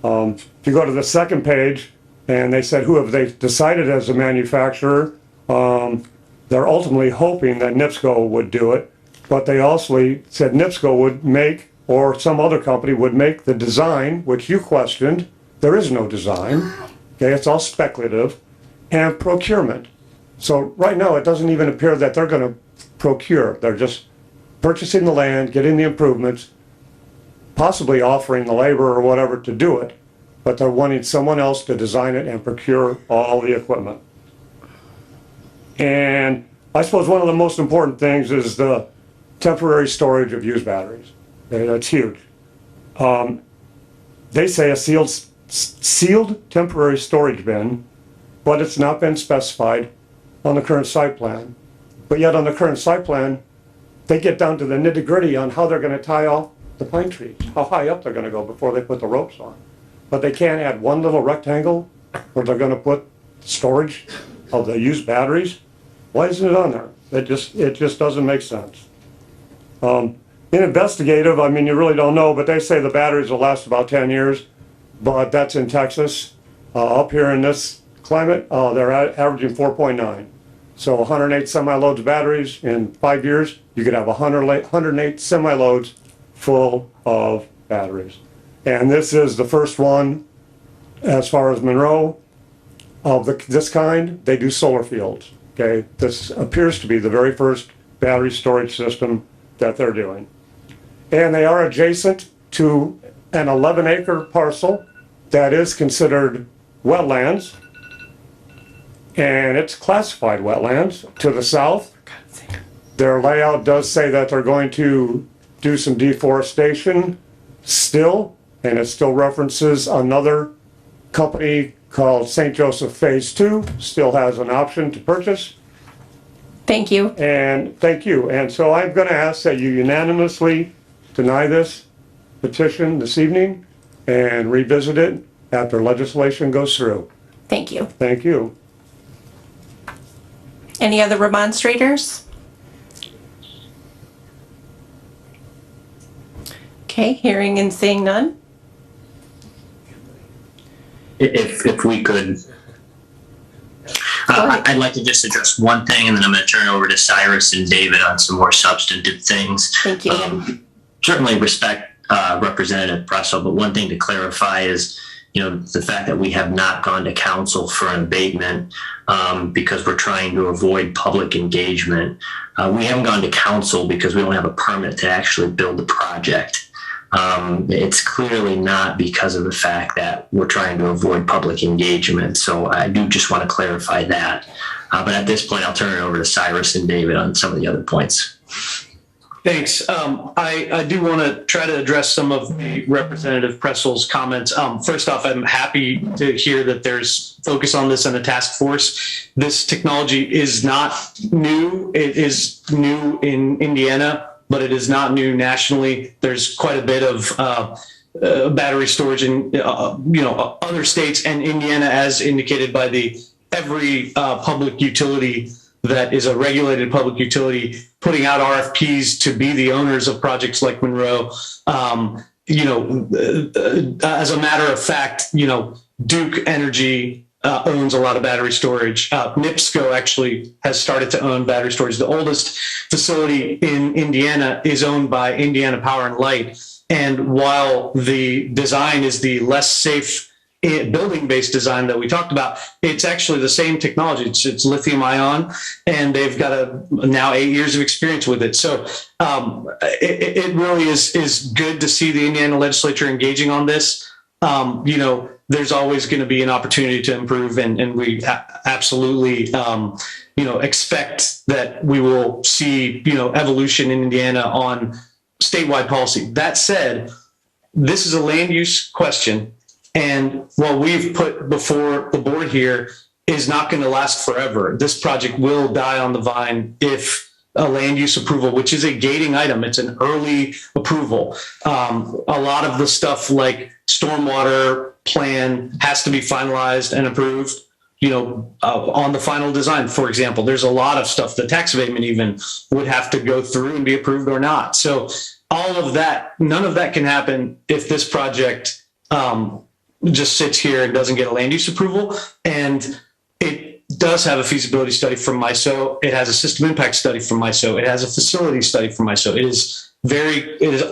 If you go to the second page, and they said who have they decided as a manufacturer, they're ultimately hoping that NIPSCO would do it, but they also said NIPSCO would make, or some other company would make the design, which you questioned. There is no design. Okay, it's all speculative, and procurement. So right now, it doesn't even appear that they're going to procure. They're just purchasing the land, getting the improvements, possibly offering the labor or whatever to do it, but they're wanting someone else to design it and procure all the equipment. And I suppose one of the most important things is the temporary storage of used batteries. Okay, that's huge. They say a sealed temporary storage bin, but it's not been specified on the current site plan. But yet on the current site plan, they get down to the nitty-gritty on how they're going to tie off the pine trees, how high up they're going to go before they put the ropes on. But they can't add one little rectangle where they're going to put storage of the used batteries. Why isn't it on there? It just doesn't make sense. In investigative, I mean, you really don't know, but they say the batteries will last about 10 years, but that's in Texas. Up here in this climate, they're averaging 4.9. So 108 semi-loads of batteries in 5 years, you could have 108 semi-loads full of batteries. And this is the first one, as far as Monroe, of this kind. They do solar fields. Okay, this appears to be the very first battery storage system that they're doing. And they are adjacent to an 11-acre parcel that is considered wetlands, and it's classified wetlands to the south. Their layout does say that they're going to do some deforestation still, and it still references another company called St. Joseph Phase 2, still has an option to purchase. Thank you. And thank you. And so I'm going to ask that you unanimously deny this petition this evening and revisit it after legislation goes through. Thank you. Thank you. Any other remonstrators? Okay, hearing and seeing none. If we could, I'd like to just address one thing, and then I'm going to turn it over to Cyrus and David on some more substantive things. Thank you. Certainly respect Representative Pressel, but one thing to clarify is, the fact that we have not gone to council for an abatement because we're trying to avoid public engagement. We haven't gone to council because we don't have a permit to actually build the project. It's clearly not because of the fact that we're trying to avoid public engagement. So I do just want to clarify that. But at this point, I'll turn it over to Cyrus and David on some of the other points. Thanks. I do want to try to address some of the Representative Pressel's comments. First off, I'm happy to hear that there's focus on this in a task force. This technology is not new. It is new in Indiana, but it is not new nationally. There's quite a bit of battery storage in other states, and Indiana, as indicated by every public utility that is a regulated public utility, putting out RFPs to be the owners of projects like Monroe. As a matter of fact, Duke Energy owns a lot of battery storage. NIPSCO actually has started to own battery storage. The oldest facility in Indiana is owned by Indiana Power and Light. And while the design is the less safe building-based design that we talked about, it's actually the same technology. It's lithium ion, and they've got now 8 years of experience with it. So it really is good to see the Indiana legislature engaging on this. There's always going to be an opportunity to improve, and we absolutely, expect that we will see, evolution in Indiana on statewide policy. That said, this is a land use question, And what we've put before the board here is not going to last forever. This project will die on the vine if a land use approval, which is a gating item. It's an early approval. A lot of the stuff like stormwater plan has to be finalized and approved, on the final design, for example. There's a lot of stuff, the tax abatement even would have to go through and be approved or not. So all of that, none of that can happen if this project just sits here and doesn't get a land use approval. And it does have a feasibility study from MISO. It has a system impact study from MISO. It has a facility study from MISO. It is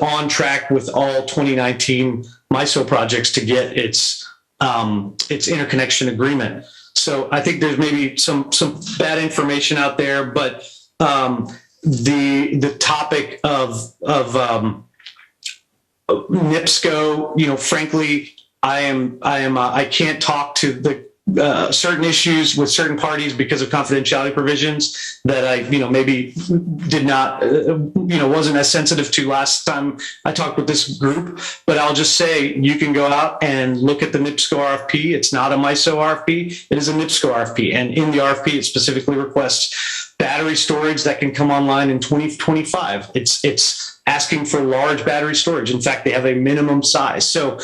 on track with all 2019 MISO projects to get its interconnection agreement. So I think there's maybe some bad information out there, but the topic of NIPSCO, frankly, I can't talk to the certain issues with certain parties because of confidentiality provisions that I, maybe did not, wasn't as sensitive to last time I talked with this group. But I'll just say you can go out and look at the NIPSCO RFP. It's not a MISO RFP. It is a NIPSCO RFP. And in the RFP, it specifically requests battery storage that can come online in 2025. It's asking for large battery storage. In fact, they have a minimum size. So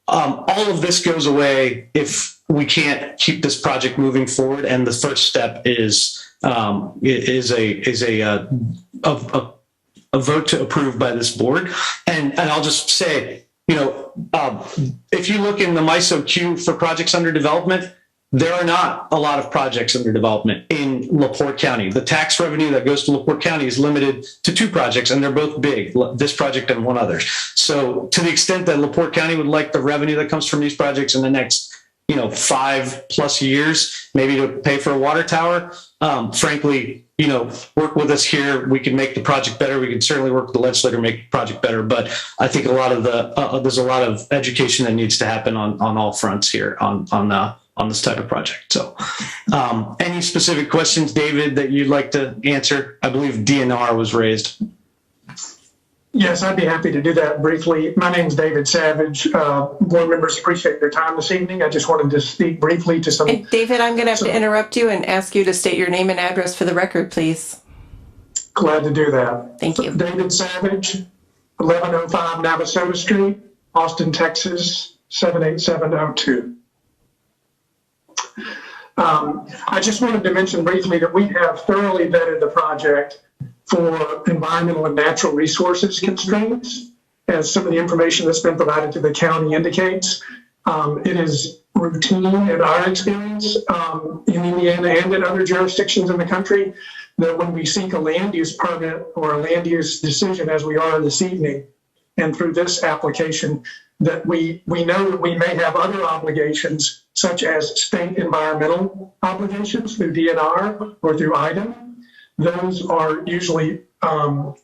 all of this goes away if we can't keep this project moving forward. And the first step is a vote to approve by this board. And I'll just say, if you look in the MISO queue for projects under development, there are not a lot of projects under development in LaPorte County. The tax revenue that goes to LaPorte County is limited to 2 projects, and they're both big, this project and one other. So to the extent that LaPorte County would like the revenue that comes from these projects in the next 5+ years, maybe to pay for a water tower, frankly, work with us here. We can make the project better. We can certainly work with the legislator to make the project better. But I think a lot of there's a lot of education that needs to happen on all fronts here on this type of project. So any specific questions, David, that you'd like to answer? I believe DNR was raised. Yes, I'd be happy to do that briefly. My name is David Savage. Board members, appreciate your time this evening. I just wanted to speak briefly to some... And David, I'm going to have to interrupt you and ask you to state your name and address for the record, please. Glad to do that. Thank you. David Savage, 1105 Navasota Street, Austin, Texas, 78702. I just wanted to mention briefly that we have thoroughly vetted the project for environmental and natural resources constraints, as some of the information that's been provided to the county indicates. It is routine in our experience in Indiana and in other jurisdictions in the country that when we seek a land use permit or a land use decision, as we are this evening, and through this application, that we know that we may have other obligations, such as state environmental obligations through DNR or through IDEM. Those are usually vetted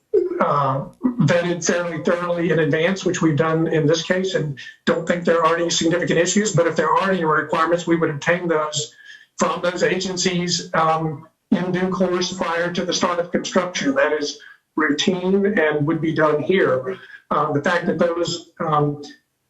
fairly thoroughly in advance, which we've done in this case, and don't think there are any significant issues. But if there are any requirements, we would obtain those from those agencies in due course prior to the start of construction. That is routine and would be done here. The fact that those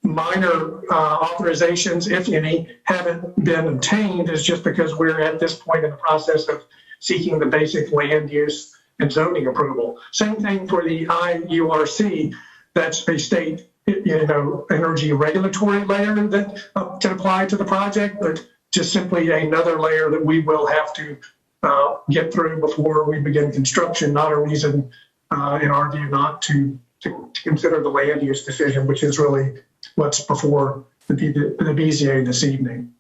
minor authorizations, if any, haven't been obtained is just because we're at this point in the process of seeking the basic land use and zoning approval. Same thing for the IURC. That's a state, energy regulatory layer that can apply to the project, but just simply another layer that we will have to get through before we begin construction. Not a reason, in our view, not to consider the land use decision, which is really what's before the BZA this evening.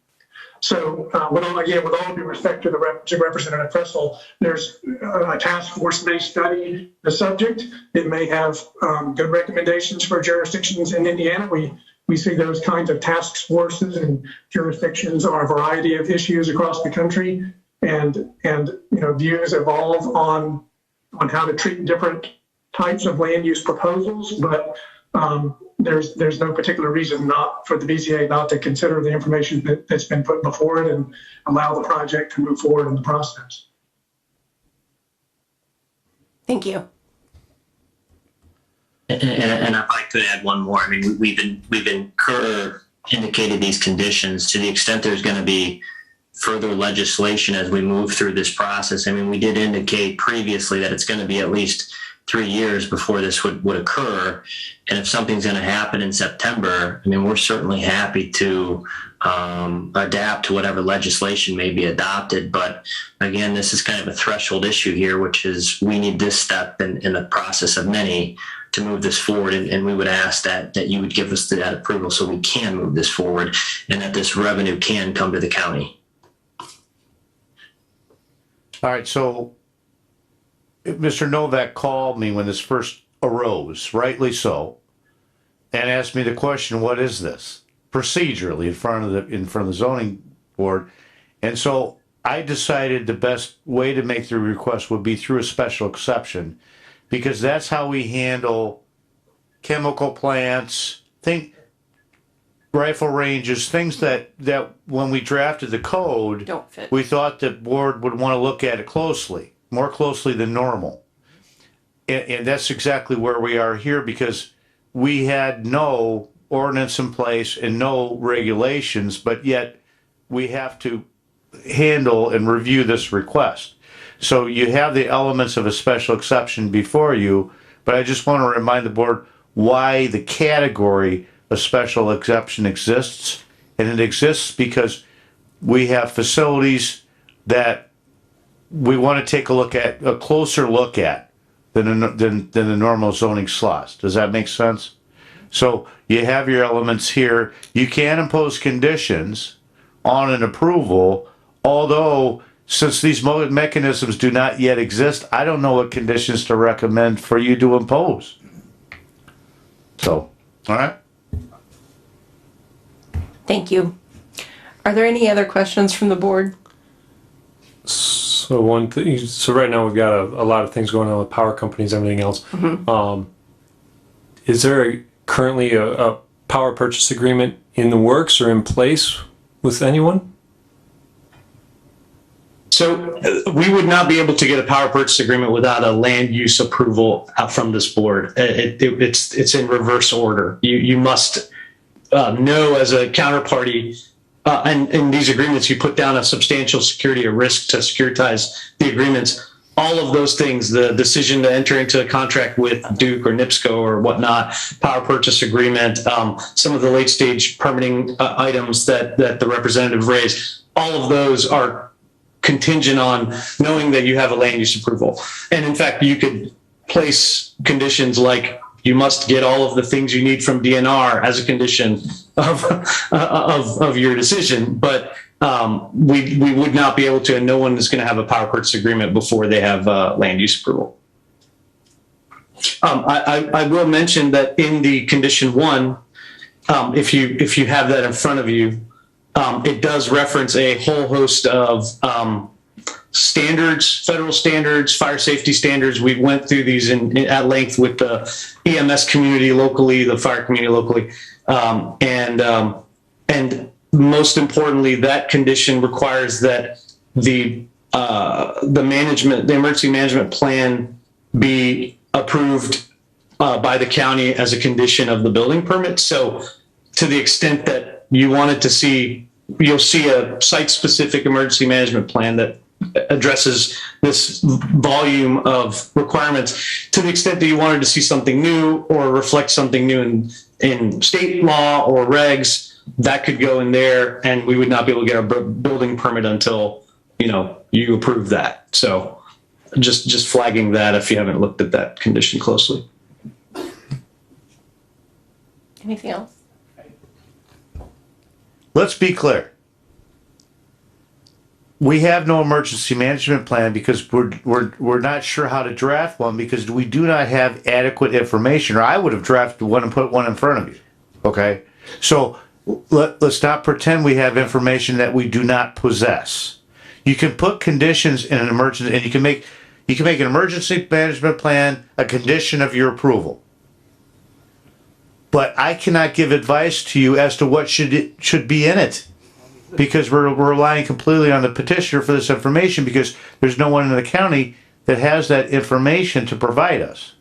So with all due respect to Representative Kressel, there's a task force may study the subject. It may have good recommendations for jurisdictions in Indiana. We see those kinds of task forces and jurisdictions on a variety of issues across the country, and views evolve on how to treat different types of land use proposals, but there's no particular reason not for the BZA not to consider the information that's been put before it and allow the project to move forward in the process. Thank you. And if I could add one more, I mean, we've incurred indicated these conditions. To the extent there's going to be further legislation as we move through this process, I mean, we did indicate previously that it's going to be at least 3 years before this would occur. And if something's going to happen in September, I mean, we're certainly happy to adapt to whatever legislation may be adopted. But again, this is kind of a threshold issue here, which is we need this step in the process of many to move this forward. And we would ask that you would give us that approval so we can move this forward and that this revenue can come to the county. All right, so Mr. Novak called me when this first arose, rightly so, and asked me the question, what is this? Procedurally in front of the zoning board. And so I decided the best way to make the request would be through a special exception, because that's how we handle chemical plants, rifle ranges, things that when we drafted the code, Don't fit. we thought the board would want to look at it closely, more closely than normal. And that's exactly where we are here, because we had no ordinance in place and no regulations, but yet we have to handle and review this request. So you have the elements of a special exception before you, but I just want to remind the board why the category of special exception exists. And it exists because we have facilities that we want to take a closer look at than the normal zoning slots. Does that make sense? So you have your elements here. You can impose conditions on an approval, although since these mechanisms do not yet exist, I don't know what conditions to recommend for you to impose. So, all right. Thank you. Are there any other questions from the board? So one thing, so right now we've got a lot of things going on with power companies, everything else. Is there currently a power purchase agreement in the works or in place with anyone? So we would not be able to get a power purchase agreement without a land use approval from this board. It's in reverse order. You must know as a counterparty, and in these agreements, you put down a substantial security or risk to securitize the agreements. All of those things, the decision to enter into a contract with Duke or NIPSCO or whatnot, power purchase agreement, some of the late stage permitting items that the representative raised, all of those are contingent on knowing that you have a land use approval. And in fact, you could place conditions like you must get all of the things you need from DNR as a condition of your decision. But we would not be able to, and no one is going to have a power purchase agreement before they have land use approval. I will mention that in the condition 1, if you have that in front of you, it does reference a whole host of standards, federal standards, fire safety standards. We went through these at length with the EMS community locally, the fire community locally, and most importantly, that condition requires that the emergency management plan be approved by the county as a condition of the building permit. So to the extent that you wanted to see, you'll see a site-specific emergency management plan that addresses this volume of requirements. To the extent that you wanted to see something new or reflect something new in state law or regs, that could go in there, and we would not be able to get a building permit until you approve that. So just flagging that if you haven't looked at that condition closely. Anything else? Let's be clear. We have no emergency management plan because we're not sure how to draft one because we do not have adequate information, or I would have drafted one and put one in front of you. Okay? So let's not pretend we have information that we do not possess. You can put conditions in an emergency, and you can make an emergency management plan a condition of your approval. But I cannot give advice to you as to what should be in it, because we're relying completely on the petitioner for this information, because there's no one in the county that has that information to provide us.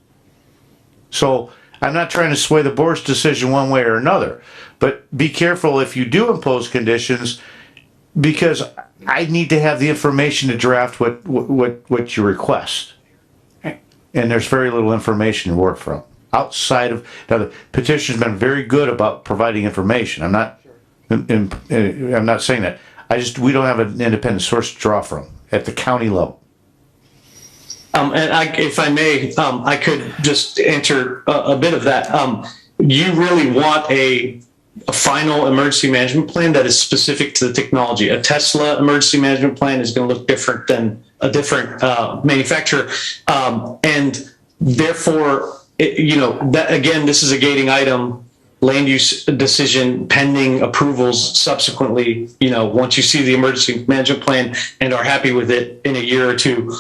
So I'm not trying to sway the board's decision one way or another, but be careful if you do impose conditions, because I need to have the information to draft what you request. And there's very little information to work from outside of, now the petition's been very good about providing information. I'm not saying that. We don't have an independent source to draw from at the county level. If I may, I could just answer a bit of that. You really want a final emergency management plan that is specific to the technology. A Tesla emergency management plan is going to look different than a different manufacturer, and therefore, that again, this is a gating item. Land use decision pending approvals subsequently. Once you see the emergency management plan and are happy with it in a year or two.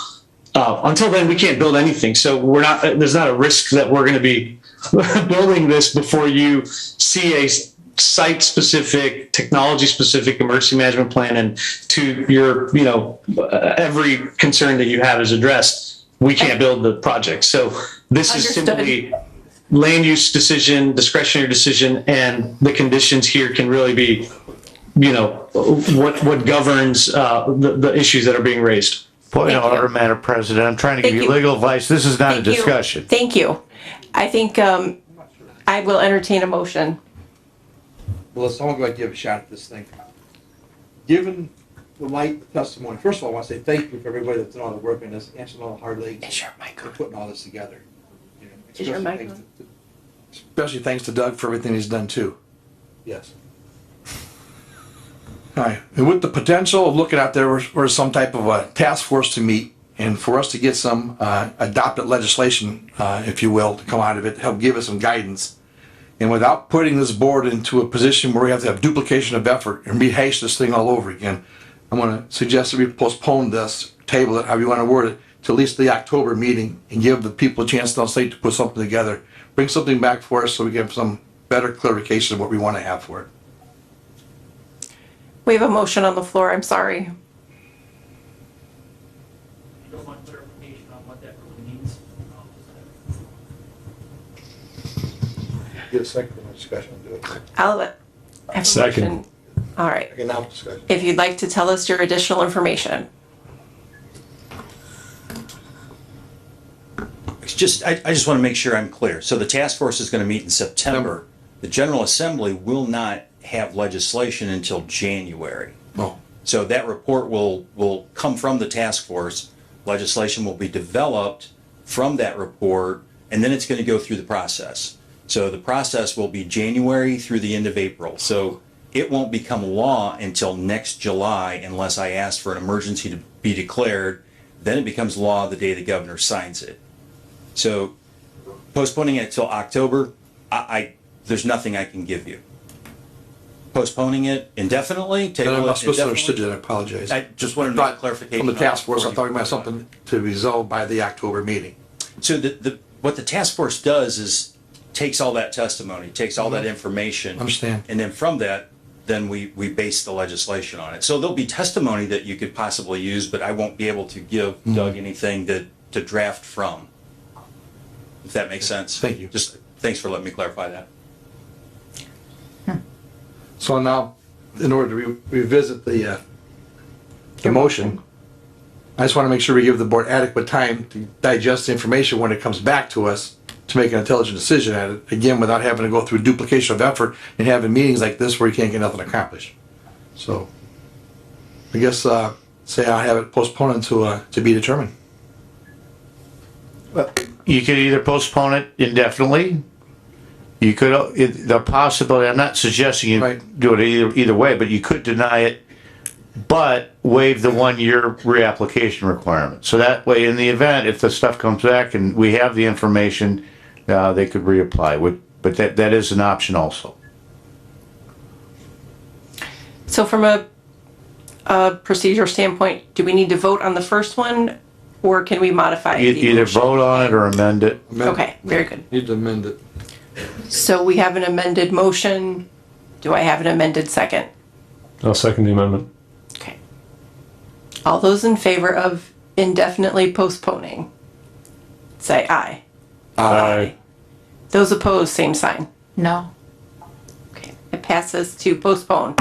Until then, we can't build anything. So there's not a risk that we're going to be building this before you see a site-specific, technology-specific emergency management plan, and to your, every concern that you have is addressed. We can't build the project. So this is simply land use decision, discretionary decision, and the conditions here can really be, what governs the issues that are being raised. Point of order, Madam President. I'm trying to give you legal advice. This is not a discussion. Thank you. I think I will entertain a motion. Well, let's all go ahead and give a shot at this thing. Given the light testimony, first of all, I want to say thank you for everybody that's done all the work on this, answering all the hard legs. Is your mic on? Putting all this together. Is your mic on? Especially thanks to Doug for everything he's done too. Yes. All right, and with the potential of looking out there for some type of a task force to meet and for us to get some adopted legislation, if you will, to come out of it, help give us some guidance. And without putting this board into a position where we have to have duplication of effort and rehash this thing all over again, I'm going to suggest that we postpone this, table it, however you want to word it, to at least the October meeting and give the people a chance downstate to put something together, bring something back for us so we get some better clarification of what we want to have for it. We have a motion on the floor. I'm sorry. You don't want clarification on what that really means? Get a second for my discussion. Do it. I'll have a Second. motion. All right. Okay, now discussion. If you'd like to tell us your additional information. I just want to make sure I'm clear. So the task force is going to meet in September. The General Assembly will not have legislation until January. Oh. So that report will come from the task force. Legislation will be developed from that report, and then it's going to go through the process. So the process will be January through the end of April. So it won't become law until next July unless I ask for an emergency to be declared. Then it becomes law the day the governor signs it. So postponing it till October, there's nothing I can give you. Postponing it indefinitely, I must have misunderstood you, I apologize. I just wanted to make clarification. From the task force, I'm talking about something to be resolved by the October meeting. So what the task force does is takes all that testimony, takes all that information. Understand. And then from that, then we base the legislation on it. So there'll be testimony that you could possibly use, but I won't be able to give Doug anything to draft from. If that makes sense. Thank you. Just thanks for letting me clarify that. So now, in order to revisit the motion, I just want to make sure we give the board adequate time to digest the information when it comes back to us to make an intelligent decision at it, again, without having to go through duplication of effort and having meetings like this where you can't get nothing accomplished. So, I guess, say I have it postponed to be determined. You could either postpone it indefinitely. You could, the possibility, I'm not suggesting you do it either way, but you could deny it, but waive the 1 year reapplication requirement. So that way, in the event, if the stuff comes back and we have the information, they could reapply. But that is an option also. So from a procedure standpoint, do we need to vote on the first one, or can we modify it? Either vote on it or amend it. Okay, very good. Need to amend it. So we have an amended motion. Do I have an amended second? I'll second the amendment. Okay. All those in favor of indefinitely postponing, say aye. Aye. Those opposed, same sign. No. Okay, it passes to postpone.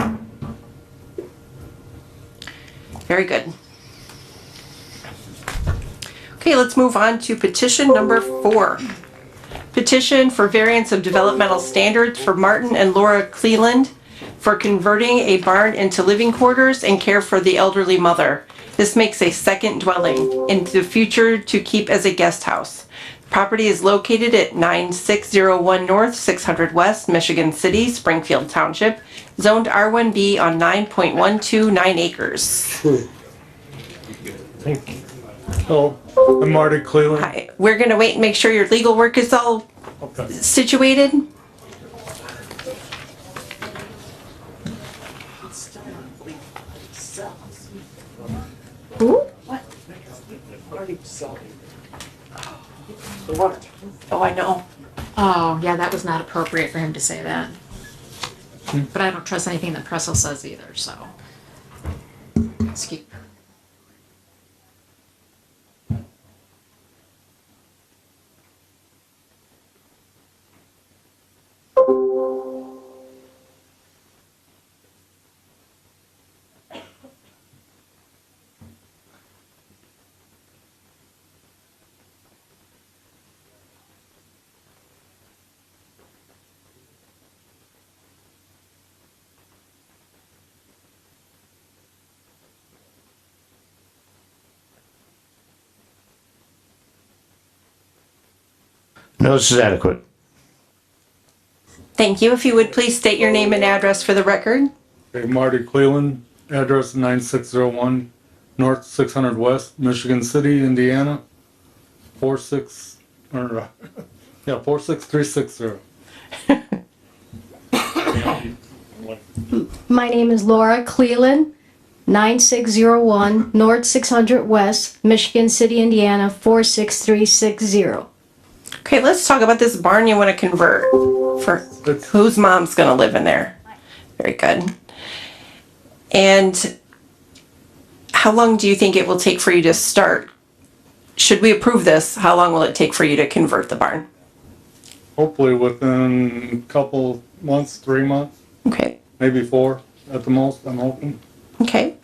Very good. Okay, let's move on to petition number 4. Petition for variance of developmental standards for Martin and Laura Cleland for converting a barn into living quarters and care for the elderly mother. This makes a second dwelling in the future to keep as a guest house. Property is located at 9601 North, 600 West, Michigan City, Springfield Township, zoned R1B on 9.129 acres. Thank you. Oh, I'm Marty Cleveland. Hi, we're gonna wait and make sure your legal work is all situated. Who? What? Oh, I know. Oh, yeah, that was not appropriate for him to say that. But I don't trust anything that Pressel says either, so. Excuse. Notice is adequate. Thank you. If you would please state your name and address for the record. Okay, Marty Cleveland, address 9601 North 600 West, Michigan City, Indiana, 46360. My name is Laura Cleland, 9601 North 600 West, Michigan City, Indiana, 46360. Okay, let's talk about this barn you want to convert. For whose mom's going to live in there? Very good. And how long do you think it will take for you to start? Should we approve this, how long will it take for you to convert the barn? Hopefully within a couple months, 3 months. Okay. Maybe 4 at the most, I'm hoping. Okay.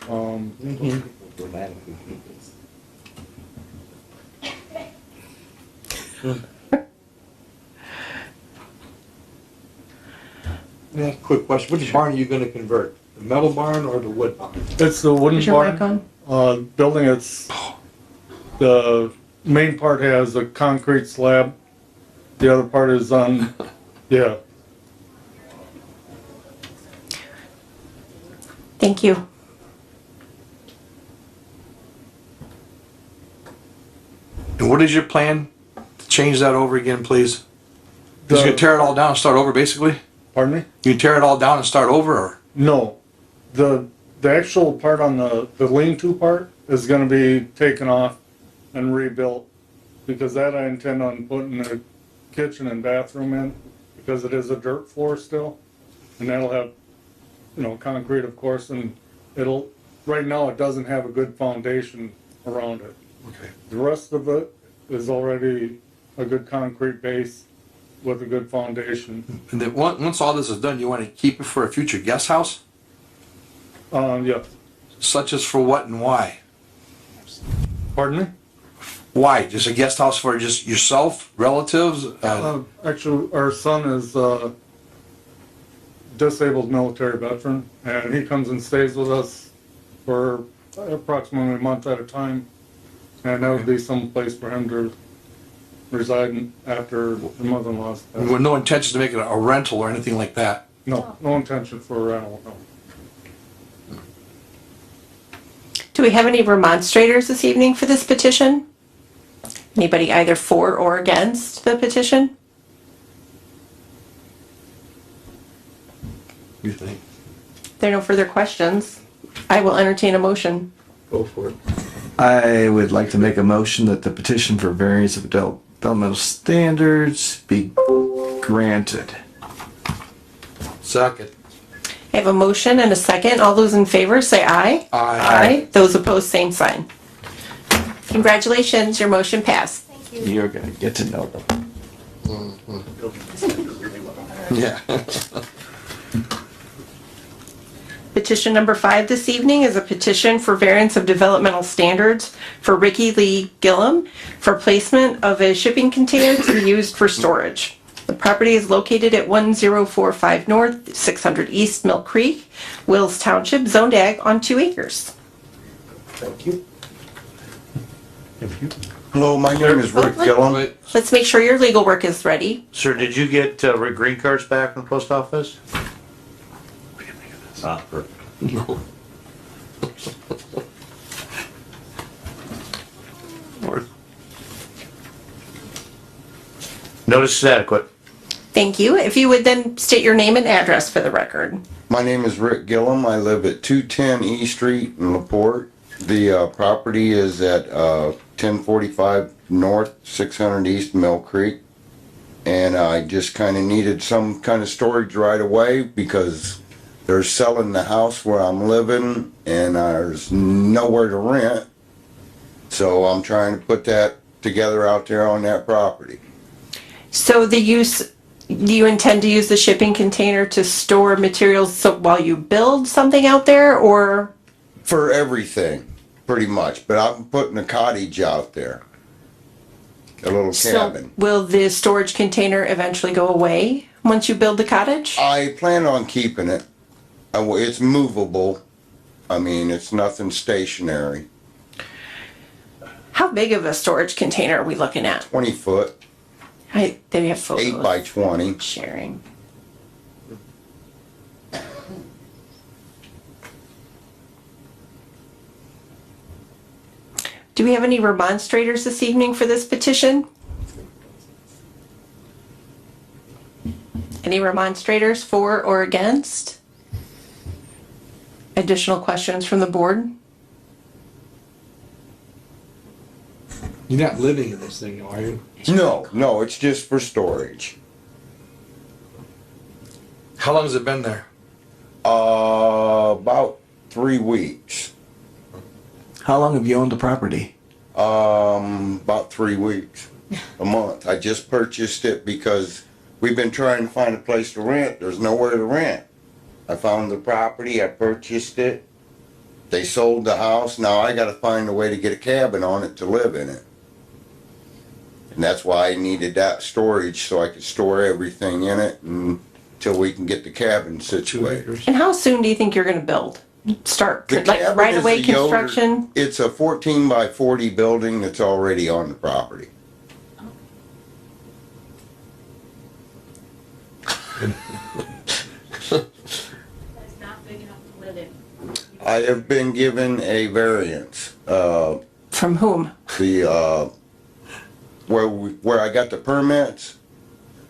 Yeah, quick question. Which barn are you gonna convert? The metal barn or the wood barn? It's the wooden Is your mic barn. on? Building, it's, the main part has a concrete slab. The other part is on, yeah. Thank you. And what is your plan to change that over again, please? Just gonna tear it all down and start over, basically? Pardon me? You tear it all down and start over, or? No, the actual part on the lean-to part is gonna be taken off and rebuilt, because that I intend on putting a kitchen and bathroom in, because it is a dirt floor still, and that'll have, you know, concrete, of course, and it'll, right now it doesn't have a good foundation around it. Okay. The rest of it is already a good concrete base with a good foundation. And then once all this is done, you wanna keep it for a future guest house? Yeah. Such as for what and why? Pardon me? Why? Just a guest house for just yourself, relatives? Actually, our son is a disabled military veteran, and he comes and stays with us for approximately a month at a time. And that would be some place for him to reside after the mother-in-law's death. With no intention to make it a rental or anything like that? No, no intention for a rental, no. Do we have any remonstrators this evening for this petition? Anybody either for or against the petition? You think? If there are no further questions, I will entertain a motion. Go for it. I would like to make a motion that the petition for variance of developmental standards be granted. Second. I have a motion and a second. All those in favor say aye. Aye. Those opposed, same sign. Congratulations, your motion passed. You're gonna get to know them. Yeah. Petition number 5 this evening is a petition for variance of developmental standards for Ricky Lee Gillum for placement of a shipping container to be used for storage. The property is located at 1045 North, 600 East Mill Creek, Wills Township, zoned ag on 2 acres. Thank you. Hello, my name is Rick Gillum. Let's make sure your legal work is ready. Sir, did you get green cards back from the post office? No. Notice is adequate. Thank you. If you would then state your name and address for the record. My name is Rick Gillum. I live at 210 E Street in LaPorte. The property is at 1045 North, 600 East Mill Creek. And I just kind of needed some kind of storage right away because they're selling the house where I'm living and there's nowhere to rent. So I'm trying to put that together out there on that property. So do you intend to use the shipping container to store materials while you build something out there, or? For everything, pretty much. But I'm putting a cottage out there. A little cabin. So will the storage container eventually go away once you build the cottage? I plan on keeping it. It's movable. I mean, it's nothing stationary. How big of a storage container are we looking at? 20 foot. They have photos. 8 by 20. Sharing. Do we have any remonstrators this evening for this petition? Any remonstrators for or against? Additional questions from the board? You're not living in this thing, are you? No, it's just for storage. How long has it been there? About 3 weeks. How long have you owned the property? About 3 weeks, a month. I just purchased it because we've been trying to find a place to rent. There's nowhere to rent. I found the property, I purchased it. They sold the house. Now I gotta find a way to get a cabin on it to live in it. And that's why I needed that storage so I could store everything in it until we can get the cabin situated. And how soon do you think you're gonna build? Start, The like cabin right is away a Yoder- construction? It's a 14 by 40 building that's already on the property. I have been given a variance. From whom? Where I got the permits,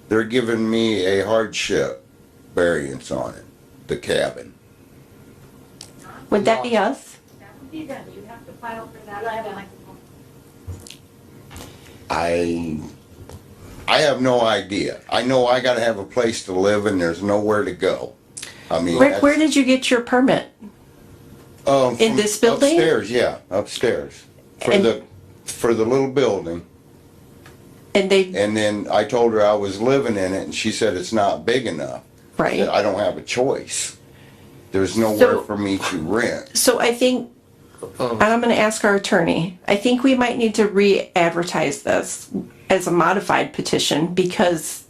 they're giving me a hardship variance on it, the cabin. Would that be us? I have no idea. I know I gotta have a place to live and there's nowhere to go. I mean, Where did you get your permit? In from this building? Upstairs, yeah, upstairs. For the little building. And then I told her I was living in it and she said it's not big enough. Right. That I don't have a choice. There's nowhere So- for me to rent. So I think, and I'm gonna ask our attorney, I think we might need to re-advertise this as a modified petition because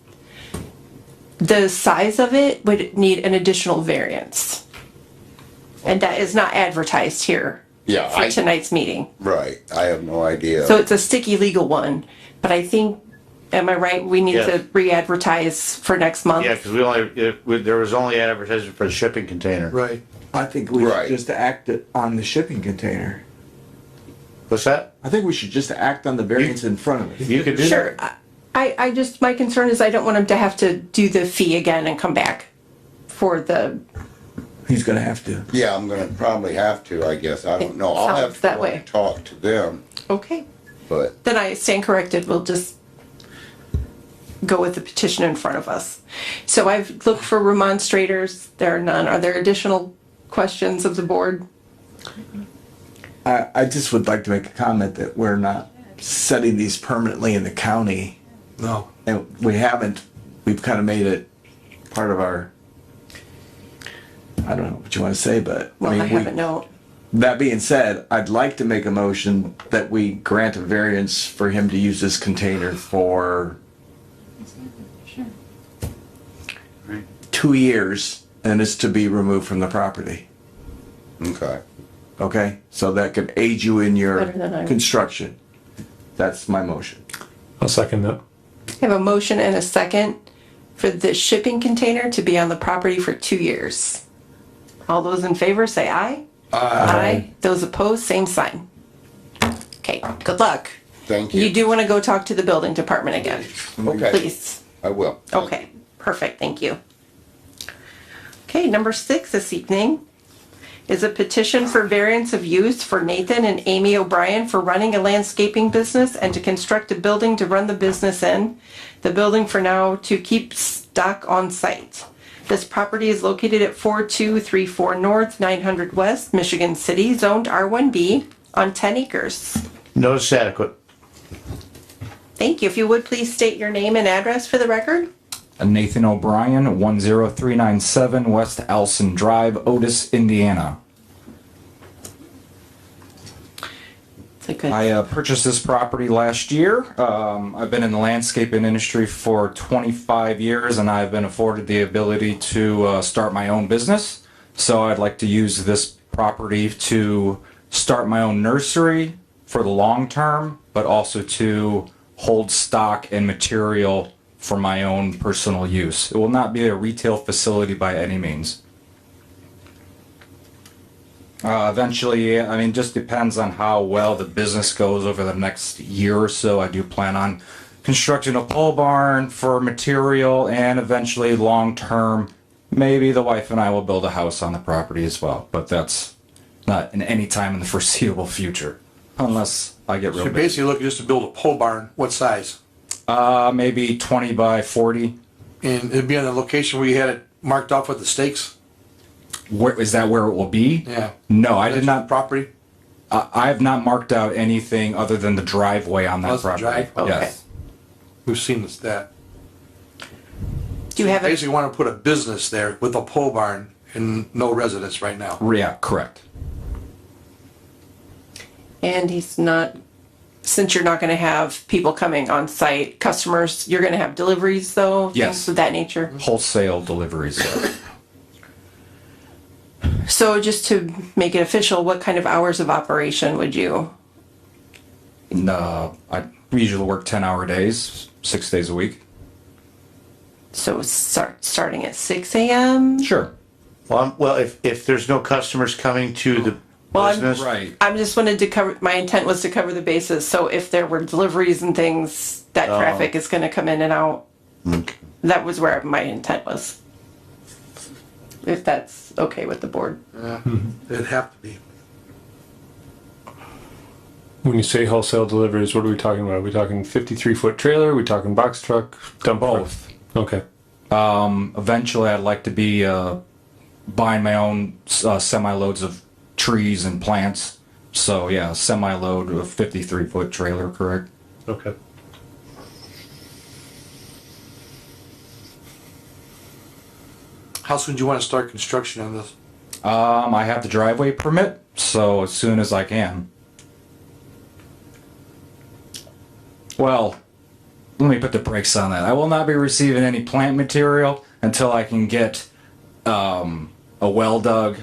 the size of it would need an additional variance. And that is not advertised here Yeah, for tonight's meeting. Right, I have no idea. So it's a sticky legal one, but I think, am I right, we need Yes. to re-advertise for next month? Yeah, because there was only advertising for the shipping container. Right. I think we should just act on the shipping container. What's that? I think we should just act on the variance in front of it. You could do Sure. I just, my concern is I don't want him to have to do the fee again and come back for the, He's gonna have to. Yeah, I'm gonna probably have to, I guess. I don't know. I'll Sounds have to that go way. and talk to them, okay. but Then I stand corrected, we'll just go with the petition in front of us. So I've looked for remonstrators, there are none. Are there additional questions of the board? I just would like to make a comment that we're not setting these permanently in the county. No. and we've kind of made it part of our, I don't know what you want to say, but. Well, I mean, have a note. That being said, I'd like to make a motion that we grant a variance for him to use this container for 2 years, and it's to be removed from the property. Okay. Okay, so that could aid you in your Better than I would. construction. That's my motion. I'll second that. I have a motion and a second for the shipping container to be on the property for 2 years. All those in favor say aye. Aye. Those opposed, same sign. Okay, good luck. Thank you. You do want to go talk to the building department again, Okay. please. I will. Okay, perfect, thank you. Okay, number 6 this evening is a petition for variance of use for Nathan and Amy O'Brien for running a landscaping business and to construct a building to run the business in. The building for now to keep stock on site. This property is located at 4234 North, 900 West, Michigan City, zoned R1B on 10 acres. Notice adequate. Thank you. If you would please state your name and address for the record. Nathan O'Brien, 10397 West Elson Drive, Otis, Indiana. I purchased this property last year. I've been in the landscaping industry for 25 years and I've been afforded the ability to start my own business. So I'd like to use this property to start my own nursery for the long term, but also to hold stock and material for my own personal use. It will not be a retail facility by any means. Eventually, I mean, just depends on how well the business goes over the next year or so. I do plan on constructing a pole barn for material and eventually long term, maybe the wife and I will build a house on the property as well. But that's not in any time in the foreseeable future, unless I get So Oh, you're real big. basically looking just to build a pole barn. What size? Maybe 20 by 40. And it'd be on the location where you had it marked off with the stakes? Where is that where it will be? Yeah. No, I did not. Property? I have not marked out anything other than the driveway on Oh, that it's the property. drive? Okay. Yes. We've seen this, that. Do you have Basically want to put a business there with a pole barn and no residents right now. Yeah, correct. And he's not, since you're not going to have people coming on site, customers, you're going to have deliveries though? Yes. Things of that nature? Wholesale deliveries. Yeah. So just to make it official, what kind of hours of operation would you? No, I usually work 10-hour days, 6 days a week. So starting at 6 a.m.? Sure. Well, if there's no customers coming to the Well, business. I'm just wanted to cover, my intent was to cover the bases. So if there were deliveries and things, that Oh. traffic is going to come in and out. Okay. That was where my intent was. If that's okay with the board. It'd have to be. When you say wholesale deliveries, what are we talking about? Are we talking 53-foot trailer? Are we talking box truck? Dump Both. Truck? Okay. Eventually, I'd like to be buying my own semi-loads of trees and plants. So yeah, semi-load of 53-foot trailer, correct? Okay. How soon do you want to start construction on this? I have the driveway permit, so as soon as I can. Well, let me put the brakes on that. I will not be receiving any plant material until I can get a well dug.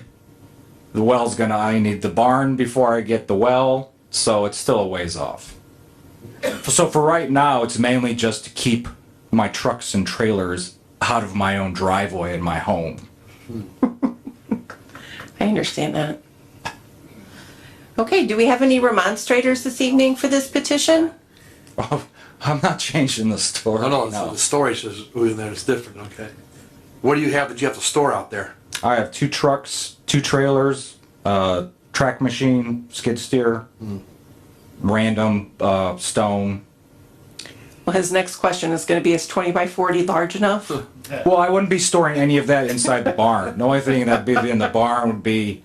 The well's I need the barn before I get the well, so it's still a ways off. So for right now, it's mainly just to keep my trucks and trailers out of my own driveway in my home. I understand that. Okay, do we have any remonstrators this evening for this petition? I'm not changing the story. No, the story says in there it's different, okay. What do you have that you have to store out there? I have 2 trucks, 2 trailers, track machine, skid steer, random stone. Well, his next question is going to be, is 20 by 40 large enough? Well, I wouldn't be storing any of that inside the barn. The only thing that'd be in the barn would be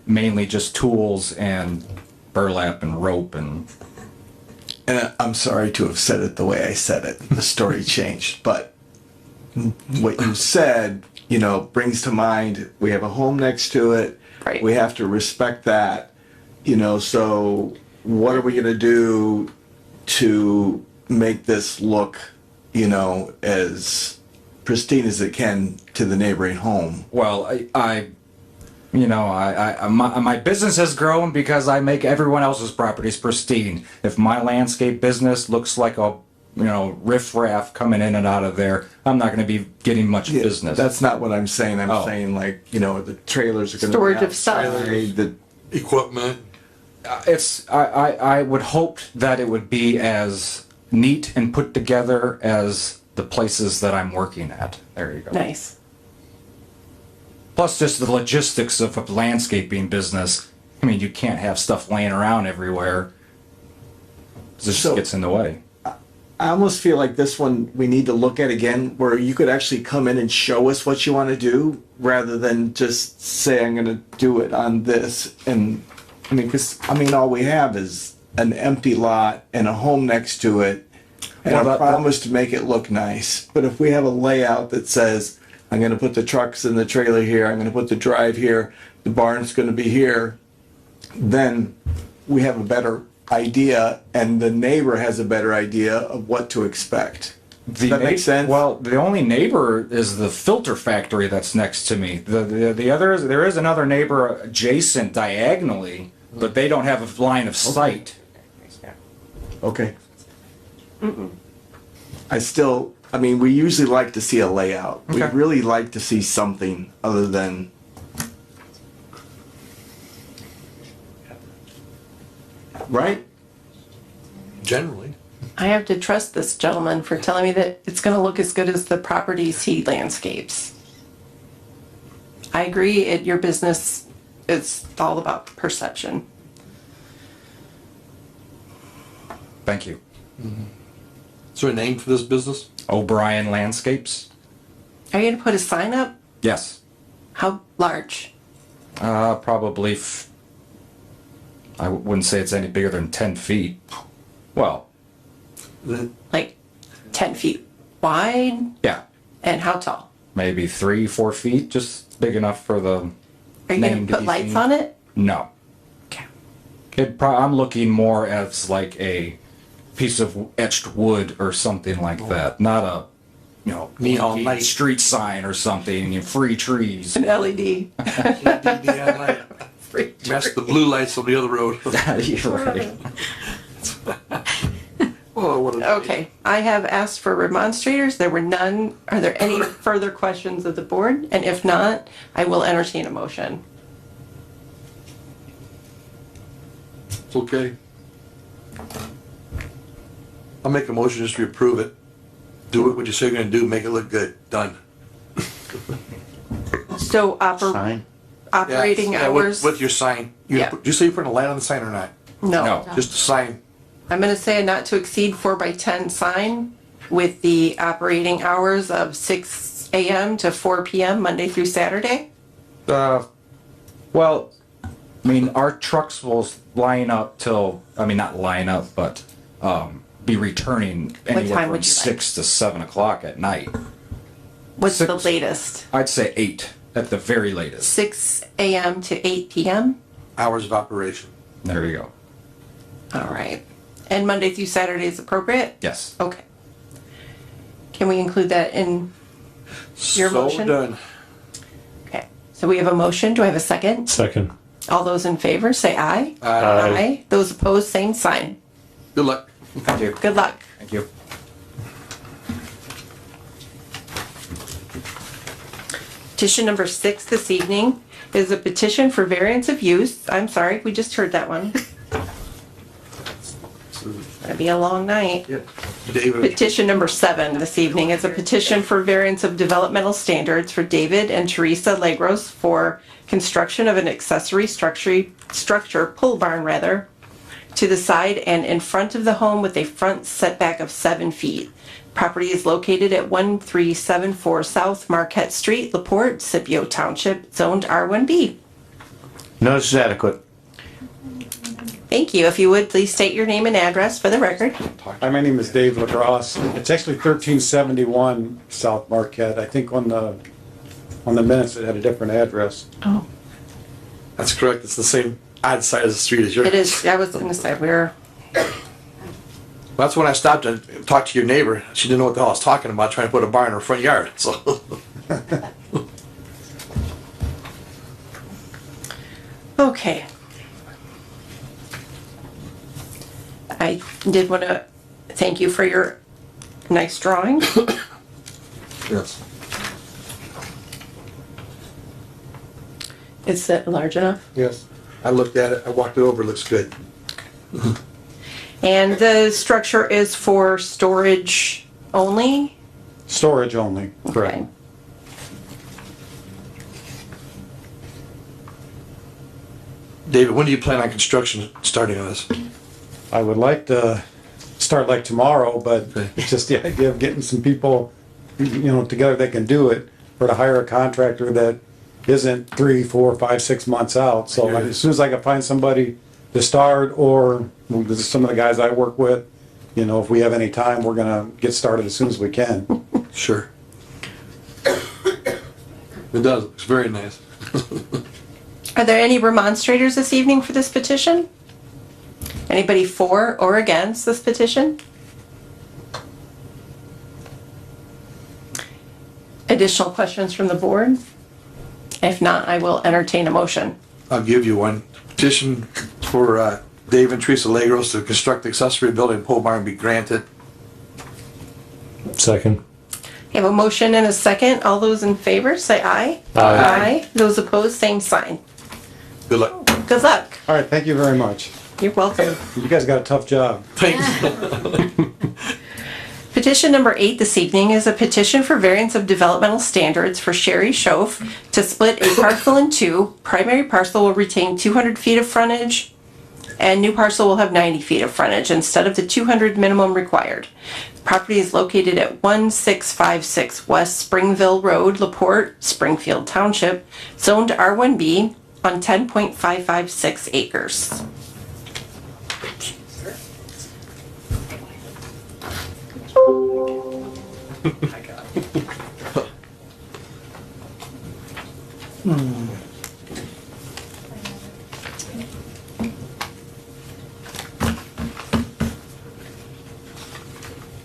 mainly just tools and burlap and rope and and I'm sorry to have said it the way I said it. The story changed, but what you said, you know, brings to mind, we have a home next to it. Right. We have to respect that, you know, so what are we going to do to make this look, you know, as pristine as it can to the neighboring home? Well, my business has grown because I make everyone else's properties pristine. If my landscape business looks like a, riffraff coming in and out of there, I'm not going to be getting much business. That's not what I'm saying. I'm saying like, you know, the trailers are going to Storage of stuff. The Equipment. I would hope that it would be as neat and put together as the places that I'm working at. There you go. Nice. Plus just the logistics of a landscaping business. I mean, you can't have stuff laying around everywhere. It just gets in the way. I almost feel like this one we need to look at again, where you could actually come in and show us what you want to do, rather than just say I'm going to do it on this. And I mean, because all we have is an empty lot and a home next to it, and I promise to make it look nice. But if we have a layout that says I'm going to put the trucks in the trailer here, I'm going to put the drive here, the barn's going to be here, then we have a better idea, and the neighbor has a better idea of what to expect. Does that make sense? Well, the only neighbor is the filter factory that's next to me. The other is, there is another neighbor adjacent diagonally, but they don't have a line of sight. Okay. We usually like to see a layout. We really like to see something other than. Right? Generally. I have to trust this gentleman for telling me that it's going to look as good as the properties he landscapes. I agree, your business is all about perception. Thank you. Is there a name for this business? O'Brien Landscapes? Are you going to put a sign up? Yes. How large? Probably, I wouldn't say it's any bigger than 10 feet. Well. Like 10 feet wide? Yeah. And how tall? Maybe 3-4 feet, just big enough for the Are you going to put lights on it? No. Okay. I'm looking more as like a piece of etched wood or something like that, not a, neon light street sign or something. Free trees. An LED. neon light. Match the blue lights on the other road. Okay, I have asked for remonstrators. There were none. Are there any further questions of the board? And if not, I will entertain a motion. It's okay. I'll make a motion just to approve it. Do it what you say you're gonna do, make it look good. Done. So operating Yeah, hours? with your sign. Yeah. Did you say you're putting a light on the sign or not? No. Just a sign. I'm gonna say a not to exceed 4x10 sign with the operating hours of 6 a.m. to 4 p.m. Monday through Saturday. Well, our trucks will line up till, not line up, but be returning anywhere time from would you 6 to 7 o'clock at night. What's the latest? I'd say 8 at the very latest. 6 a.m. to 8 p.m.? Hours of operation. There you go. All right. And Monday through Saturday is appropriate? Yes. Okay. Can we include that in your motion? Done. Okay. So we have a motion. Do I have a second? Second. All those in favor say aye. Aye. Those opposed, same sign. Good luck. Thank you. Good luck. Thank you. Petition number 6 this evening is a petition for variance of use. I'm sorry, we just heard that one. It's gonna be a long night. David. Petition number 7 this evening is a petition for variance of developmental standards for David and Teresa Legros for construction of an accessory structure, pole barn rather, to the side and in front of the home with a front setback of 7 feet. Property is located at 1374 South Marquette Street, LaPorte, Scipio Township, zoned R1B. Notice is adequate. Thank you. If you would, please state your name and address for the record. Hi, my name is Dave LaGrosse. It's actually 1371 South Marquette. I think on the minutes it had a different address. Oh. That's correct. It's the same odd side of the street as yours. It is, I was gonna say, That's when I stopped and talked to your neighbor. She didn't know what the hell I was talking about, trying to put a bar in her front yard, so. okay. I did want to thank you for your nice drawing. Yes. Is it large enough? Yes. I looked at it, I walked it over, it looks good. And the structure is for storage only? Storage only, correct. Okay. David, when do you plan on construction starting on this? I would like to start like tomorrow, but it's just the idea of getting some people, together that can do it, or to hire a contractor that isn't 3, 4, 5, 6 months out. So as soon as I can find somebody to start, or some of the guys I work with, if we have any time, we're gonna get started as soon as we can. Sure. It does, it's very nice. Are there any remonstrators this evening for this petition? Anybody for or against this petition? Additional questions from the board? If not, I will entertain a motion. I'll give you one. Petition for Dave and Teresa Legros to construct accessory building pole barn be granted. Second. We have a motion and a second. All those in favor, say aye. Aye. Those opposed, same sign. Good luck. Good luck. All right, thank you very much. You're welcome. You guys got a tough job. Thanks. Petition number 8 this evening is a petition for variance of developmental standards for Sherry Schoaf to split a parcel in two. Primary parcel will retain 200 feet of frontage, and new parcel will have 90 feet of frontage instead of the 200 minimum required. The property is located at 1656 West Springville Road, LaPorte, Springfield Township, zoned R1B on 10.556 acres.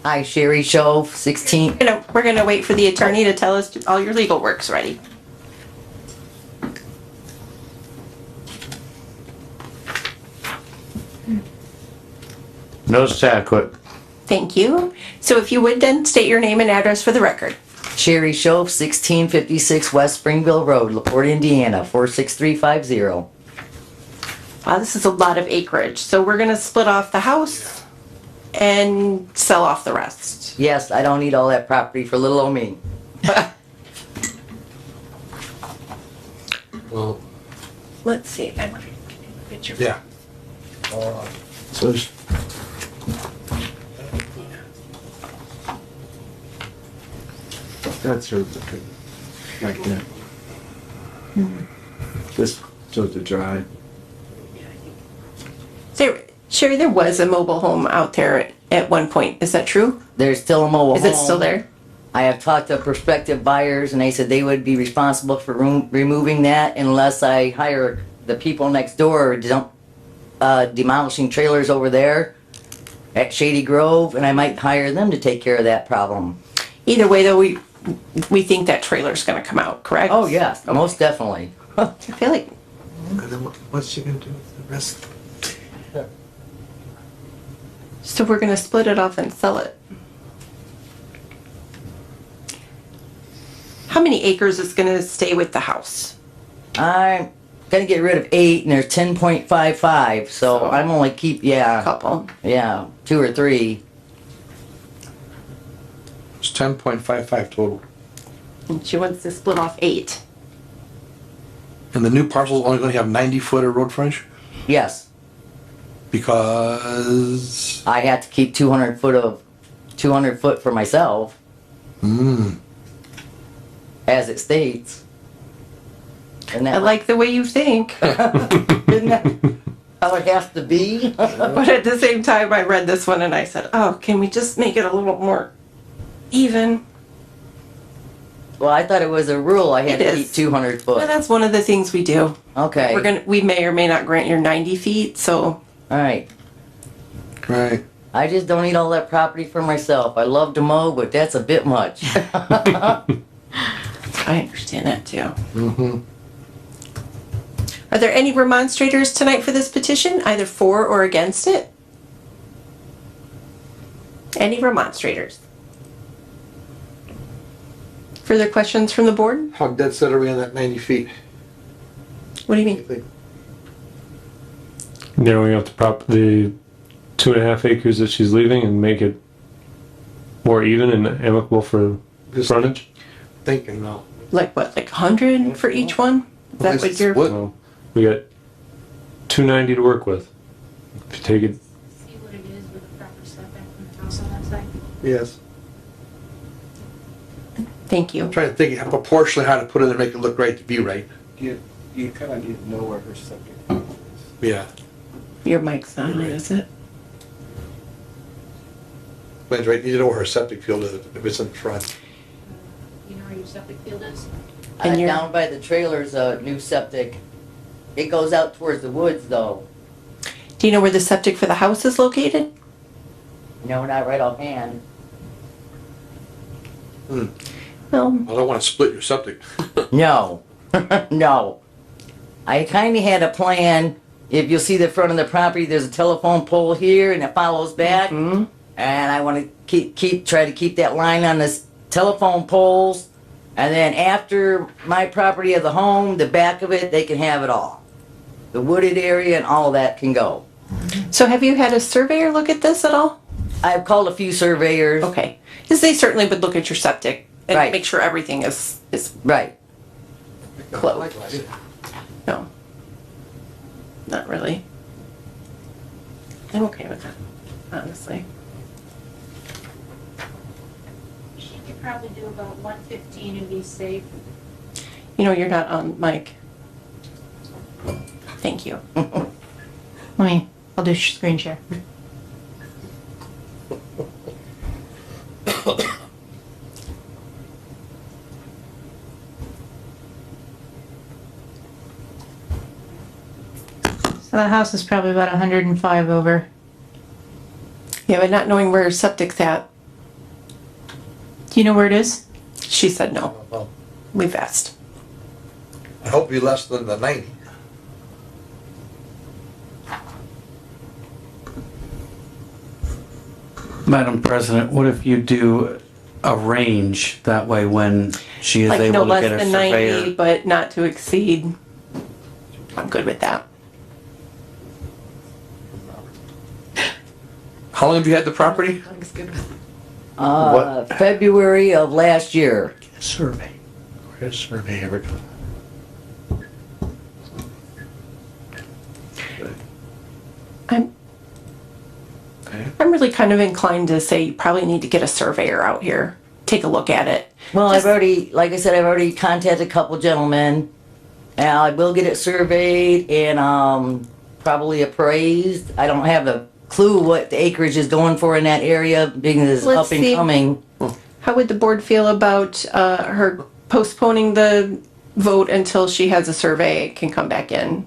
Hi, Sherry Shove, 16. We're gonna wait for the attorney to tell us all your legal work's ready. Notice adequate. Thank you. So if you would then state your name and address for the record. Sherry Shove, 1656 West Springville Road, LaPorte, Indiana, 46350. Wow, this is a lot of acreage. So we're gonna split off the house and sell off the rest. Yes, I don't need all that property for little old me. Well, let's see. I'm gonna get your. Yeah. So that's her, like that. This shows the drive. Sherry, there was a mobile home out there at one point. Is that true? There's still a mobile home. Is it still there? I have talked to prospective buyers and they said they would be responsible for removing that unless I hire the people next door demolishing trailers over there at Shady Grove, and I might hire them to take care of that problem. Either way, though, we think that trailer's gonna come out, correct? Oh, yes, most definitely. I feel like. And then what's she gonna do with the rest? So we're gonna split it off and sell it. How many acres is gonna stay with the house? I'm gonna get rid of 8 and there's 10.55, so I'm only keep, A couple. yeah, 2 or 3. It's 10.55 total. And she wants to split off 8. And the new parcel's only gonna have 90 foot of road frontage? Yes, Because. I had to keep 200 foot for myself, as it states. And I like the way you think. Isn't that? how it has to be. But at the same time, I read this one and I said, oh, can we just make it a little more even? Well, I thought it was a rule I had It to is. keep 200 Well, foot. that's one of the things we do. Okay. We may or may not grant your 90 feet, so. All right. Right. I just don't need all that property for myself. I love to mow, but that's a bit much. I understand that too. Are there any remonstrators tonight for this petition, either for or against it? Any remonstrators? Further questions from the board? How dead set are we on that 90 feet? What do you mean? Narrowing up the 2.5 acres that she's leaving and make it more even and amicable for frontage? Thinking now. Like what, like 100 for each one? Is that what you're? Well, we got 290 to work with. If you take it, See what it is with the proper setback from the house on that side. Yes. Thank you. I'm trying to think proportionally how to put it and make it look right to be right. You kind of need to know where her septic is. Yeah. Your mic's not on, is it? Glenn's right, you need to know where her septic field is if it's in front. You know where your septic field is? And you're- Down by the trailer's a new septic. It goes out towards the woods though. Do you know where the septic for the house is located? No, not right offhand. Well, I don't want to split your septic. No, no. I kind of had a plan. If you'll see the front of the property, there's a telephone pole here and it follows back. And I want to try to keep that line on this telephone poles. And then after my property of the home, the back of it, they can have it all. The wooded area and all that can go. so have you had a surveyor look at this at all? I've called a few surveyors. Okay, because they certainly would look at your septic and Right. make sure everything is Right. closed. No, not really. I'm okay with that, honestly. She could probably do about 115 and be safe. You know, you're not on mic. Thank you. I'll do screen share. So the house is probably about 105 over. Yeah, but not knowing where her septic's at, Do you know where it is? she said no. We've asked. I hope you less than the 90. Madam President, what if you do a range? That way when she is Like no able to less get a than 90, surveyor. but not to exceed. I'm good with that. How long have you had the property? February of last year. A survey. Where's a survey ever go? I'm really kind of inclined to say you probably need to get a surveyor out here, take a look at it. Well, Just- I've already contacted a couple gentlemen. And I will get it surveyed and probably appraised. I don't have a clue what the acreage is going for in that area, being as Let's up and see. coming. How would the board feel about her postponing the vote until she has a survey, can come back in,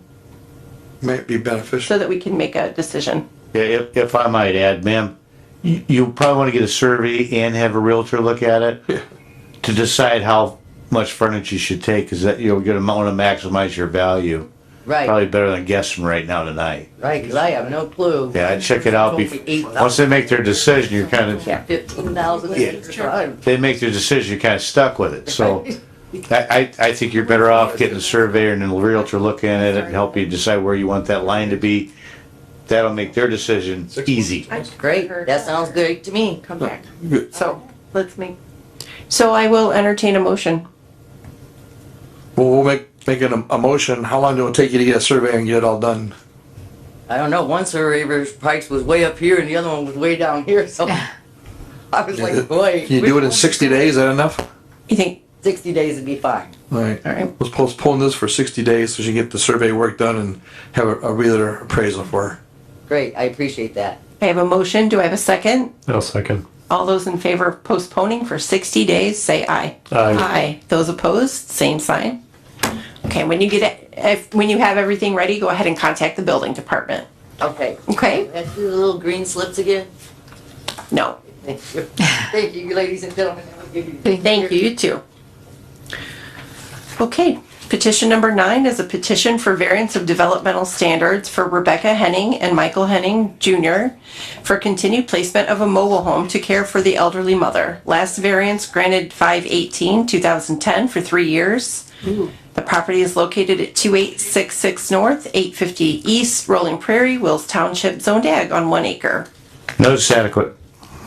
Might be beneficial. so that we can make a decision? Yeah, if I might add, ma'am, you probably want to get a survey and have a realtor look at it to decide how much frontage you should take, because that you're going to want to maximize your value. Right. Probably better than guessing right now tonight. Right, because I have no clue. Yeah, I'd check it out before. Once they make their decision, you're kind of, 15,000 acres. they make their decision, you're kind of stuck with it. So I think you're better off getting a surveyor and then a realtor looking at it and help you decide where you want that line to be. That'll make their decision easy. Great, that sounds great to me. Come back. So, so I will entertain a motion. Well, we'll make a motion. How long do it take you to get a survey and get it all done? I don't know, one surveyor's price was way up here and the other one was way down here, so I was like, boy. Can you do it in 60 days? Is that enough? You think 60 days would be fine. All right. All right. Let's postpone this for 60 days so she can get the survey work done and have a realtor appraisal for her. Great, I appreciate that. I have a motion. Do I have a second? I'll second. All those in favor of postponing for 60 days, say aye. Aye. Those opposed, same sign. Okay, when you when you have everything ready, go ahead and contact the building department. Okay. Okay? Let's do the little green slips again. No. Thank you. Thank you, ladies and gentlemen. Thank you, you too. Okay, petition number 9 is a petition for variance of developmental standards for Rebecca Henning and Michael Henning Jr. for continued placement of a mobile home to care for the elderly mother. Last variance granted 5/18/2010 for 3 years. The property is located at 2866 North, 850 East, Rolling Prairie, Wills Township, Zoned Ag on 1 acre. Notice adequate.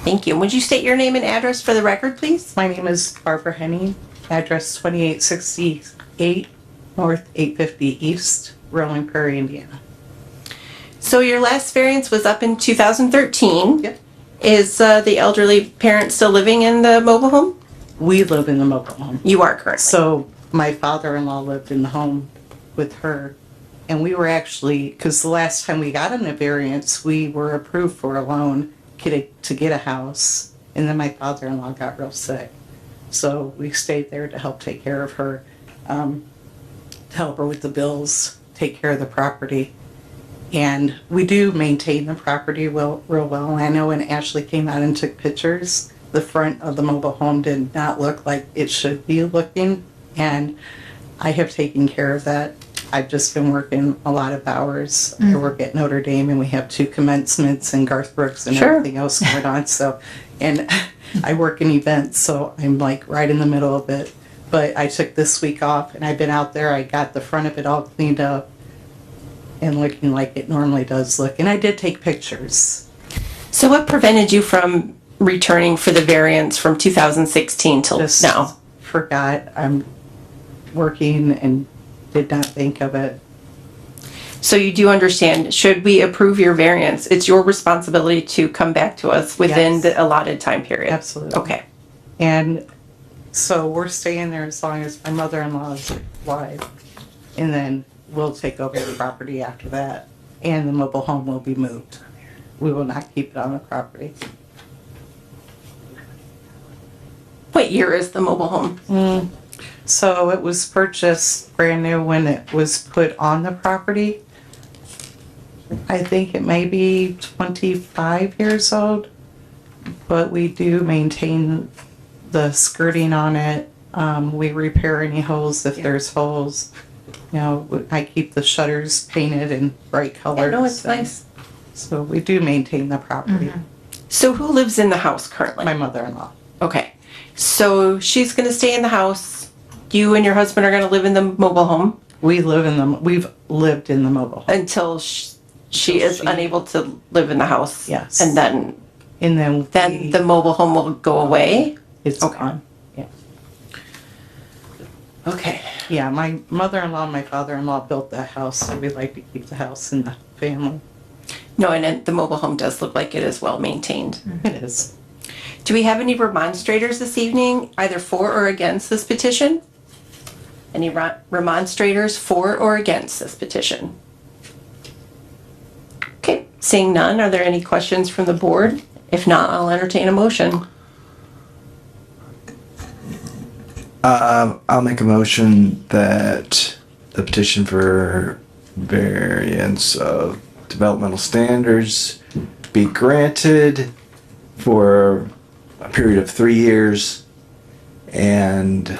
Thank you. Would you state your name and address for the record, please? My name is Barbara Henning, address 2868 North 850 East, Rolling Prairie, Indiana. So your last variance was up in 2013. Yep. Is the elderly parent still living in the mobile home? We live in the mobile home. You are currently. So my father-in-law lived in the home with her. And we were actually, because the last time we got in a variance, we were approved for a loan to get a house. And then my father-in-law got real sick. So we stayed there to help take care of her, to help her with the bills, take care of the property. And we do maintain the property real well. I know when Ashley came out and took pictures, the front of the mobile home did not look like it should be looking. And I have taken care of that. I've just been working a lot of hours. I work at Notre Dame and we have 2 commencements and Garth Brooks and everything else going on. So, and I work in events, so I'm like right in the middle of it. But I took this week off and I've been out there. I got the front of it all cleaned up and looking like it normally does look. And I did take pictures. So what prevented you from returning for the variance from 2016 till Just now? forgot I'm working and did not think of it. So you do understand, should we approve your variance, it's your responsibility to come back to us within Yes. the allotted time period? Absolutely. Okay. And so we're staying there as long as my mother-in-law is alive. And then we'll take over the property after that. And the mobile home will be moved. We will not keep it on the property. What year is the mobile home? So it was purchased brand new when it was put on the property. I think it may be 25 years old, but we do maintain the skirting on it. We repair any holes if there's holes. You know, I keep the shutters painted in bright colors. I know, it's and- nice. So we do maintain the property. So who lives in the house currently? My mother-in-law. Okay. So she's going to stay in the house. You and your husband are going to live in the mobile home We've lived in the mobile home. until she is unable to live in the house. Yes. And then then the mobile home will go away. It's Okay. gone. Yeah. Okay. Yeah, my mother-in-law and my father-in-law built that house, so we like to keep the house in the family. No, and then the mobile home does look like it is well maintained. It is. Do we have any remonstrators this evening, either for or against this petition? Any remonstrators for or against this petition? Okay, seeing none, are there any questions from the board? If not, I'll entertain a motion. I'll make a motion that the petition for variance of developmental standards be granted for a period of 3 years. And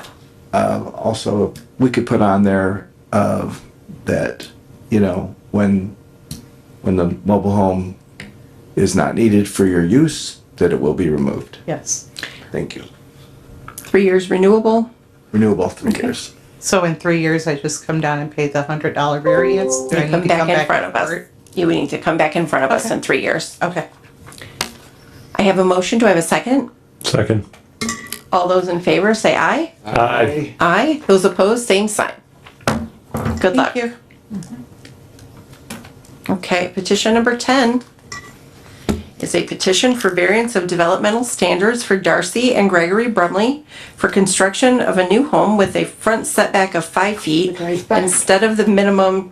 also, we could put on there that, you know, when the mobile home is not needed for your use, that it will be removed. Yes. Thank you. 3 years renewable? Renewable 3 years. So in 3 years, I just come down and pay the $100 variance? Do I You need come to back in back front of us. court? You would need to come back in front of us Okay. in 3 years. Okay. I have a motion. Do I have a second? Second. All those in favor say aye. Aye. Aye. Those opposed, same sign. Good luck. Thank you. Okay, petition number 10 is a petition for variance of developmental standards for Darcy and Gregory Brumley for construction of a new home with a front setback of 5 feet instead of the minimum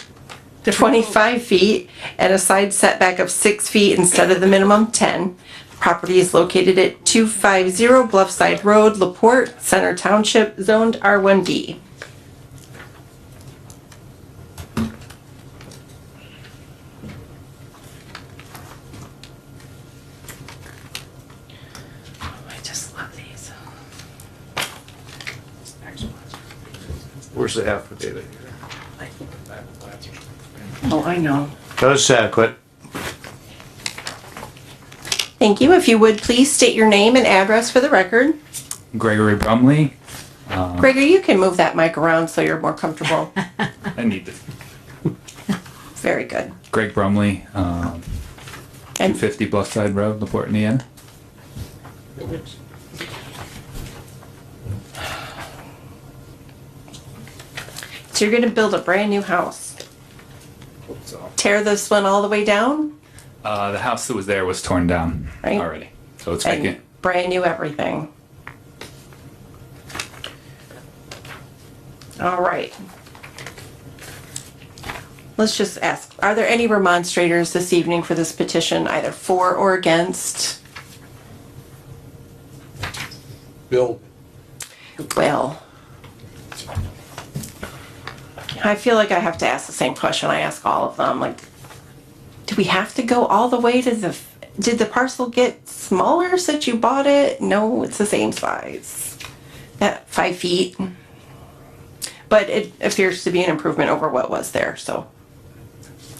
25 feet and a side setback of 6 feet instead of the minimum 10. Property is located at 250 Bluffside Road, LaPorte, Center Township, zoned R1B. I just love these. Where's the affidavit? Oh, I know. That's adequate. Thank you. If you would please state your name and address for the record. Gregory Brumley. Gregory, you can move that mic around so you're more comfortable. I need this. Very good. Greg Brumley, 250 Bluffside Road, LaPorte, Indiana. So you're going to build a brand new house. So, Tear this one all the way down? the house that was there was torn down Right. already, so it's And vacant. brand new everything. All right. Let's just ask, are there any remonstrators this evening for this petition, either for or against? Bill. Well, I feel like I have to ask the same question I ask all of them, like, do we have to go all the way to did the parcel get smaller since you bought it? No, it's the same size. At 5 feet. But it appears to be an improvement over what was there, so.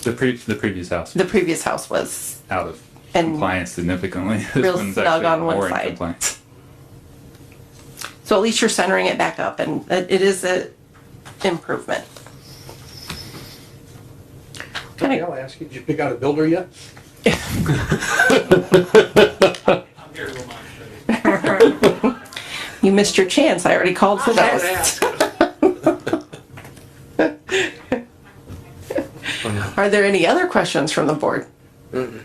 The previous house The previous house was out of and compliance significantly. This real one's snug actually on one more in side. compliance. So at least you're centering it back up, and it is a improvement. I'll ask you, did you pick out a builder yet? You missed your chance. I already called for those. Are there any other questions from the board? On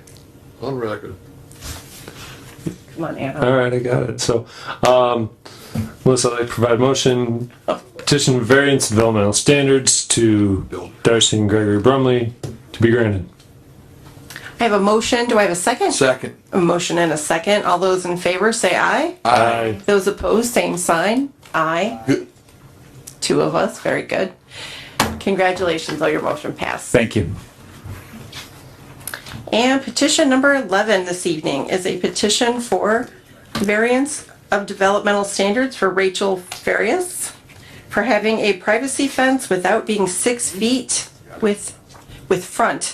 record. Come on, Adam. All right, I got it. So, Melissa, I provide motion, petition variance developmental standards to Darcy and Gregory Brumley to be granted. I have a motion. Do I have a second? Second. A motion and a second. All those in favor say aye. Aye. Those opposed, same sign. Aye. Good. 2 of us. Very good. Congratulations, all your motion passed. Thank you. And petition number 11 this evening is a petition for variance of developmental standards for Rachel Farias for having a privacy fence without being 6 feet with front,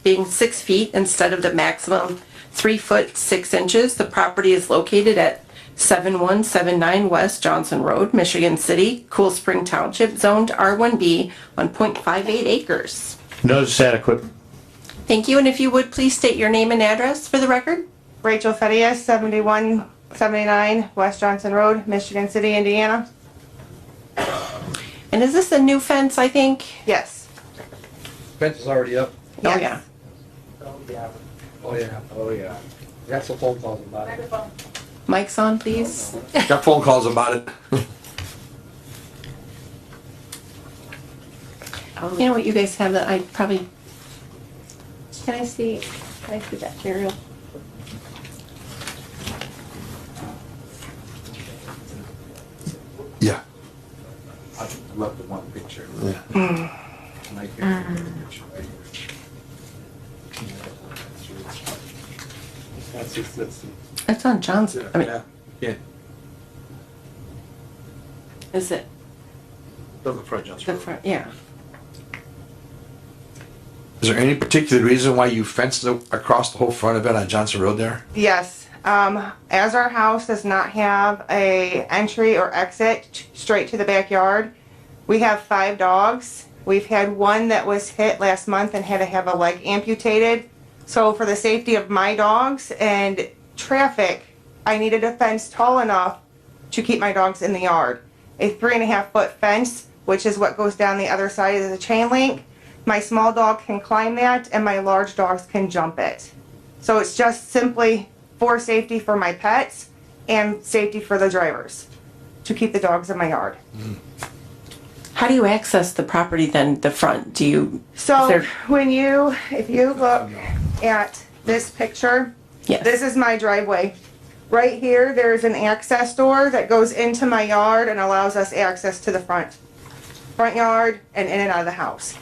being 6 feet instead of the maximum 3 foot 6 inches. The property is located at 7179 West Johnson Road, Michigan City, Cool Spring Township, zoned R1B, 1.58 acres. Notice adequate. Thank you, and if you would, please state your name and address for the record. Rachel Farias, 7179 West Johnson Road, Michigan City, Indiana. And is this a new fence, I think? Yes. Fence is already up. Oh, yeah. Oh, yeah. Got some phone calls about it. Mic's on, please. Got phone calls about it. You know what, you guys have that, I probably, can I see that material? Yeah. I love the one picture. Yeah. That's It's on Johnson, I mean, Yeah. is it The front, Johnson. the front, yeah. Is there any particular reason why you fenced across the whole front of it on Johnson Road there? Yes. As our house does not have a entry or exit straight to the backyard, we have 5 dogs. We've had one that was hit last month and had to have a leg amputated. So for the safety of my dogs and traffic, I needed a fence tall enough to keep my dogs in the yard. A 3.5-foot fence, which is what goes down the other side of the chain link. My small dog can climb that and my large dogs can jump it. So it's just simply for safety for my pets and safety for the drivers, to keep the dogs in my yard. How do you access the property then, the front? Do you? So is there- if you look at this picture, Yes. this is my driveway. Right here, there's an access door that goes into my yard and allows us access to the front yard and in and out of the house.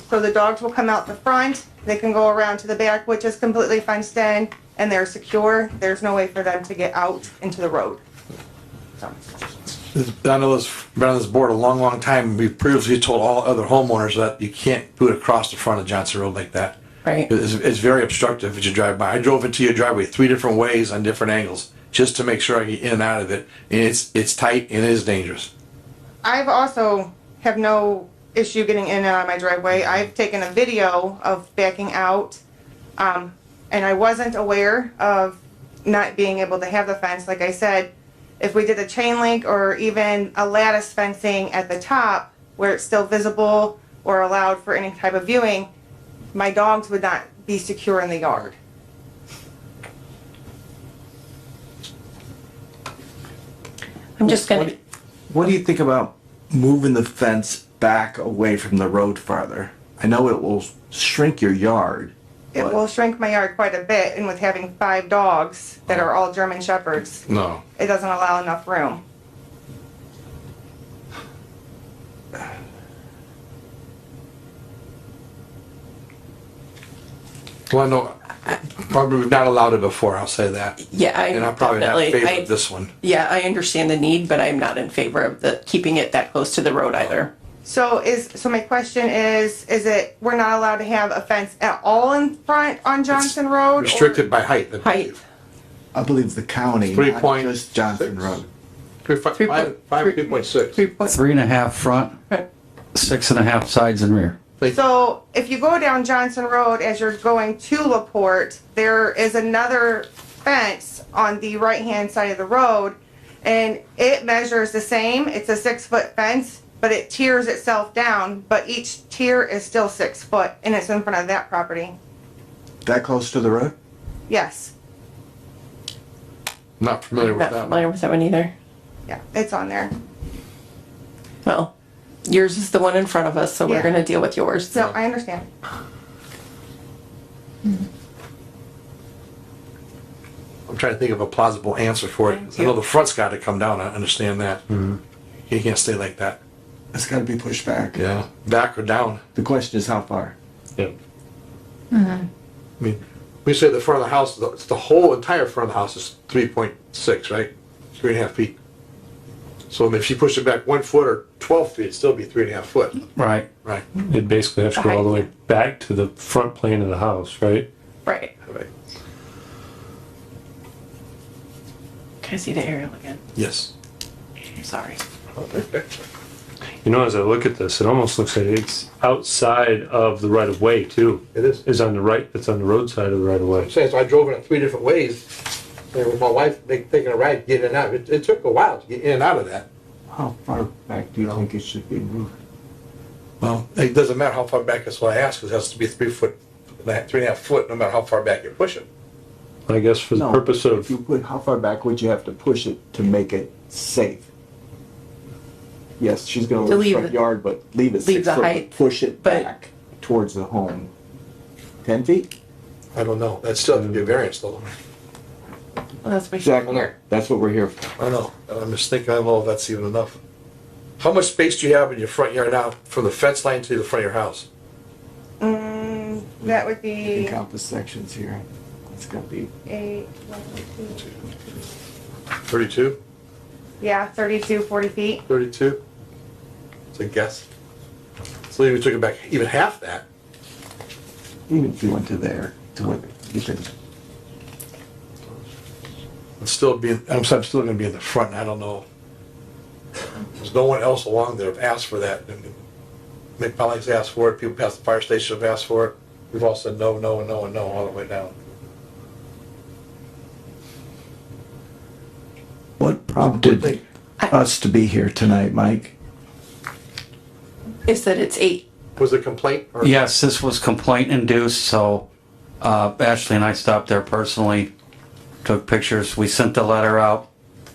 So the dogs will come out the front, they can go around to the back, which is completely fenced in, and they're secure. There's no way for them to get out into the road. I know this, been on this board a long, long time. We've previously told all other homeowners that you can't do it across the front of Johnson Road like that. Right. It's very obstructive as you drive by. I drove into your driveway 3 different ways on different angles just to make sure I get in and out of it. And it's tight and it is dangerous. I've also have no issue getting in and out of my driveway. I've taken a video of backing out, and I wasn't aware of not being able to have the fence. Like I said, if we did a chain link or even a lattice fencing at the top where it's still visible or allowed for any type of viewing, my dogs would not be secure in the yard. I'm just gonna. What do you think about moving the fence back away from the road farther? I know it will shrink your yard. It will shrink my yard quite a bit, and with having 5 dogs that are all German Shepherds, No. it doesn't allow enough room. Well, no, probably we've not allowed it before, I'll say that. Yeah, I And I'm probably not in definitely. favor of this one. Yeah, I understand the need, but I'm not in favor of keeping it that close to the road either. So my question is it, we're not allowed to have a fence at all in front on Johnson Road? or- Restricted by height. I Height. believe. I believe the county, 3 not point just Johnson Road. 3.6. 3.5 front, 6.5 sides and rear. So if you go down Johnson Road as you're going to LaPorte, there is another fence on the right-hand side of the road, and it measures the same. It's a 6-foot fence, but it tiers itself down, but each tier is still 6 foot, and it's in front of that property. That close to the road? Yes, Not familiar with Not that. familiar with that one either. yeah, it's on there. Well, yours is the one in front of us, so we're Yeah. gonna deal with yours. So I understand. I'm trying to think of a plausible answer for it. I know the front's got to come down, I understand that. You can't stay like that. It's got to be pushed back. Yeah. Back or down. The question is how far? Yep. I mean, we say the front of the house, the whole entire front of the house is 3.6, right? 3.5 feet. So if she pushed it back 1 foot or 12 feet, it'd still be 3.5 foot. Right. Right. It'd basically have to go all the way back to the front plane of the house, right? Right. Right. Can I see the aerial again? Yes. I'm sorry. You know, as I look at this, it almost looks like it's outside of the right of way too. It is. Is on the right, it's on the roadside of the right of way. I'm saying, so I drove it in 3 different ways. And with my wife taking a ride, getting in and out. It took a while to get in and out of that. How far back do you think it should be moved? Well, it doesn't matter how far back, that's what I asked, because it has to be 3 foot, 3.5 foot, no matter how far back you push it. I guess for the purpose of, If you put, how far back would you have to push it to make it safe? Yes, she's gonna To leave leave the front the- yard, but leave it leave 6 the foot, but height, push it but- back towards the home. 10 feet? I don't know. That still has to be a variance though. Well, that's what Exactly. here. That's what we're here for. I know. I'm just thinking, I don't know if that's even enough. How much space do you have in your front yard now from the fence line to the front of your house? That would You be can count the sections here. It's gonna be 8, 32? yeah, 32, 40 feet. 32? It's a guess. So even took it back even half that. even if you went to there, to what you could. It's still being, I'm still gonna be in the front, and I don't know. There's no one else along there have asked for that. McPolly's asked for it, people past the fire station have asked for it. We've all said no, no, and no, and no, all the way down. What prompted us to be here tonight, Mike? Is that it's 8. Was it a complaint? Or? Yes, this was complaint induced, so Ashley and I stopped there personally, took pictures. We sent the letter out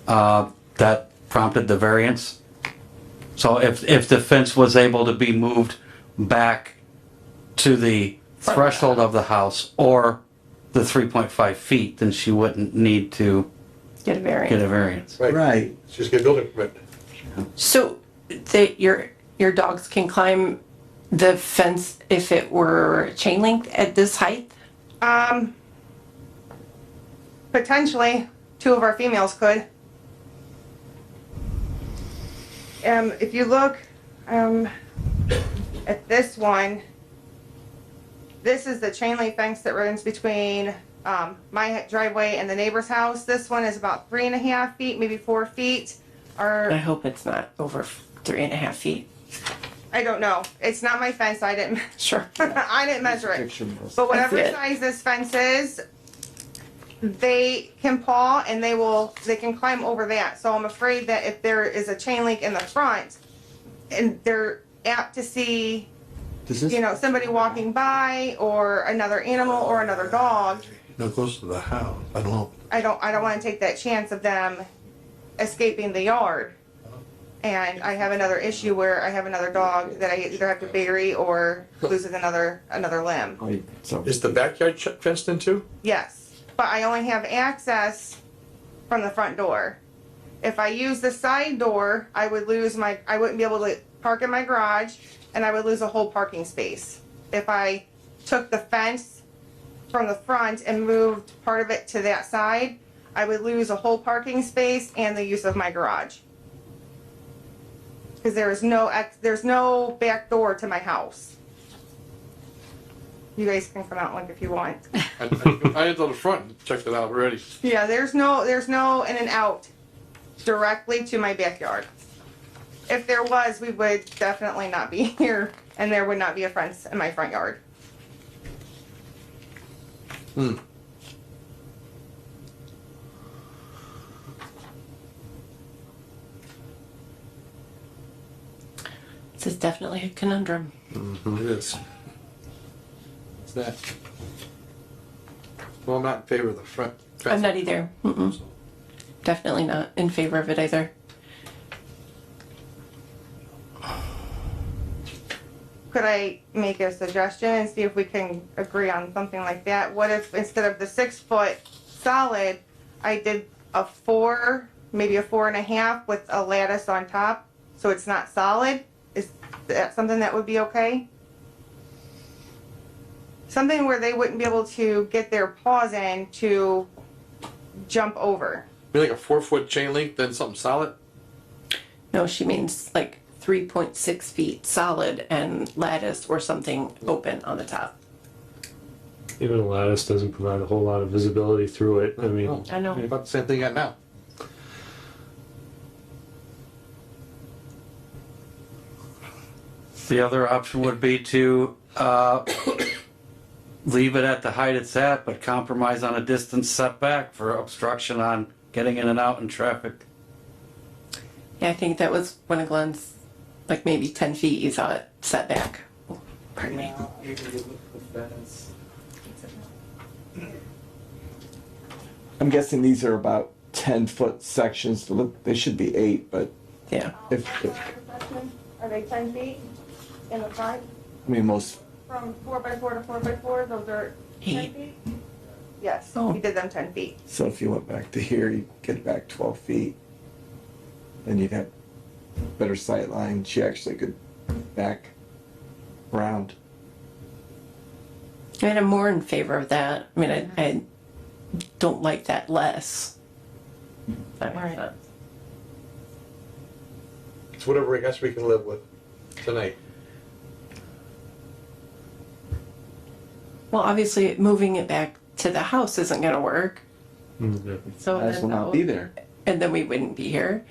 that prompted the variance. So if the fence was able to be moved back to the threshold of the house or the 3.5 feet, then she wouldn't need to Get a variance. get a variance. Right. Just get a building permit. So your dogs can climb the fence if it were chain link at this height? Potentially, 2 of our females could. If you look at this one, this is the chain link fence that runs between my driveway and the neighbor's house. This one is about 3.5 feet, maybe 4 feet. I hope it's not over 3.5 feet. I don't know. It's not my fence. I didn't. Sure. I didn't measure it. But whatever size this fence is, they can paw and they can climb over that. So I'm afraid that if there is a chain link in the front, and they're apt to see, somebody walking by or another animal or another dog. No, close to the house. I don't know. I don't want to take that chance of them escaping the yard. And I have another issue where I have another dog that I either have to bury or loses another limb. Is the backyard fenced in too? Yes, but I only have access from the front door. If I use the side door, I wouldn't be able to park in my garage, and I would lose a whole parking space. If I took the fence from the front and moved part of it to that side, I would lose a whole parking space and the use of my garage. Because there's no back door to my house. You guys can come out and look if you want. I went to the front and checked it out already. Yeah, there's no in and out directly to my backyard. If there was, we would definitely not be here, and there would not be a fence in my front yard. This is definitely a conundrum. It is. What's that? Well, I'm not in favor of the front fence. I'm not either. Definitely not in favor of it either. Could I make a suggestion and see if we can agree on something like that? What if instead of the 6 foot solid, I did a 4, maybe a 4.5 with a lattice on top, so it's not solid? Is that something that would be okay? Something where they wouldn't be able to get their paws in to jump over. Be like a 4-foot chain link, then something solid? No, she means like 3.6 feet solid and lattice or something open on the top. Even a lattice doesn't provide a whole lot of visibility through it. I mean, I know. About the same thing I got now. The other option would be to leave it at the height it's at, but compromise on a distance setback for obstruction on getting in and out in traffic. Yeah, I think that was one of Glenn's, like maybe 10 feet you thought setback. Oh, pardon me. I'm guessing these are about 10-foot sections. They should be 8, but yeah. Are they 10 feet in the front? I mean, most. From 4x4 to 4x4, those are 10 feet? Yes, we did them 10 feet. So if you went back to here, you get back 12 feet. Then you'd have better sight line. She actually could back around. I mean, I'm more in favor of that. I mean, I don't like that less. That makes sense. It's whatever I guess we can live with tonight. Well, obviously, moving it back to the house isn't going to work. So Might as well not be there. And then we wouldn't be here.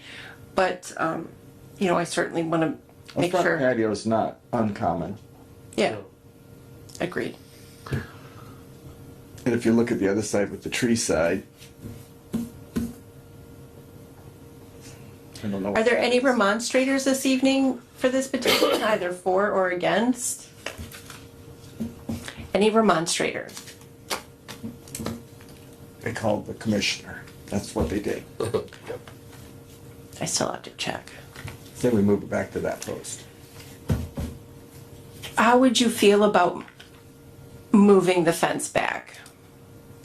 But, I certainly want to make A front sure. patio is not uncommon. Yeah. Agreed. And if you look at the other side with the tree side, I don't know. Are there any remonstrators this evening for this petition, either for or against? Any remonstrators? They called the commissioner. That's what they did. I still have to check. Then we moved it back to that post. How would you feel about moving the fence back?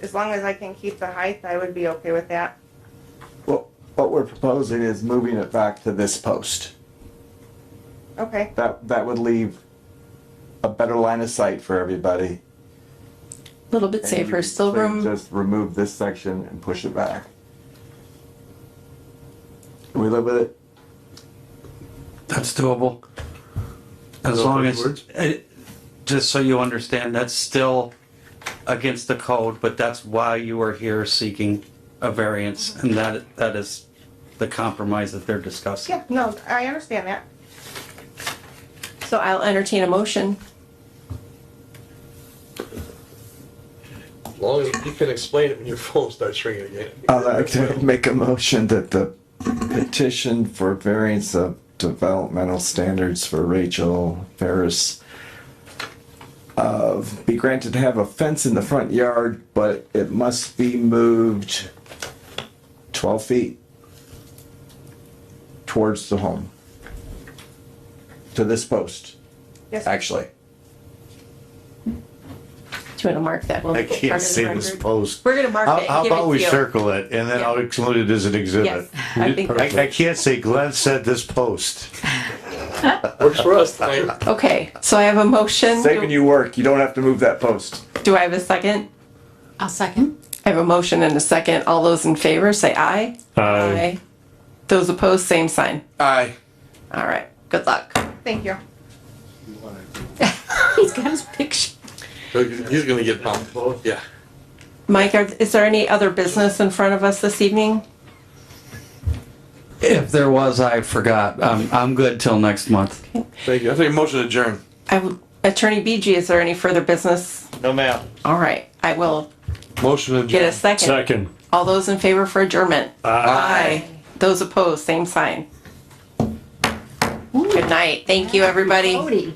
As long as I can keep the height, I would be okay with that. Well, what we're proposing is moving it back to this post. Okay. That would leave a better line of sight for everybody. A little bit safer, still room. Just remove this section and push it back. Can we live with it? That's doable. As long as, just so you understand, that's still against the code, but that's why you are here seeking a variance, and that is the compromise that they're discussing. Yeah, no, I understand that. So I'll entertain a motion. As long as you can explain it when your phone starts ringing again. I'd like to make a motion that the petition for variance of developmental standards for Rachel Ferris be granted to have a fence in the front yard, but it must be moved 12 feet towards the home. To this post. Yes. Actually. Do you want to mark that? I can't say this post. We're gonna mark it and How give it about to we you. circle it and then I'll include it as an exhibit? Yes, I think that's- I can't say Glenn said this post. Works for us tonight. Okay, so I have a motion. Saving you work, you don't have to move that post. Do I have a second? I'll second. I have a motion and a second. All those in favor say aye. Aye. Those opposed, same sign. Aye. All right, good luck. Thank you. He's got his picture. He's gonna get pumped. Yeah. Mike, is there any other business in front of us this evening? If there was, I forgot. I'm good till next month. Thank you. I think a motion to adjourn. Attorney BG, is there any further business? No, ma'am. All right, I will Motion to get a adjourn. second. Second. All those in favor for adjournment? Aye. Those opposed, same sign. Good night. Thank you, everybody. Cody.